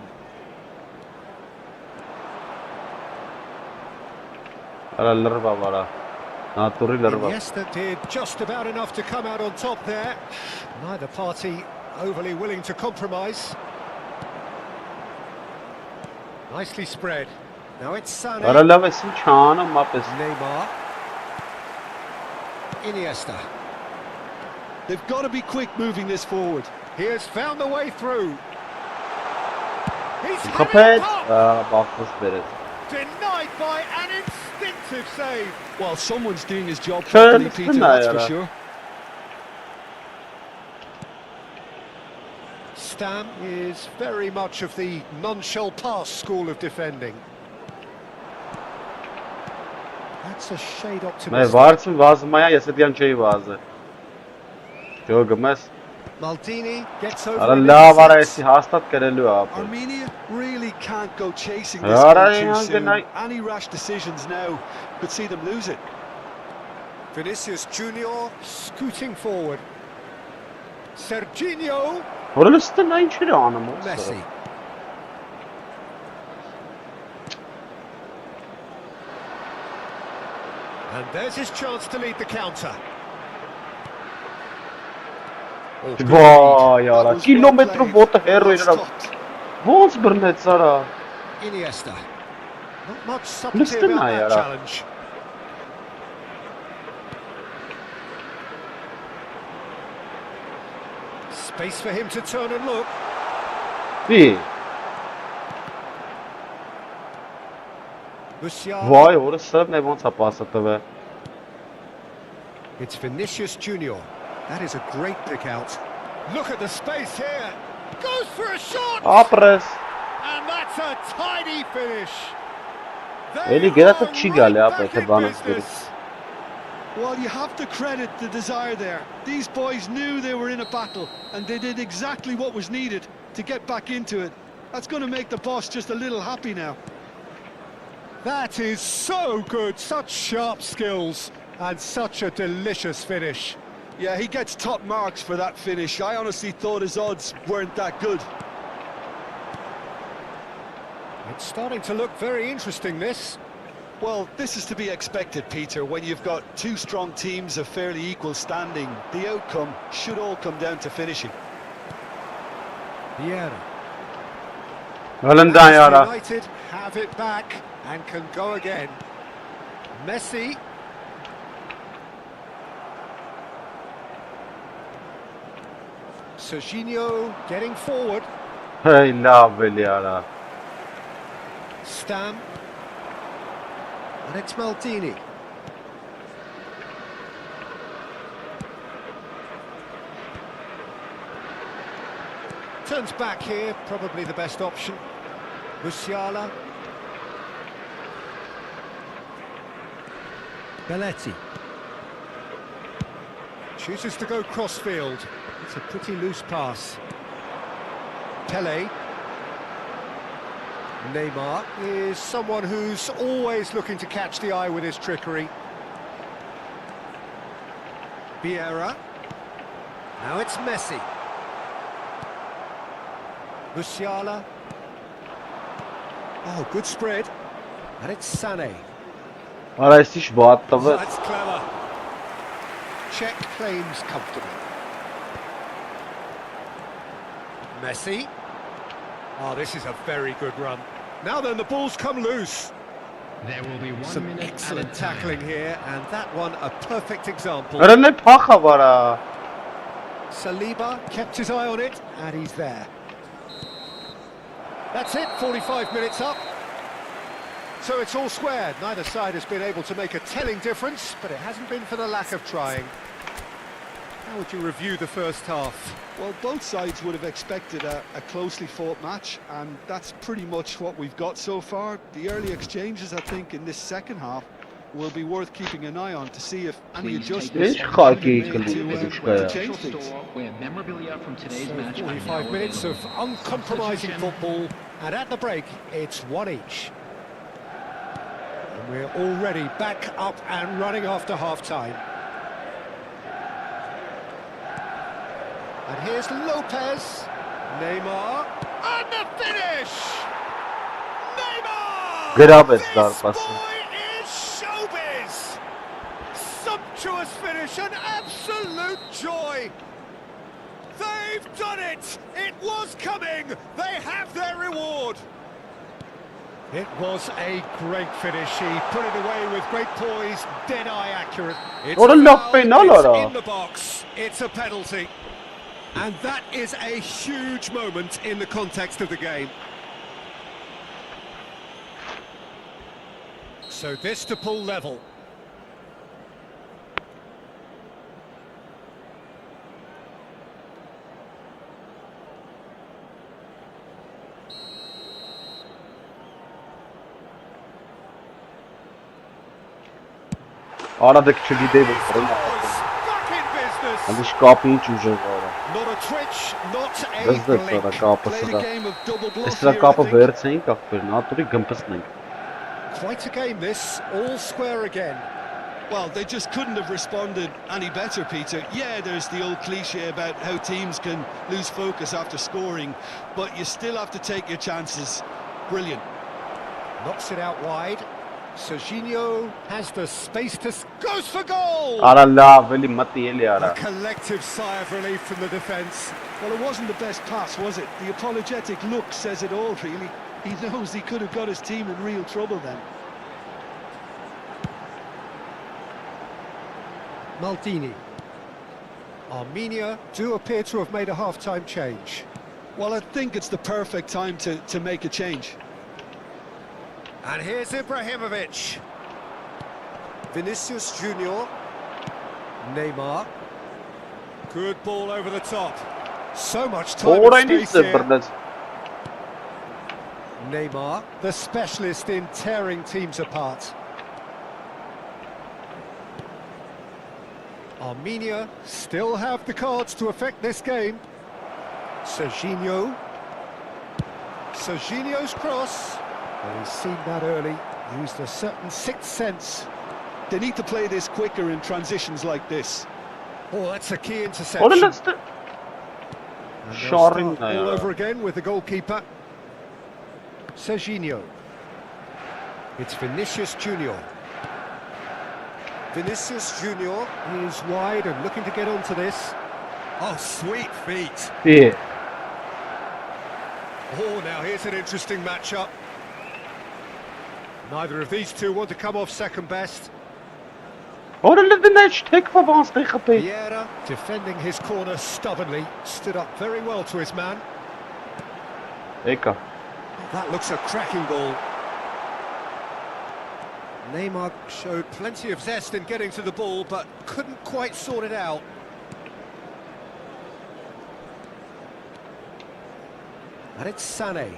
Aralar var ha. Naturiler var. Iniesta did just about enough to come out on top there. Neither party overly willing to compromise. Nicely spread. Now it's Sané. Aralar vesin çağına mapes. Neymar. Iniesta. They've got to be quick moving this forward. He has found the way through. He's Kapet. headed up. Bakmış beri. Denied by an instinctive save. Well, someone's doing his job Şöyle properly, Peter, lütfen that's ya. for sure. Stam is very much of the non-shell pass school of defending. That's a shade Ne optimistic. varsın vazmaya yasadiyan şey vazı. Çok gümez. Maldini gets over in Aralar var intercepts. esi hastat kereliyor abi. Armenia really can't go chasing Ya this ara one ya, too soon. genay- Any rash decisions now could see them lose it. Vinicius Junior scooting forward. Serginho. Orası üstte ne içeri anım olsa. Messi. And there's his chance to lead the counter. Oh, good read. Vay That ara. was Kilometre well bota played, well hero inara. stopped. Vons brnet sara. Iniesta. Not much subtlety Listen about now, that yara. challenge. Space for him to turn and look. Bir. Musiala. Vay orası ne vons apasatı be. It's Vinicius Junior. That is a great pick out. Look at the space here. Goes for a shot. Apres. And that's a tidy finish. They Eli gene are tak çi right gali ya back pete in bana business. Well, you have to credit the desire there. These boys knew they were in a battle, and they did exactly what was needed to get back into it. That's going to make the boss just a little happy now. That is so good. Such sharp skills and such a delicious finish. Yeah, he gets top marks for that finish. I honestly thought his odds weren't that good. It's starting to look very interesting, this. Well, this is to be expected, Peter. When you've got two strong teams of fairly equal standing, the outcome should all come down to finishing. Vieira. Halinden yara. United have it back and can go again. Messi. Serginho getting forward. Hey lavel yara. Stam. And it's Maldini. Turns back here, probably the best option. Musiala. Belletti. Chooses to go cross-field. It's a pretty loose pass. Pele. Neymar is someone who's always looking to catch the eye with his trickery. Vieira. Now it's Messi. Musiala. Oh, good spread. And it's Sané. Ara istiş bu hatta ve. That's clever. Check claims comfortably. Messi. Oh, this is a very good run. Now then, the ball's come loose. There will be 1 Some minute excellent added time. tackling here, and that one a perfect example. Ara ne paha var ha. Saliba kept his eye on it, and he's there. That's it, 45 minutes up. So it's all squared. Neither side has been able to make a telling difference, but it hasn't been for the lack of trying. How would you review the first half? Well, both sides would have expected a closely fought match, and that's pretty much what we've got so far. The early exchanges, I think, in this second half will be worth keeping an eye on to see if any Please take adjustments Ești can be hockey made to change things. store where memorabilia from today's So match are 45 now minutes of available. uncompromising Substitution. football, and at the break, it's one each. And we're already back up and running after half-time. And here's Lopez, Neymar, and the finish! Neymar! Good job, This Esdar, boy passing. is showbiz! Sumptuous finish, an absolute joy! They've done it! It was coming! They have their reward! It was a great finish. He put it away with great poise, dead-eye accurate. It's What a foul, love penal, it's ora. in the box. It's a penalty. And that is a huge moment in the context of the game. So this to pull level. Aradaki çocuğu değil bu. Back in business. Hadi şu kapıyı hiç ucuz ora. Not a twitch, not a Hızlı sonra blink. kapısı Played da. a game of double bluff Esra here, I kapı think. versen kapı. Naturi gımpısın. Quite a game this, all square again. Well, they just couldn't have responded any better, Peter. Yeah, there's the old cliche about how teams can lose focus after scoring, but you still have to take your chances. Brilliant. Knocks it out wide. Serginho has the space to... goes for goal! Ara la veli mati eli A ara. collective sigh of relief from the defence. Well, it wasn't the best pass, was it? The apologetic look says it all, really. He knows he could have got his team in real trouble then. Maldini. Armenia do appear to have made a half-time change. Well, I think it's the perfect time to make a change. And here's Ibrahimovic. Vinicius Junior. Neymar. Good ball over the top. So much time and Orayı space here. sıfırladı. Neymar, the specialist in tearing teams apart. Armenia still have the cards to affect this game. Serginho. Serginho's cross. Well, he's seen that early, used a certain sixth sense. They need to play this quicker in transitions like this. Oh, that's a key interception. Orası And they'll Şarin start ne all ya? over again with the goalkeeper. Serginho. It's Vinicius Junior. Vinicius Junior is wide and looking to get onto this. Oh, sweet feet. İyi. Oh, now here's an interesting matchup. Neither of these two want to come off second best. Orada ne hiç tek favans değil kapıyı. Vieira, defending his corner stubbornly, stood up very well to his man. Eka. That looks a cracking ball. Neymar showed plenty of zest in getting to the ball, but couldn't quite sort it out. And it's Sané.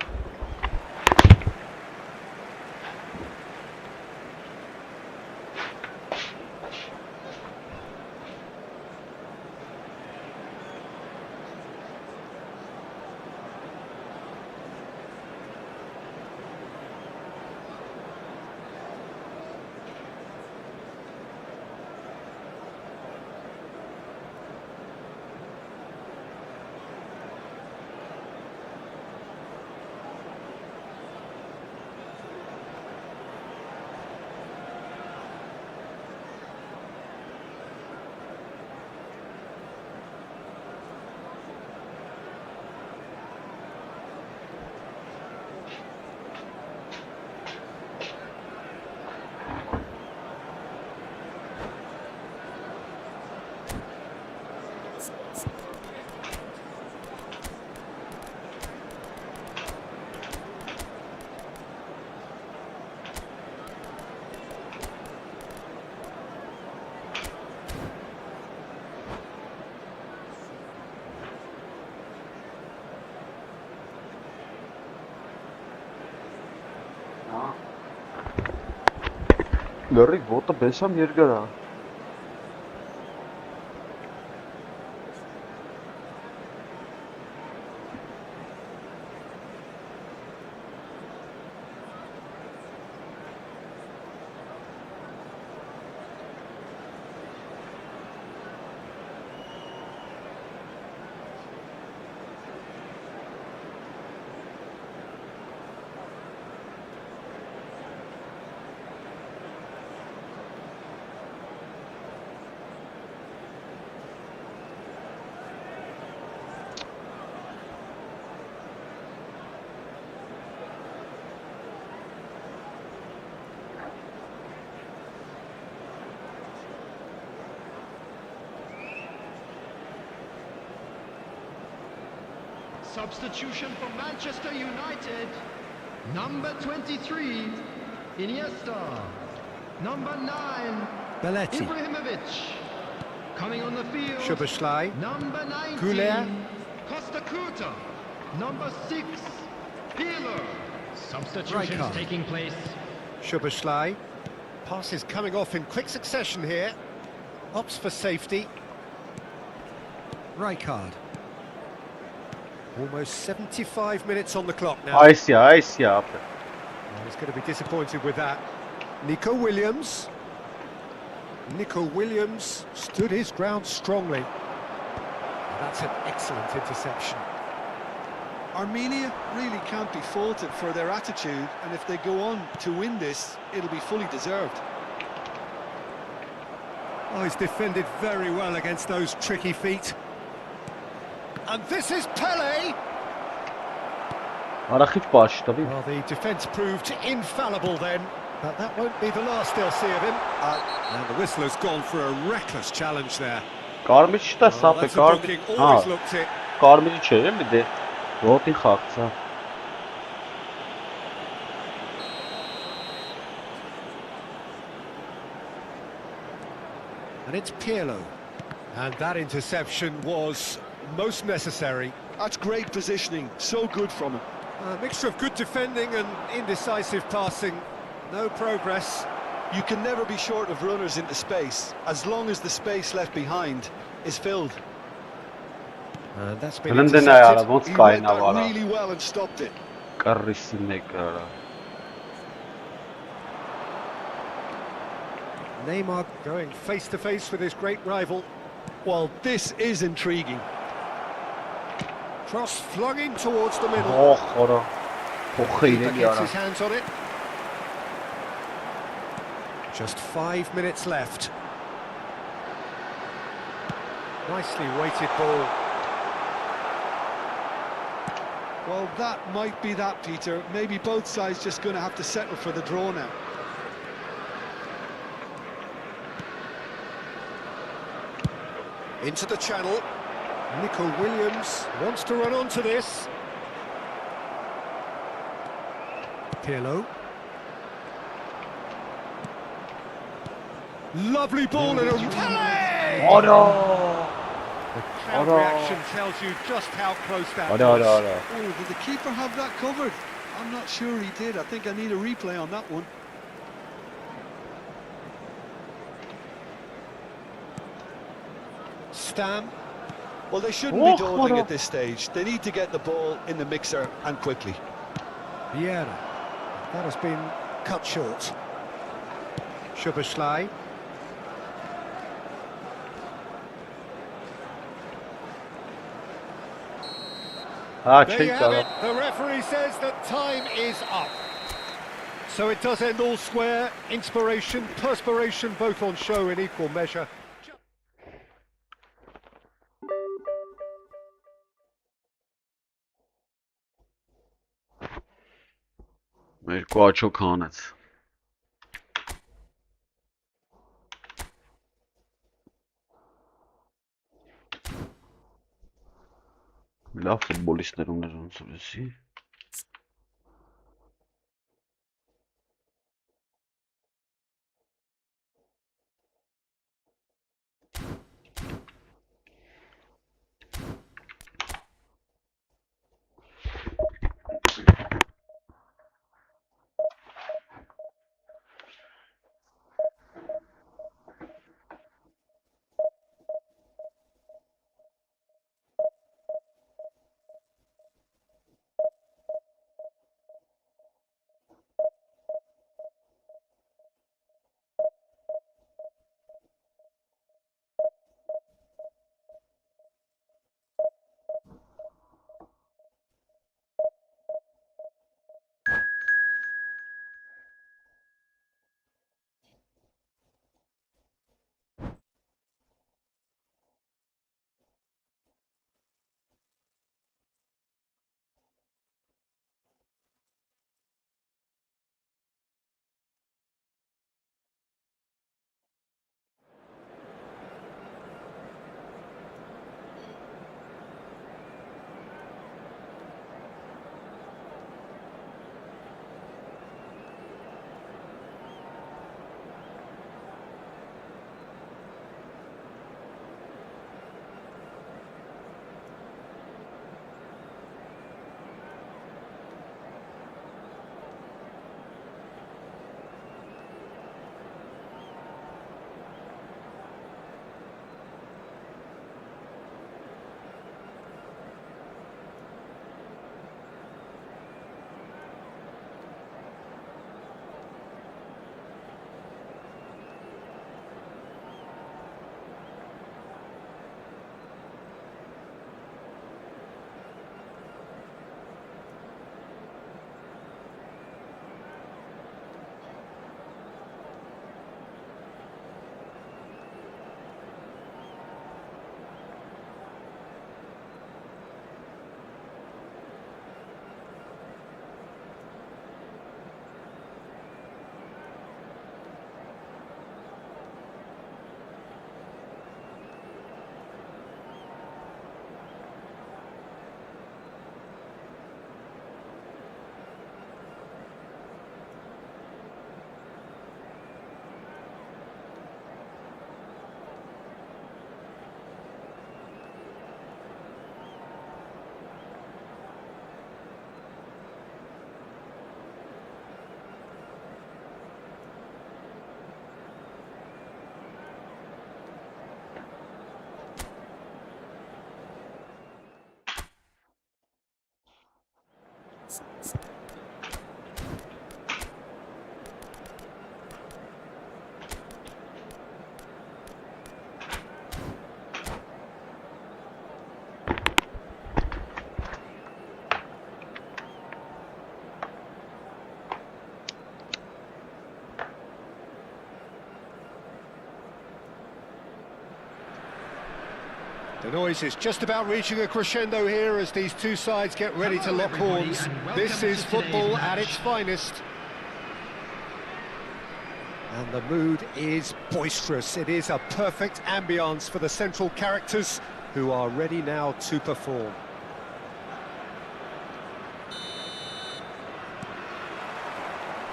Լրիվ ոտը բեսամ երկար է։ Substitution for Manchester United. Number 23, Iniesta. Number 9, Belletti. Ibrahimovic. Coming on the field. Szoboszlai. Number 19, Goulet. Costa Curta. Number 6, Pirlo. Substitutions Rijkaard. taking place. Szoboszlai. Passes coming off in quick succession here. Opts for safety. Rijkaard. Almost 75 minutes on the clock now. Այս է, Oh, he's going to be disappointed with that. Nico Williams. Nico Williams stood his ground strongly. That's an excellent interception. Armenia really can't be faulted for their attitude, and if they go on to win this, it'll be fully deserved. Oh, he's defended very well against those tricky feet. And this is Pele! Արախիվ պաշ տվի։ Well, the defence proved infallible then, but that won't be the last they'll see of him. And the whistler's gone for a reckless challenge there. Կարմիր չտա Oh, սապ է, that's a booking, always looked it. կարմիրի չէ, էլի դե։ Ոտին խաղցա։ And it's Pirlo. And that interception was most necessary. That's great positioning, so good from him. A mixture of good defending and indecisive passing. No progress. You can never be short of runners into space, as long as the space left behind is filled. And that's been Հլնդեն է արա, intercepted. ոնց He կային read that ավարա։ really well and stopped it. Կռիսի մեկ արա։ Neymar going face to face with his great rival. Well, this is intriguing. Cross flung in towards the middle. Օխ, օրա։ Փոխը Keeper իրեն gets արա։ his hands on it. Just 5 minutes left. Nicely weighted ball. Well, that might be that, Peter. Maybe both sides just going to have to settle for the draw now. Into the channel. Nico Williams wants to run onto this. Pirlo. Lovely ball in a Pele! Օրա։ The crowd reaction tells you just how close that Օրա, was. օրա, օրա։ Oh, did the keeper have that covered? I'm not sure he did. I think I need a replay on that one. Stam. Well, they shouldn't Oh, be dawdling what a- at this stage. They need to get the ball in the mixer and quickly. Vieira. That has been cut short. Szoboszlai. Հա, There չի you have կարա։ it. The referee says that time is up. So it does end all square. Inspiration, perspiration, both on show in equal measure. Երկու աչոք հանեց։ Լավ ֆուտբոլիստներ ուներ ոնց որ էսի։ The noise is just about reaching a crescendo here as these two sides get ready to lock horns. This is football at its finest. And the mood is boisterous. It is a perfect ambience for the central characters who are ready now to perform.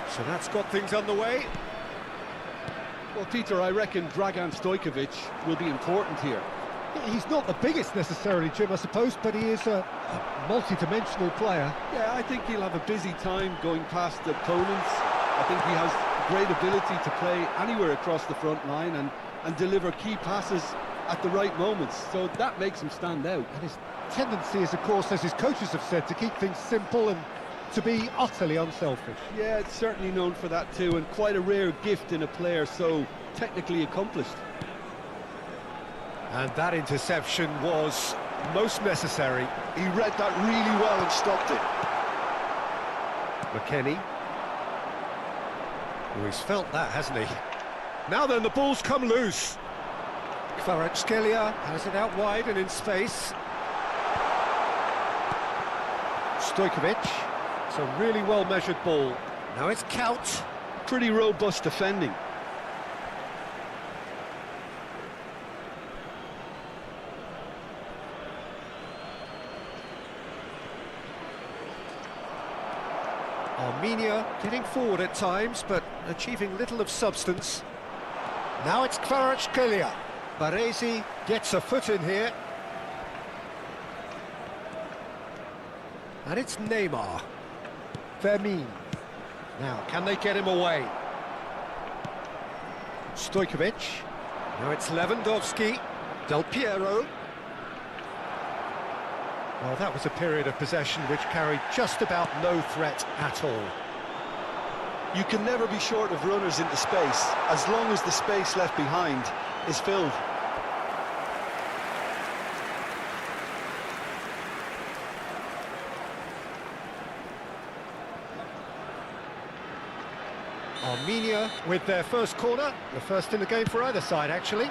So that's got things underway. Well, Peter, I reckon Dragan Stojkovic will be important here. He's not the biggest necessarily, Jim, I suppose, but he is a multi-dimensional player. Yeah, I think he'll have a busy time going past the opponents. I think he has great ability to play anywhere across the front line and deliver key passes at the right moments, so that makes him stand out. And his tendency is, of course, as his coaches have said, to keep things simple and to be utterly unselfish. Yeah, it's certainly known for that too, and quite a rare gift in a player so technically accomplished. And that interception was most necessary. He read that really well and stopped it. McKennie. Oh, he's felt that, hasn't he? Now then, the ball's come loose. Kvaratskhelia has it out wide and in space. Stojkovic. It's a really well-measured ball. Now it's Kaut. Pretty robust defending. Armenia getting forward at times, but achieving little of substance. Now it's Kvaratskhelia. Baresi gets a foot in here. And it's Neymar. Vermin. Now, can they get him away? Stojkovic. Now it's Lewandowski. Del Piero. Well, that was a period of possession which carried just about no threat at all. You can never be short of runners into space, as long as the space left behind is filled. Armenia with their first corner, the first in the game for either side, actually.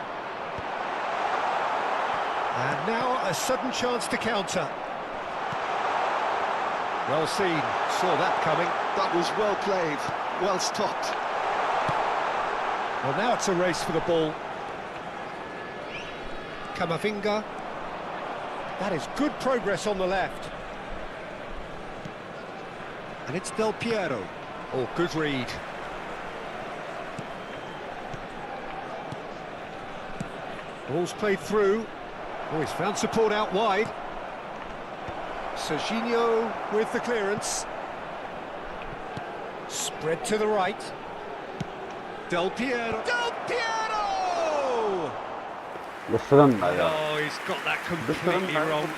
And now a sudden chance to counter. Well seen, saw that coming. That was well played, well stopped. Well, now it's a race for the ball. Kamavinga. That is good progress on the left. And it's Del Piero. Oh, good read. Ball's played through. Oh, he's found support out wide. Serginho with the clearance. Spread to the right. Del Piero. Del Piero! Listen, Oh, he's got that completely wrong.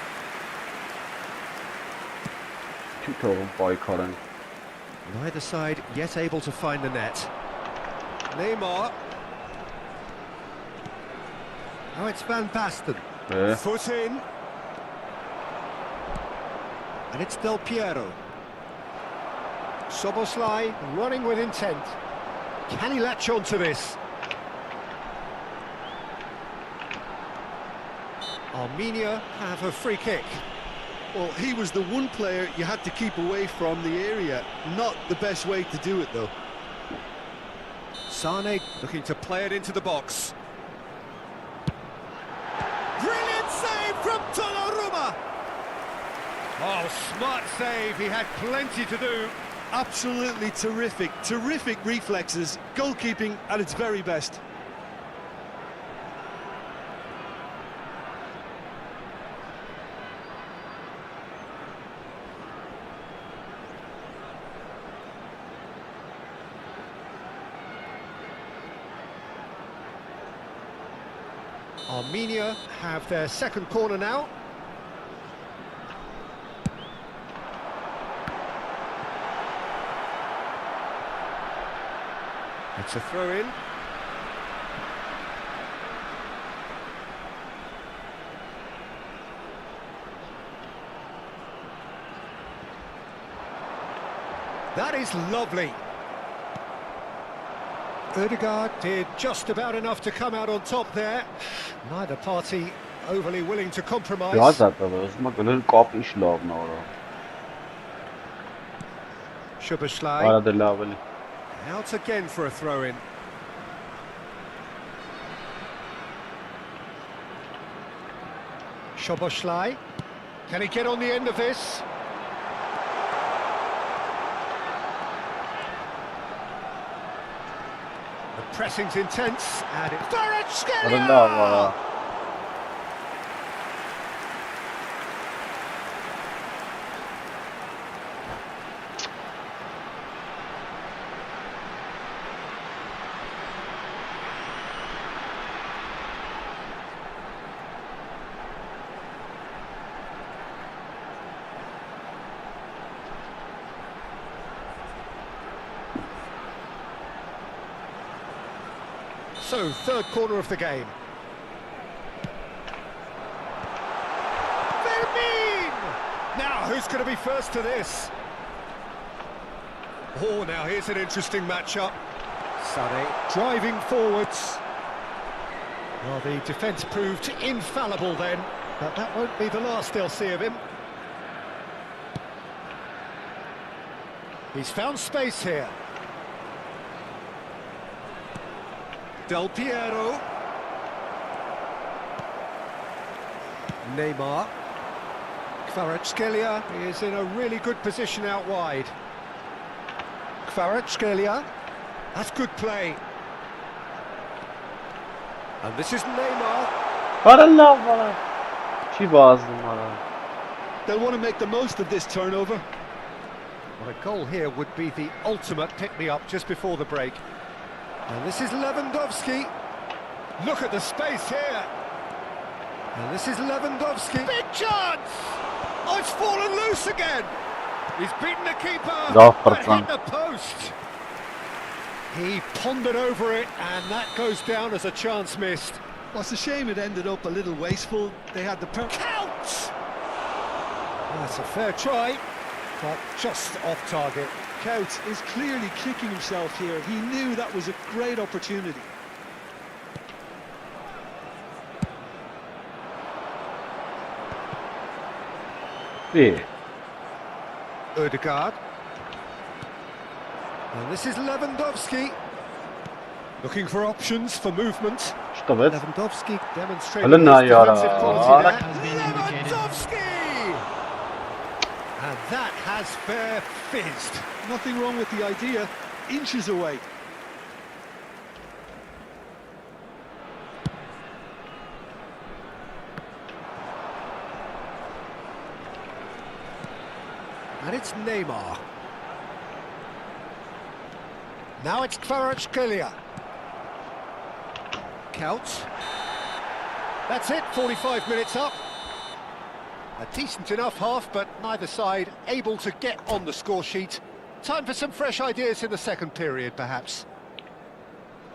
Neither side yet able to find the net. Neymar. Now it's Van Basten. Foot in. And it's Del Piero. Soboslai running with intent. Can he latch on to this? Armenia have a free kick. Well, he was the one player you had to keep away from the area. Not the best way to do it, though. Sane looking to play it into the box. Brilliant save from Donnarumma! Oh, smart save, he had plenty to do. Absolutely terrific, terrific reflexes, goalkeeping at its very best. Armenia have their second corner now. It's a throw-in. That is lovely. Ødegaard did just about enough to come out on top there. Neither party overly willing to compromise. Szoboszlai. Out again for a throw-in. Szoboszlai. Can he get on the end of this? The pressing's intense, and it's Kvaratskhelia! So, third corner of the game. Vermin! Now, who's going to be first to this? Oh, now here's an interesting matchup. Sané driving forwards. Well, the defence proved infallible then, but that won't be the last they'll see of him. He's found space here. Del Piero. Neymar. Kvaratskhelia is in a really good position out wide. Kvaratskhelia. That's good play. And this is Neymar. They'll want to make the most of this turnover. Well, a goal here would be the ultimate pick-me-up just before the break. And this is Lewandowski. Look at the space here. And this is Lewandowski. Big chance! Oh, it's fallen loose again. He's beaten the keeper and hit the post. He pondered over it, and that goes down as a chance missed. Well, it's a shame it ended up a little wasteful. They had the Count! That's a fair try, but just off target. Couch is clearly kicking himself here. He knew that was a great opportunity. Yeah. Ødegaard. And this is Lewandowski. Looking for options for movement. Lewandowski demonstrating his defensive quality there. Lewandowski! And that has fair fizzed. Nothing wrong with the idea. Inches away. And it's Neymar. Now it's Kvaratskhelia. Counts. That's it, 45 minutes up. A decent enough half, but neither side able to get on the score sheet. Time for some fresh ideas in the second period, perhaps.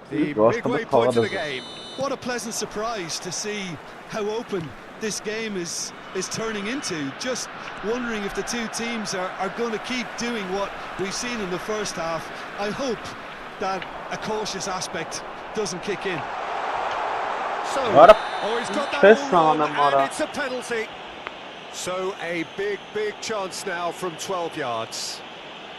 The midway point of the game. What a pleasant surprise to see how open this game is turning into. Just wondering if the two teams are going to keep doing what we've seen in the first half. I hope that a cautious aspect doesn't kick in. So, he's got that all wrong, and it's a penalty. So a big chance now from 12 yards.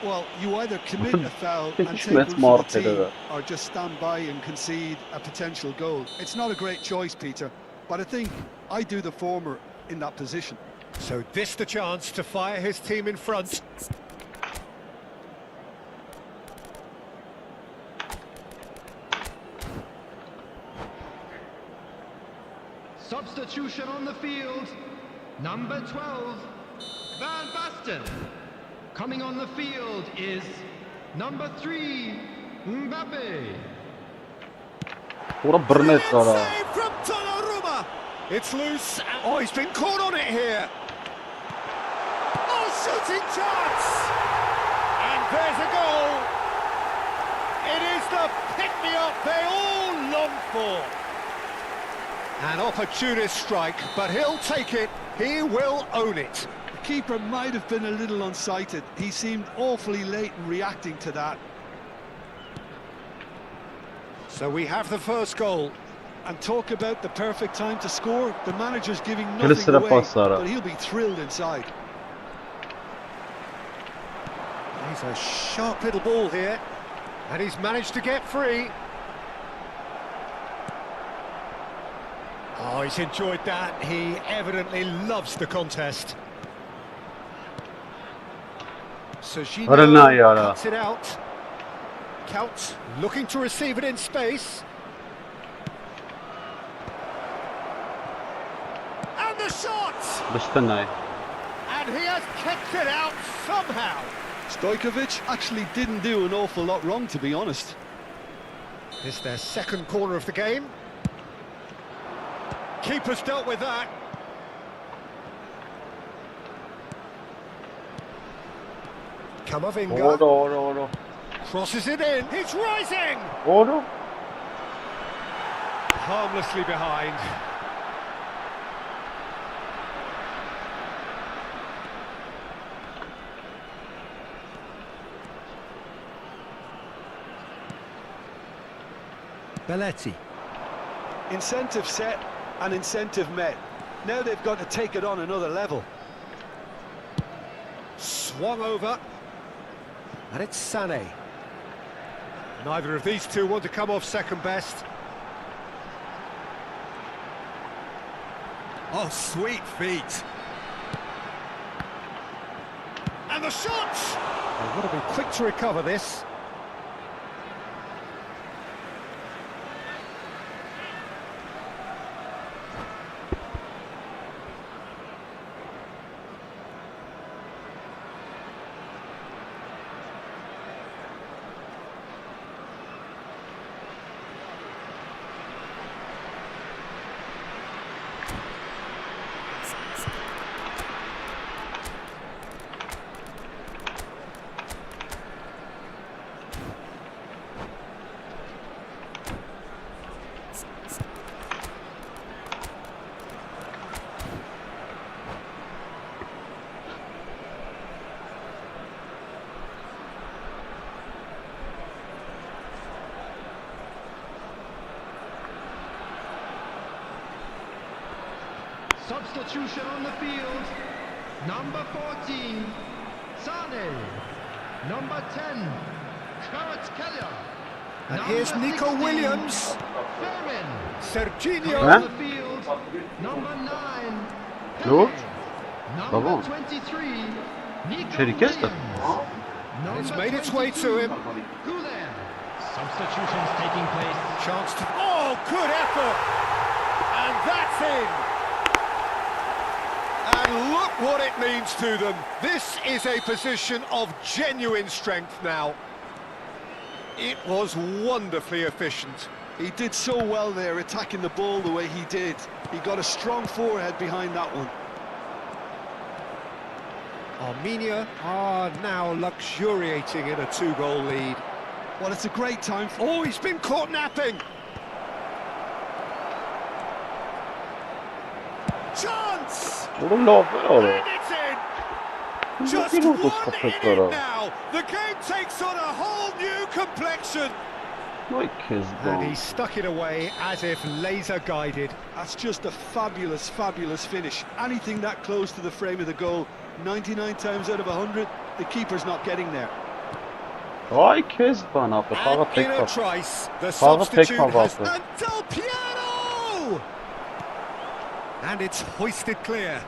Well, you either commit a foul and take one for the team, or just stand by and concede a potential goal. It's not a great choice, Peter, but I think I do the former in that position. So this the chance to fire his team in front. Substitution on the field. Number 12, Van Basten. Coming on the field is number 3, Mbappe. What a brilliant save from Donnarumma. It's loose. Oh, he's been caught on it here. Oh, shooting chance. And there's a goal. It is the pick-me-up they all long for. An opportunist strike, but he'll take it. He will own it. The keeper might have been a little unsighted. He seemed awfully late in reacting to that. So we have the first goal. And talk about the perfect time to score. The manager's giving nothing away, but he'll be thrilled inside. He's a sharp little ball here, and he's managed to get free. Oh, he's enjoyed that. He evidently loves the contest. Serginho cuts it out. Count looking to receive it in space. And the shot! And he has kicked it out somehow. Stojkovic actually didn't do an awful lot wrong, to be honest. This is their second corner of the game. Keeper's dealt with that. Kamavinga crosses it in. He's rising. Harmlessly behind. Belletti. Incentive set and incentive met. Now they've got to take it on another level. Swung over. And it's Sané. Neither of these two want to come off second best. Oh, sweet feet. And the shot! They've got to be quick to recover this. Substitution on the field. Number 14, Sane. Number 10, Kvaratskhelia. And here's Nico 16, Williams. Fermin. Serginho. On the field. Number 9, Pele. Number 23, Nico Williams. It's made its way to him. Goulet. Substitutions taking place. Chance to... Oh, good effort! And that's in! And look what it means to them. This is a position of genuine strength now. It was wonderfully efficient. He did so well there, attacking the ball the way he did. He got a strong forehead behind that one. Armenia are now luxuriating in a 2-goal lead. Well, it's a great time for... Oh, he's been caught napping! Chance! And it's in! Just one inning now! The game takes on a whole new complexion! And he stuck it away as if laser-guided. That's just a fabulous, fabulous finish. Anything that close to the frame of the goal, 99 times out of 100, the keeper's not getting there. Ay Kezban abi, And fakat in a tek trice, the Father substitute Pekman has... vardı. And Del Piero! And it's hoisted clear.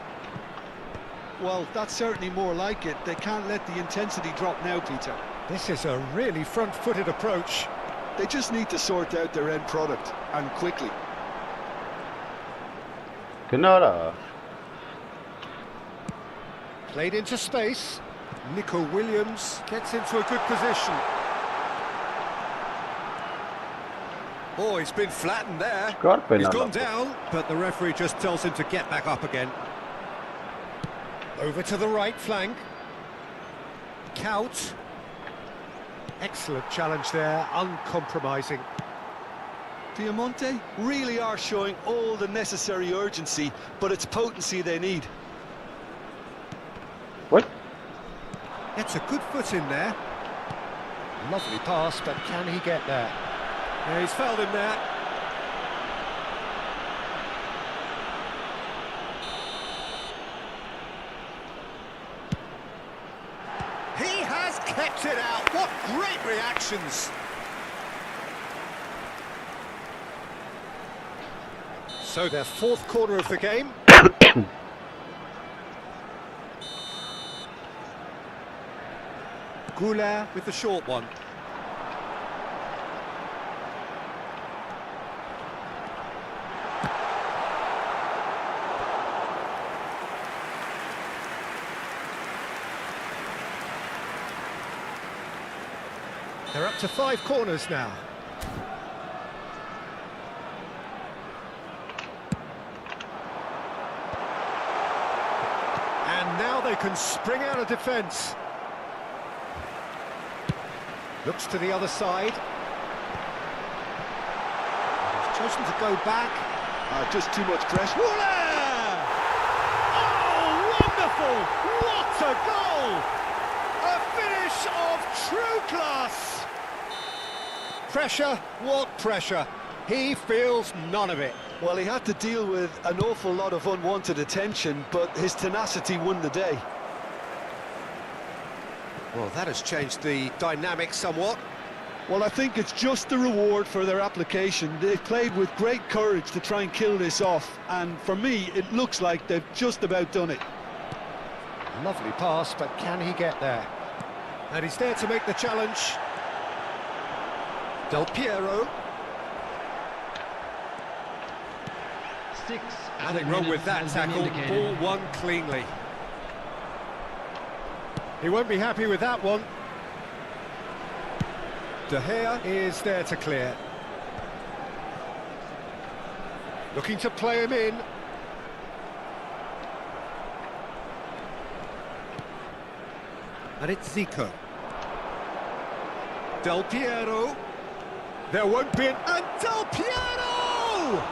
Well, that's certainly more like it. They can't let the intensity drop now, Peter. This is a really front-footed approach. They just need to sort out their end product, and quickly. Kenara. Played into space. Nico Williams gets into a good position. Oh, he's been flattened there. He's gone down, but the referee just tells him to get back up again. Over to the right flank. Kaut. Excellent challenge there, uncompromising. Piemonte really are showing all the necessary urgency, but it's potency they need. What? Gets a good foot in there. Lovely pass, but can he get there? Yeah, he's fouled him there. He has kept it out. What great reactions. So their fourth corner of the game. Goulart with the short one. They're up to 5 corners now. And now they can spring out of defence. Looks to the other side. He's chosen to go back. Just too much pressure. Oh, wonderful! What a goal! A finish of true class! Pressure, what pressure? He feels none of it. Well, he had to deal with an awful lot of unwanted attention, but his tenacity won the day. Well, that has changed the dynamic somewhat. Well, I think it's just the reward for their application. They've played with great courage to try and kill this off, and for me, it looks like they've just about done it. Lovely pass, but can he get there? And he's there to make the challenge. Del Piero. Nothing wrong with that tackle. Ball won cleanly. He won't be happy with that one. De Gea is there to clear. Looking to play him in. And it's Zico. Del Piero. There won't be an... And Del Piero!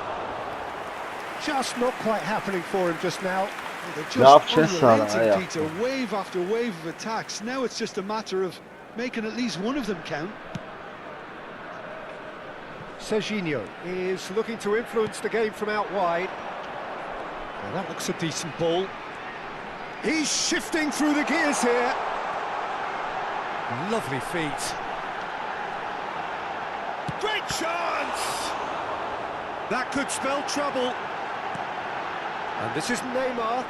Just not quite happening for him just now. They're Love just chess, unrelenting, Peter. Wave after wave of attacks. Now it's just a matter of making at least one of them count. Serginho is looking to influence the game from out wide. Well, that looks a decent ball. He's shifting through the gears here. Lovely feet. Great chance! That could spell trouble. And this is Neymar.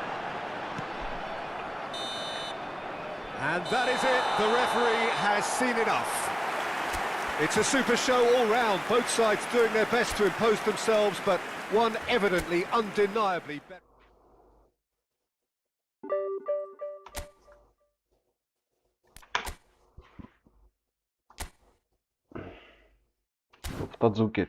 And that is it. The referee has seen enough. It's a super show all round. Both sides doing their best to impose themselves, but one evidently, undeniably better. Տաձուկեր։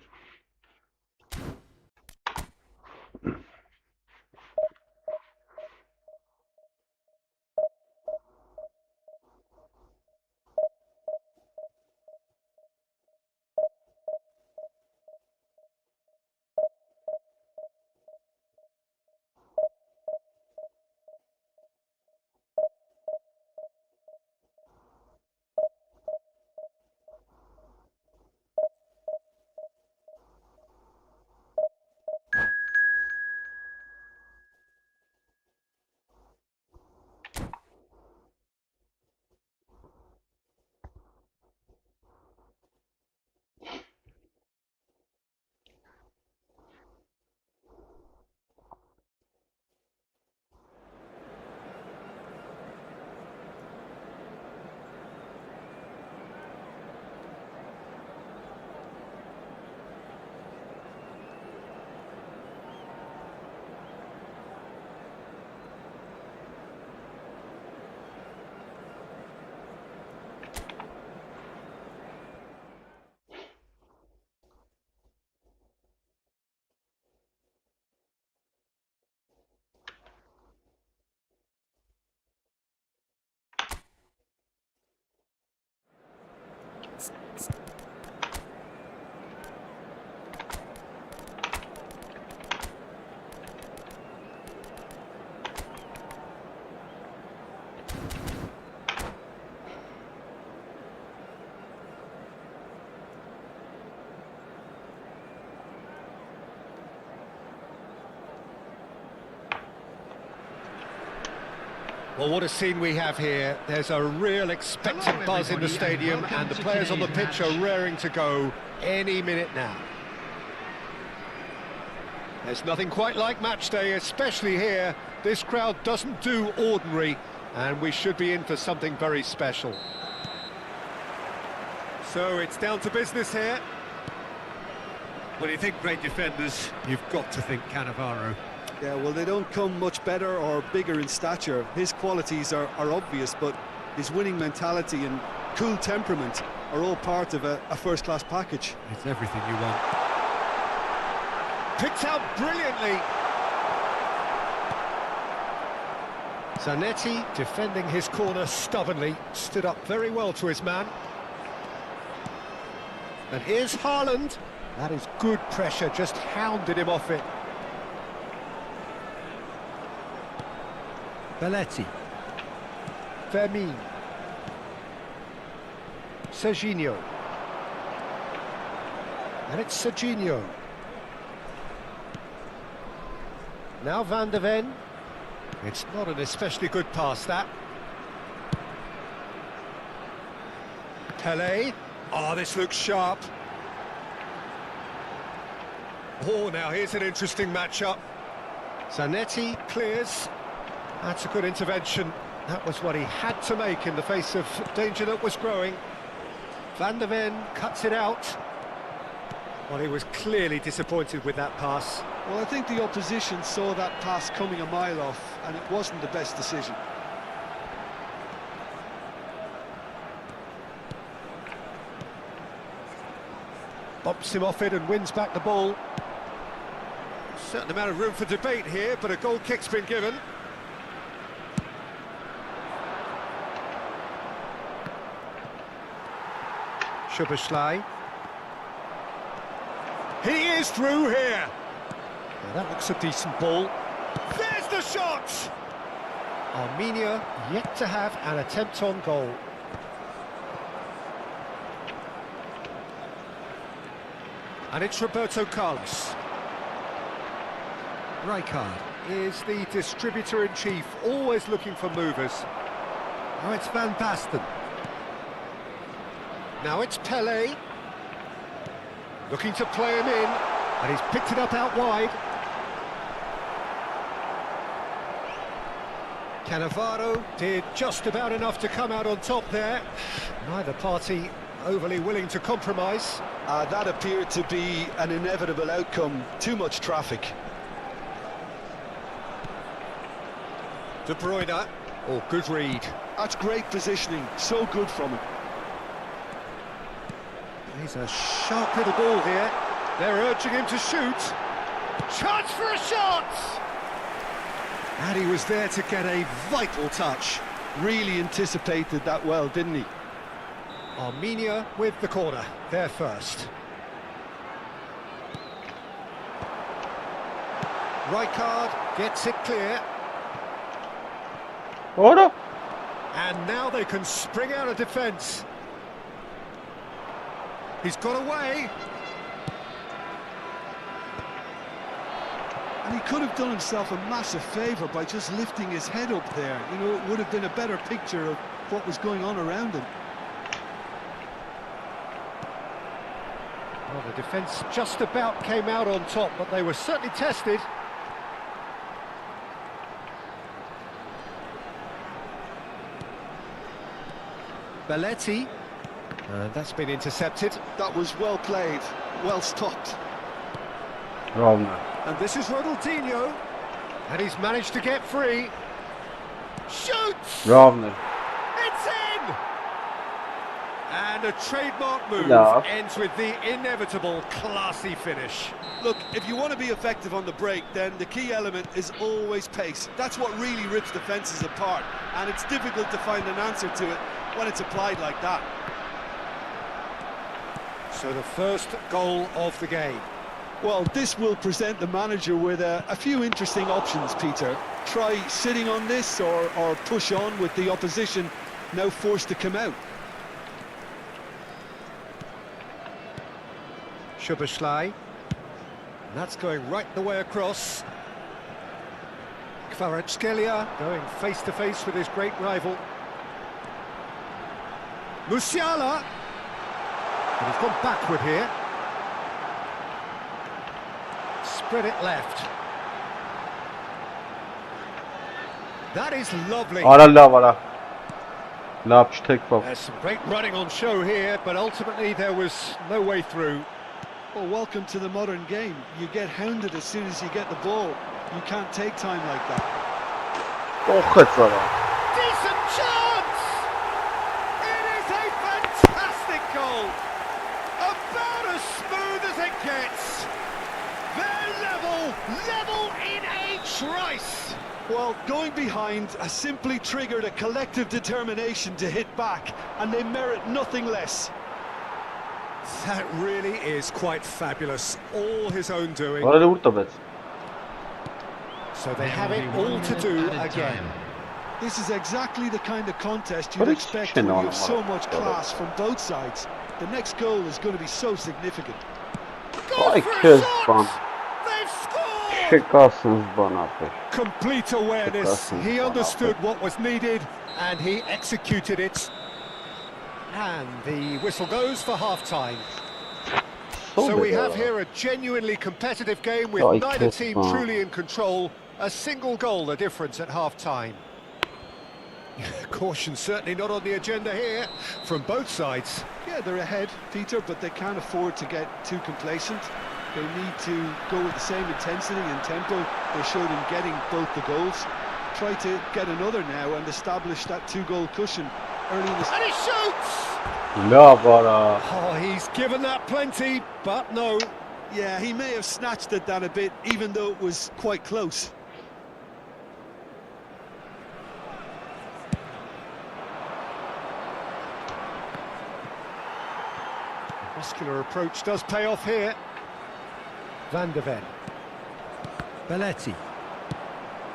Well, what a scene we have here. There's a real expectant buzz in the stadium, and the players on the pitch are raring to go any minute now. There's nothing quite like match day, especially here. This crowd doesn't do ordinary, and we should be in for something very special. So it's down to business here. When you think great defenders, you've got to think Cannavaro. Yeah, well, they don't come much better or bigger in stature. His qualities are obvious, but his winning mentality and cool temperament are all part of a first-class package. It's everything you want. Picked out brilliantly. Zanetti defending his corner stubbornly, stood up very well to his man. And here's Haaland. That is good pressure, just hounded him off it. Belletti. Vermin. Serginho. And it's Serginho. Now Van de Ven. It's not an especially good pass, that. Pelé. Oh, this looks sharp. Oh, now here's an interesting matchup. Zanetti clears. That's a good intervention. That was what he had to make in the face of danger that was growing. Van de Ven cuts it out. Well, he was clearly disappointed with that pass. Well, I think the opposition saw that pass coming a mile off, and it wasn't the best decision. Bumps him off it and wins back the ball. Certain amount of room for debate here, but a goal kick's been given. Szoboszlai. He is through here. Now that looks a decent ball. There's the shot! Armenia yet to have an attempt on goal. And it's Roberto Carlos. Rijkaard is the distributor-in-chief, always looking for movers. Now it's Van Basten. Now it's Pelé. Looking to play him in, and he's picked it up out wide. Cannavaro did just about enough to come out on top there. Neither party overly willing to compromise. That appeared to be an inevitable outcome. Too much traffic. De Bruyne. Oh, good read. That's great positioning. So good from him. He's a sharp little ball here. They're urging him to shoot. Chance for a shot! And he was there to get a vital touch. Really anticipated that well, didn't he? Armenia with the corner. They're first. Rijkaard gets it clear. Order. And now they can spring out of defence. He's got away. And he could have done himself a massive favour by just lifting his head up there. You know, it would have been a better picture of what was going on around him. Well, the defence just about came out on top, but they were certainly tested. Belletti. That's been intercepted. That was well played, well stopped. Wrong. And this is Ronaldinho. And he's managed to get free. Shoots! Wrong. It's in! And a trademark move ends with the inevitable classy finish. Look, if you want to be effective on the break, then the key element is always pace. That's what really rips defences apart, and it's difficult to find an answer to it when it's applied like that. So the first goal of the game. Well, this will present the manager with a few interesting options, Peter. Try sitting on this or push on with the opposition now forced to come out. Szoboszlai. That's going right the way across. Kvaratskhelia going face to face with his great rival. Musiala. And he's gone backward here. Spread it left. That is lovely. Voilà. There's some great running on show here, but ultimately there was no way through. Well, welcome to the modern game. You get hounded as soon as you get the ball. You can't take time like that. Decent chance! It is a fantastic goal! About as smooth as it gets. They're level in a trice. Well, going behind has simply triggered a collective determination to hit back, and they merit nothing less. That really is quite fabulous. All his own doing. So they have it all to do again. This is exactly the kind of contest you'd expect when you have so much class from both sides. The next goal is going to be so significant. They've scored! Complete awareness. He understood what was needed and he executed it. And the whistle goes for half-time. So we have here a genuinely competitive game with neither team truly in control. A single goal the difference at half-time. Caution certainly not on the agenda here from both sides. Yeah, they're ahead, Peter, but they can't afford to get too complacent. They need to go with the same intensity and tempo they showed in getting both the goals. Try to get another now and establish that two-goal cushion early in the... And he shoots! Oh, he's given that plenty, but no. Yeah, he may have snatched at that a bit, even though it was quite close. Muscular approach does pay off here. Van de Ven. Belletti.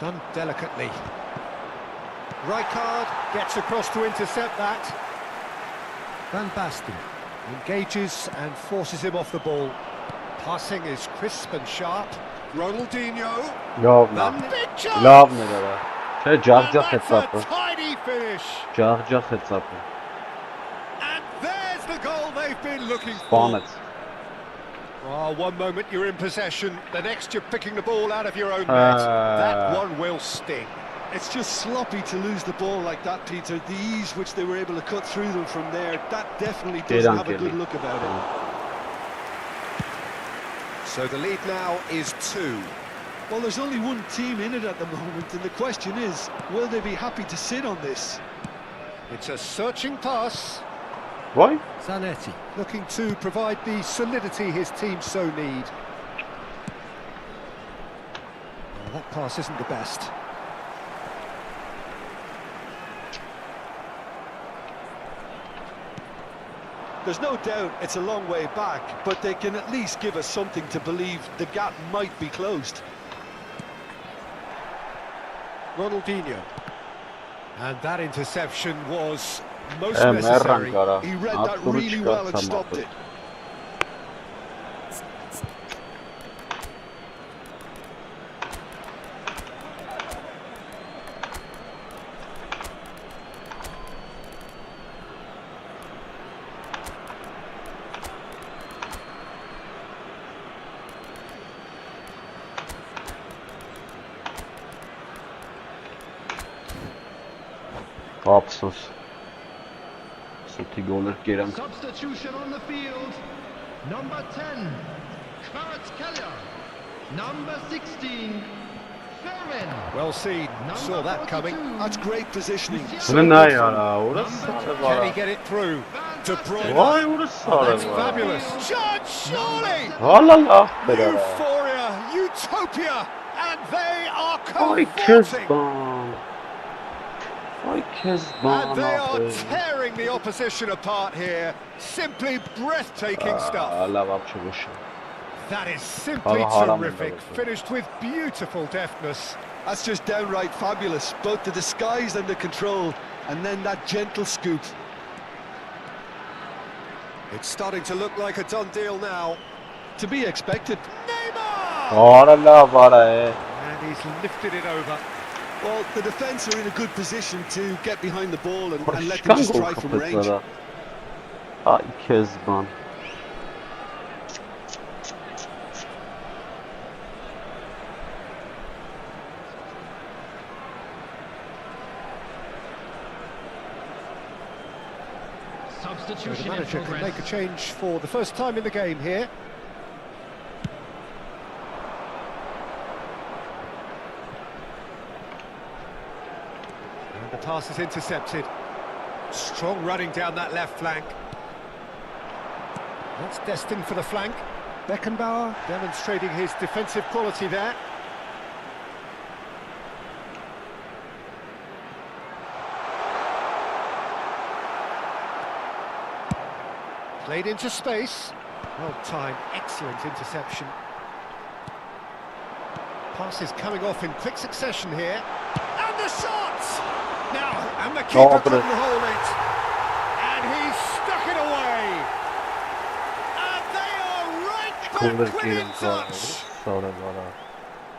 Done delicately. Rijkaard gets across to intercept that. Van Basten engages and forces him off the ball. Passing is crisp and sharp. Ronaldinho. That's a tidy finish. And there's the goal they've been looking for. Oh, one moment you're in possession, the next you're picking the ball out of your own net. That one will sting. It's just sloppy to lose the ball like that, Peter. The ease which they were able to cut through them from there, that definitely doesn't have a good look about it. So the lead now is 2. Well, there's only one team in it at the moment, and the question is, will they be happy to sit on this? It's a searching pass. Why? Zanetti looking to provide the solidity his team so need. Well, that pass isn't the best. There's no doubt it's a long way back, but they can at least give us something to believe the gap might be closed. Ronaldinho. And that interception was most necessary. He read that really well and stopped it. Substitution on the field. Number 10, Kvaratskhelia. Number 16, Fermin. Well seen, saw that coming. That's great positioning. Can he get it through? De Bruyne. That's fabulous. Judge, surely! Euphoria, utopia, and they are converting. And they are tearing the opposition apart here. Simply breathtaking stuff. That is simply terrific. Finished with beautiful deftness. That's just downright fabulous. Both the disguise and the control, and then that gentle scoop. It's starting to look like a done deal now. To be expected. Neymar! And he's lifted it over. Well, the defence are in a good position to get behind the ball and let them just try from range. Ay Kezban. So the Substitution in manager can progress. make a change for the first time in the game here. And the pass is intercepted. Strong running down that left flank. That's destined for the flank. Beckenbauer demonstrating his defensive quality there. Played into space. Well timed, excellent interception. Pass is coming off in quick succession here. And the shot! Now, and the keeper couldn't hold it. And he stuck it away. And they are right back within touch.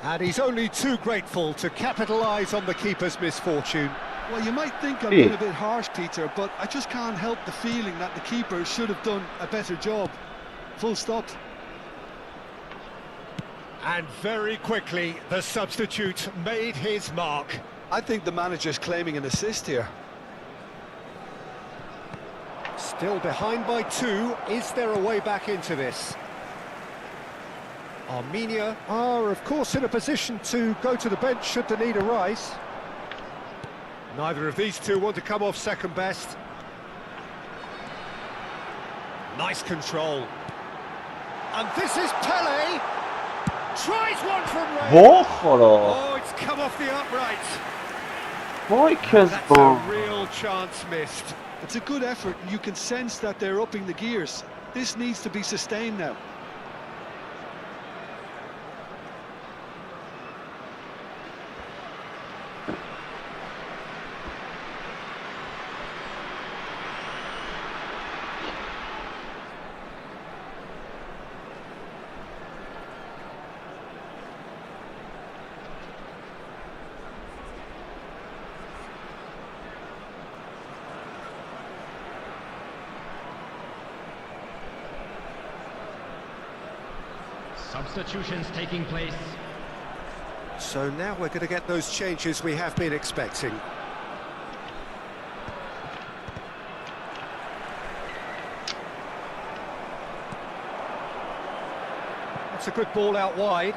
And he's only too grateful to capitalise on the keeper's misfortune. Well, you might think I'm being a bit harsh, Peter, but I just can't help the feeling that the keeper should have done a better job. Full stop. And very quickly, the substitute made his mark. I think the manager's claiming an assist here. Still behind by 2. Is there a way back into this? Armenia are, of course, in a position to go to the bench should the need arise. Neither of these two want to come off second best. Nice control. And this is Pele. Tries one from range. Oh, it's come off the upright. That's a real chance missed. It's a good effort, and you can sense that they're upping the gears. This needs to be sustained now. Substitutions taking place. So now we're going to get those changes we have been expecting. That's a good ball out wide.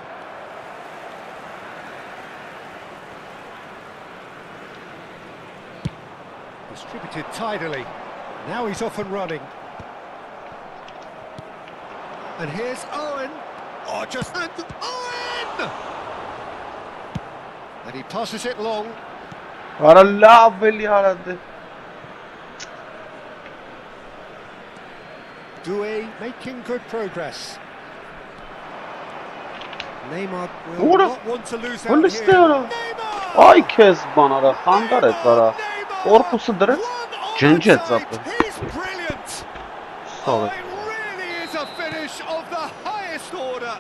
Distributed tidily. Now he's off and running. And here's Owen. Oh, just Owen! And he passes it long. Doué making good progress. Neymar will not want to lose out here. Neymar! Ay Kezban ara, xandar et ara. Korpusu direkt cenget zaptı. He's brilliant. Oh, it really is a finish of the highest order.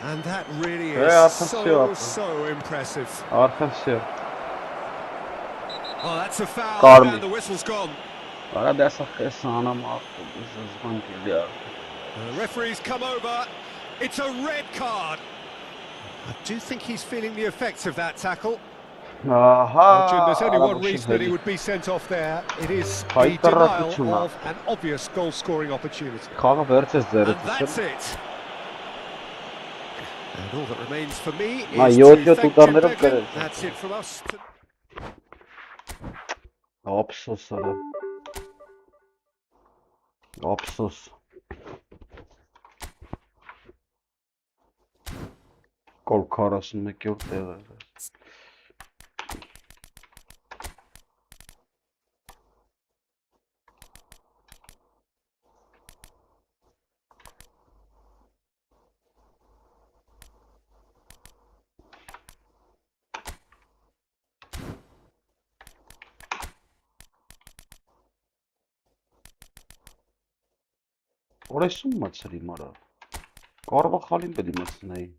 And that really is so impressive. Arkadaşlar. Oh, that's a foul, and the whistle's gone. Ara dessa xesana maqtu zızğın ya. The referee's come over. It's a red card. I do think he's feeling the effects of that tackle. There's only one reason that he would be sent off there. It is the denial of an obvious goal-scoring opportunity. And that's it. And all that remains for me is to thank Jim Beglin. That's it from us. Absus ara. Absus. Gol karasındaki ortaya. Orası mı maçları mara? Karba halim bedi maçınayı.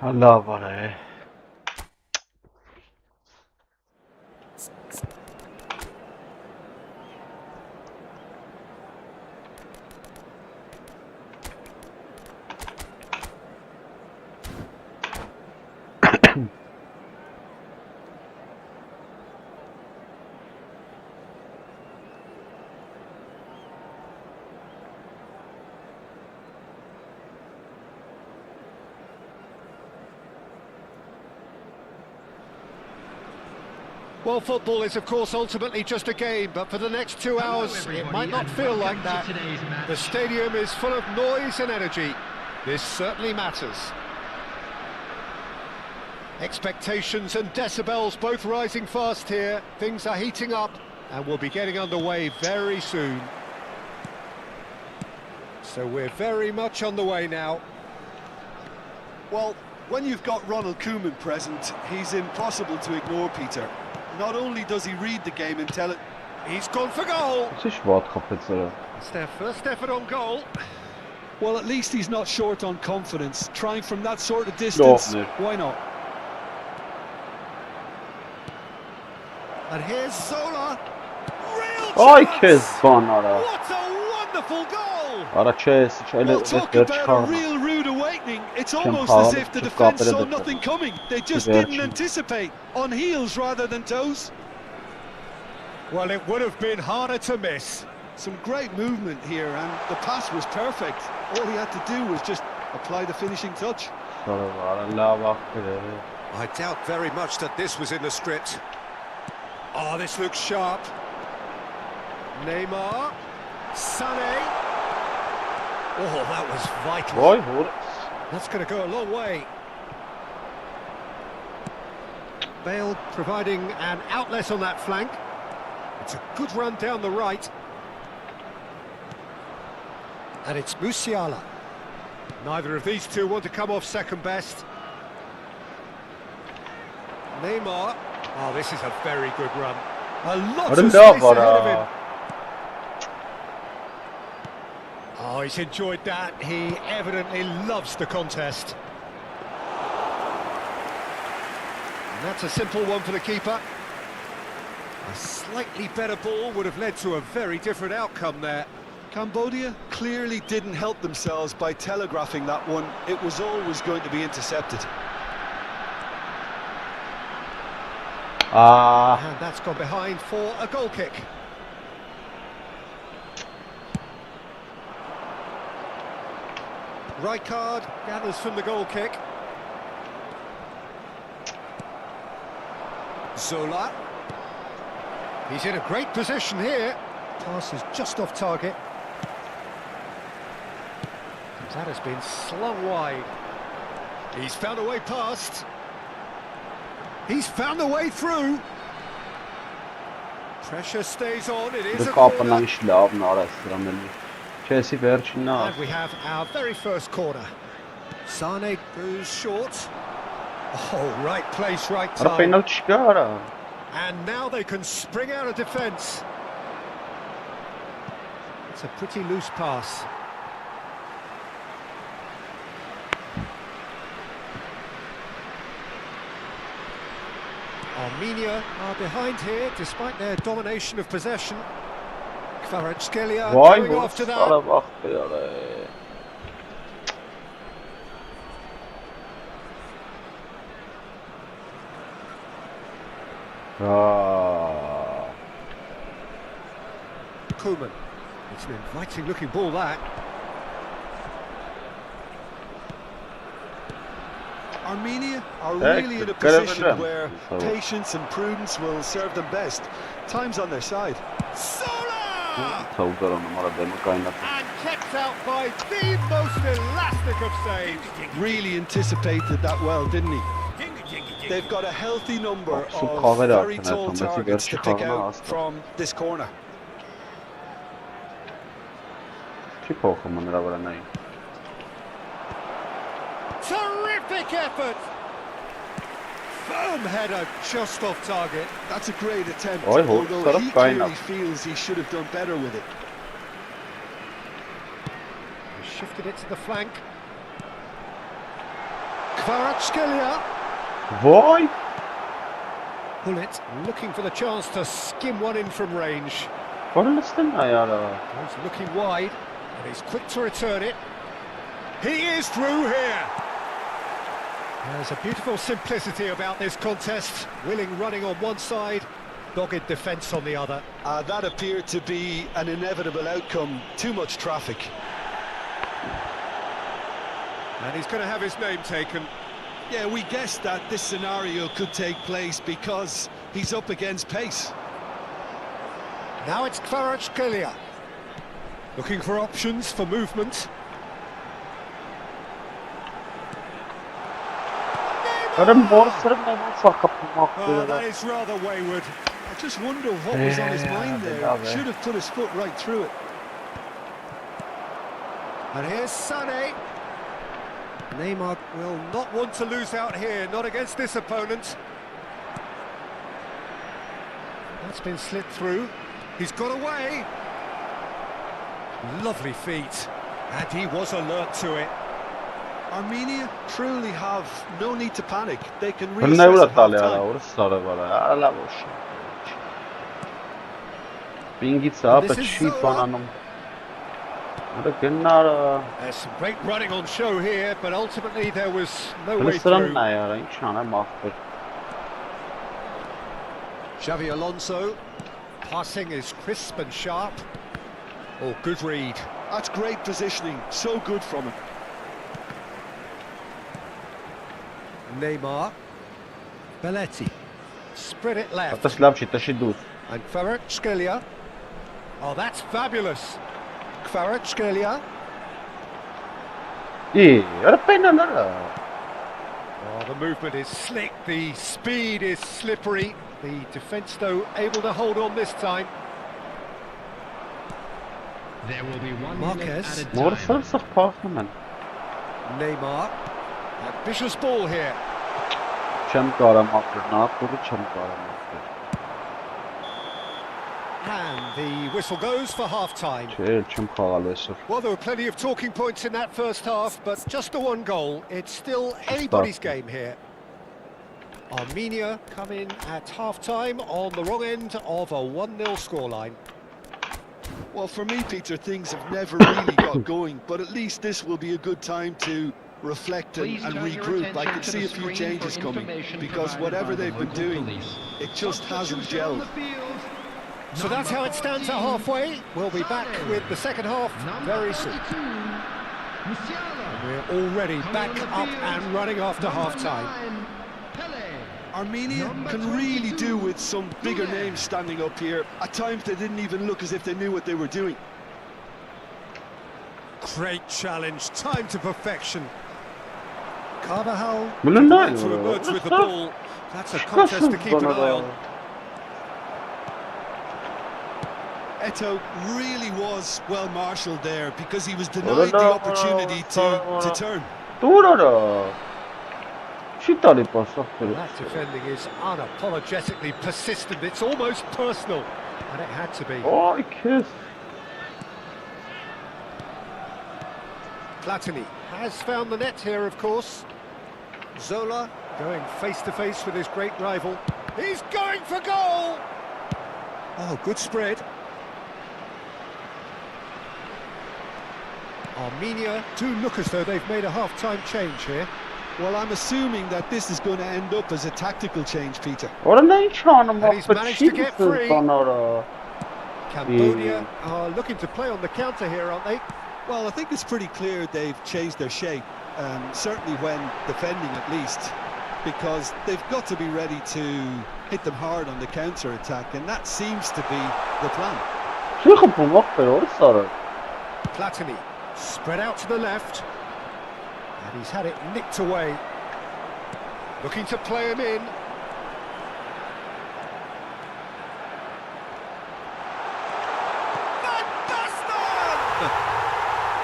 Lava re. Well, football is, of course, ultimately just a game, but for the next 2 hours, it might not feel like that. The stadium is full of noise and energy. This certainly matters. Expectations and decibels both rising fast here. Things are heating up, and we'll be getting underway very soon. So we're very much on the way now. Well, when you've got Ronald Koeman present, he's impossible to ignore, Peter. Not only does he read the game and tell it, He's gone for goal. It's It's their first effort on goal. well, at least he's not short on confidence. Trying from that sort of distance, no. why not? And here's Zola. Real Ay chance. Kezban ara. What a wonderful goal. Ara çes hiç öyle Well, talk defter about a çıkarma. real rude awakening. It's Kim almost as Haaland if the çok defence saw kapıda nothing defter. coming. They just Güzel didn't çünkü. anticipate. On heels rather than toes. Well, it would have been harder to miss. Some great movement here, and the pass was perfect. All he had to do was just apply the finishing touch. Sonra var lava. I doubt very much that this was in the script. Oh, this looks sharp. Neymar. Sané. Oh, that was vital. Vay Horace. That's going to go a long way. Bale providing an outlet on that flank. It's a good run down the right. And it's Musiala. Neither of these two want to come off second best. Neymar. Oh, this is a very good run. A lot of space ahead of him. Oh, he's enjoyed that. He evidently loves the contest. And that's a simple one for the keeper. A slightly better ball would have led to a very different outcome there. Cambodia clearly didn't help themselves by telegraphing that one. It was always going to be intercepted. And that's gone behind for a goal kick. Rijkaard gathers from the goal kick. Zola. He's in a great position here. Pass is just off target. That has been slung wide. He's found a way past. He's found a way through. Pressure stays on. It is a corner. And we have our very first corner. Sané goes short. Oh, right place, right time. And now they can spring out of defence. It's a pretty loose pass. Armenia are behind here, despite their domination of possession. Kvaratskhelia going after that. Koeman. It's an inviting looking ball, that. Armenia are really in a position where patience and prudence will serve them best. Time's on their side. Zola! And kept out by the most elastic of saves. Really anticipated that well, didn't he? They've got a healthy number of very tall targets to pick out from this corner. Terrific effort! Firm header just off target. That's a great attempt, although he clearly feels he should have done better with it. He shifted it to the flank. Kvaratskhelia. Voy! Bullet looking for the chance to skim one in from range. Forlisten ayara. He's looking wide, and he's quick to return it. He is through here. There's a beautiful simplicity about this contest. Willing running on one side, dogged defence on the other. That appeared to be an inevitable outcome. Too much traffic. And he's going to have his name taken. Yeah, we guessed that this scenario could take place because he's up against pace. Now it's Kvaratskhelia. Looking for options for movement. But That is rather wayward. I just wonder what was on his mind there. Should have put his foot right through it. And here's Sané. Neymar will not want to lose out here, not against this opponent. That's been slit through. He's got away. Lovely feet. And he was alert to it. Armenia truly have no need to panic. They can reassess at half-time. There's some great running on show here, but ultimately there was no way through. Xavi Alonso, passing is crisp and sharp. Oh, good read. That's great positioning, so good from him. Neymar, Belletti, spread it left. And Kvaratskhelia. Oh, that's fabulous. Kvaratskhelia. Oh, the movement is slick, the speed is slippery. The defence, though, able to hold on this time. There will be one Marquez. Neymar. Ambitious ball here. And the whistle goes for half-time. Well, there were plenty of talking points in that first half, but just the one goal. It's still anybody's game here. Armenia come in at half-time on the wrong end of a 1-0 scoreline. Well, for me, Peter, things have never really got going, but at least this will be a good time to reflect and regroup. I can see a few changes coming, because whatever they've been doing, it just hasn't gelled. So that's how it stands at halfway. We'll be back with the second half very soon. And we're already back up and running after half-time. Armenia can really do with some bigger names standing up here. At times they didn't even look as if they knew what they were doing. Great challenge, time to perfection. Carvajal to emerge with the ball. That's a contest to keep an eye on. Eto really was well marshalled there because he was denied the opportunity to turn. That defending is unapologetically persistent. It's almost personal, and it had to be. Oh, I kiss. Platini has found the net here, of course. Zola going face-to-face with his great rival. He's going for goal! Oh, good spread. Armenia do look as though they've made a half-time change here. Well, I'm assuming that this is going to end up as a tactical change, Peter. And he's managed to get free. Cambodia are looking to play on the counter here, aren't they? Well, I think it's pretty clear they've changed their shape, certainly when defending at least, because they've got to be ready to hit them hard on the counter-attack, and that seems to be the plan. Platini spread out to the left. And he's had it nicked away. Looking to play him in. Van Basten!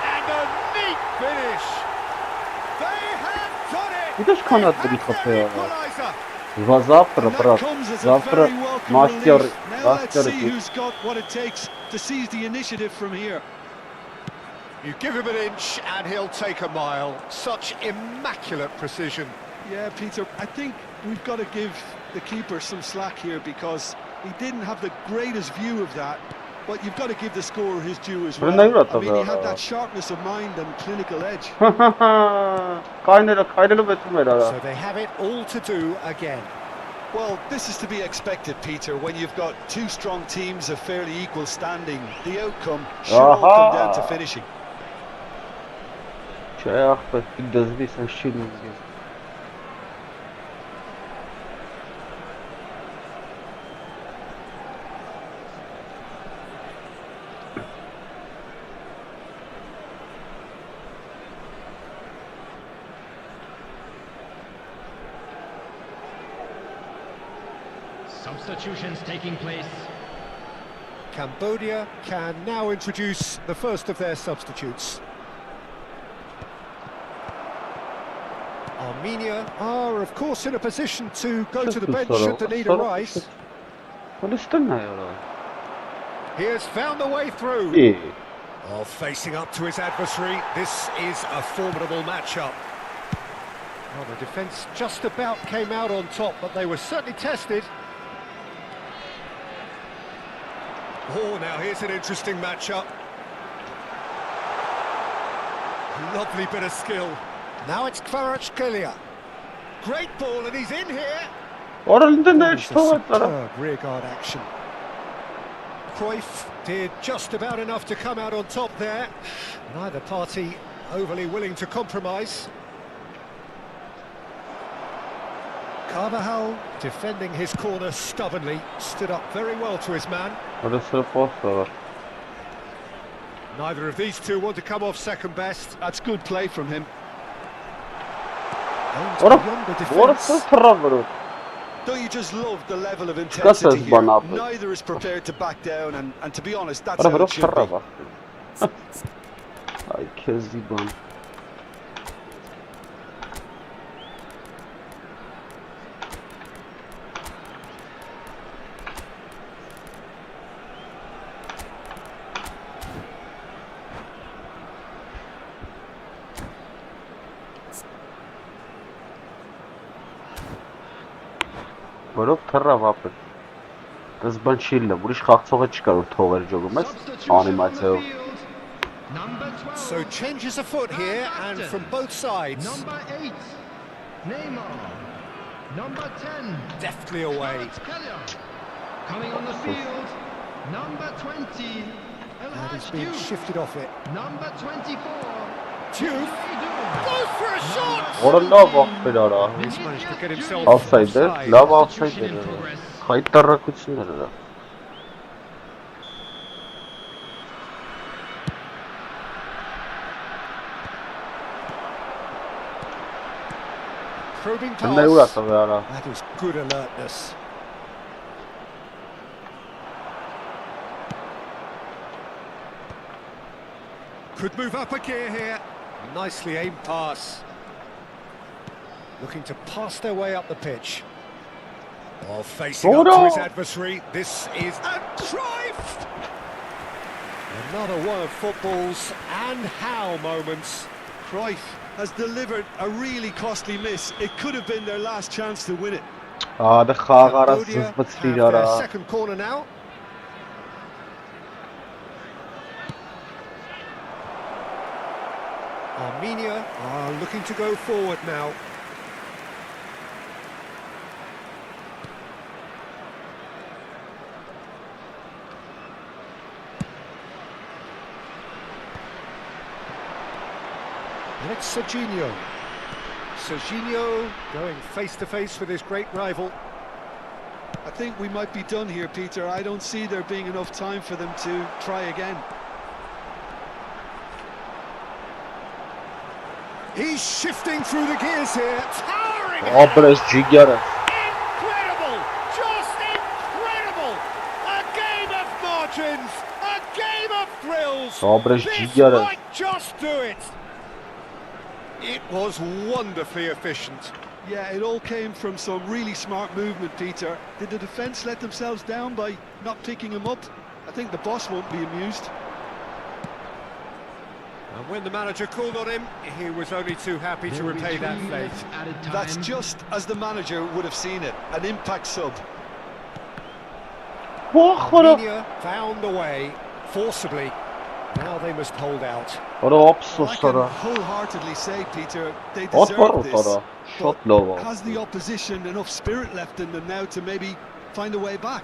And a neat finish. They have done it. Ты тоже канат equaliser. Завтра, брат. Завтра мастер. Now let's see who's got what it takes to seize the initiative from here. You give him an inch and he'll take a mile. Such immaculate precision. Yeah, Peter, I think we've got to give the keeper some slack here because he didn't have the greatest view of that, but you've got to give the scorer his due as well. I mean, he had that sharpness of mind and clinical edge. So they have it all to do again. Well, this is to be expected, Peter, when you've got two strong teams of fairly equal standing. The outcome should all come down to finishing. Substitutions taking place. Cambodia can now introduce the first of their substitutes. Armenia are, of course, in a position to go to the bench should the need arise. He has found the way through. Oh, facing up to his adversary, this is a formidable matchup. Well, the defence just about came out on top, but they were certainly tested. Oh, now here's an interesting matchup. Lovely bit of skill. Now it's Kvaratskhelia. Great ball, and he's in here. Superb rearguard action. Cruyff did just about enough to come out on top there. Neither party overly willing to compromise. Carvajal, defending his corner stubbornly, stood up very well to his man. Neither of these two want to come off second best. That's good play from him. Don't you just love the level of intensity here? Neither is prepared to back down, and to be honest, that's how it should be. Որով թռավ ապել։ Դες բան չի լավ, ուրիշ խաղացողը չկար որ թողեր ջոգում ես անիմացիայով։ So changes afoot here and from both sides. Number 8, Neymar. Number 10, deftly away. coming on the field. Number 20, And he's being shifted off it. Number 24. Goes for a shot! What a love offside ara. He's managed to get himself Offside there, love offside there. Հայտարարությունները։ Probing pass. That is good alertness. Could move up a gear here. Nicely aimed pass. Looking to pass their way up the pitch. Oh, facing up to his adversary. This is a Cruyff! Another one of football's and how moments. Cruyff has delivered a really costly miss. It could have been their last chance to win it. Cambodia have their second corner now. Armenia are looking to go forward now. And it's Serginho. Serginho going face-to-face with his great rival. I think we might be done here, Peter. I don't see there being enough time for them to try again. He's shifting through the gears here. Towering! Incredible! Just incredible! A game of margins! A game of thrills! This might just do it! It was wonderfully efficient. Yeah, it all came from some really smart movement, Peter. Did the defence let themselves down by not picking him up? I think the boss won't be amused. And And when the manager called on him, he was only too happy to repay that fate. That's just as the manager would have seen it, an impact sub. Armenia found a way, forcibly. Now they must hold out. I can wholeheartedly say, Peter, they deserve this. But has the opposition enough spirit left in them now to maybe find a way back?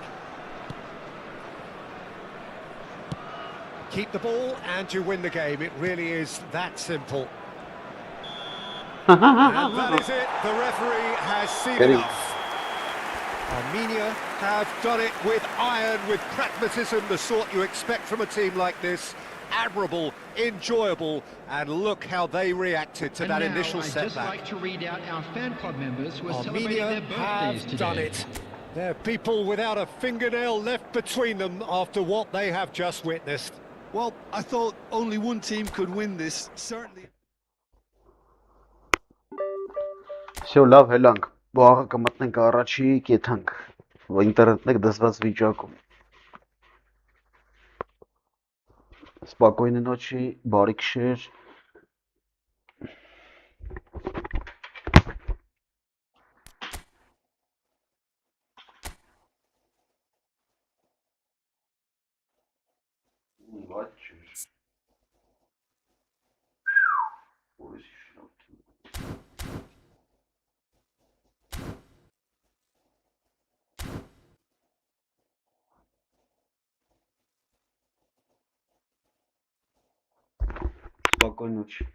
Keep the ball and you win the game. It really is that simple. And that is it. The referee has seen enough. Armenia have done it with iron, with pragmatism, the sort you expect from a team like this. Admirable, enjoyable, and look how they reacted to that initial setback. I'd just like to read out our fan club members who are celebrating Armenia their birthdays have today. done it. They're people without a fingernail left between them after what they have just witnessed. Well, I thought only one team could win this, certainly. Всё, լավ, հելանք։ Վաղը կմտնենք առաջի կեթանք։ Ինտերնետն եք դասված վիճակում։ Спокойной ночи, բարի քշեր։ Спокойной ночи.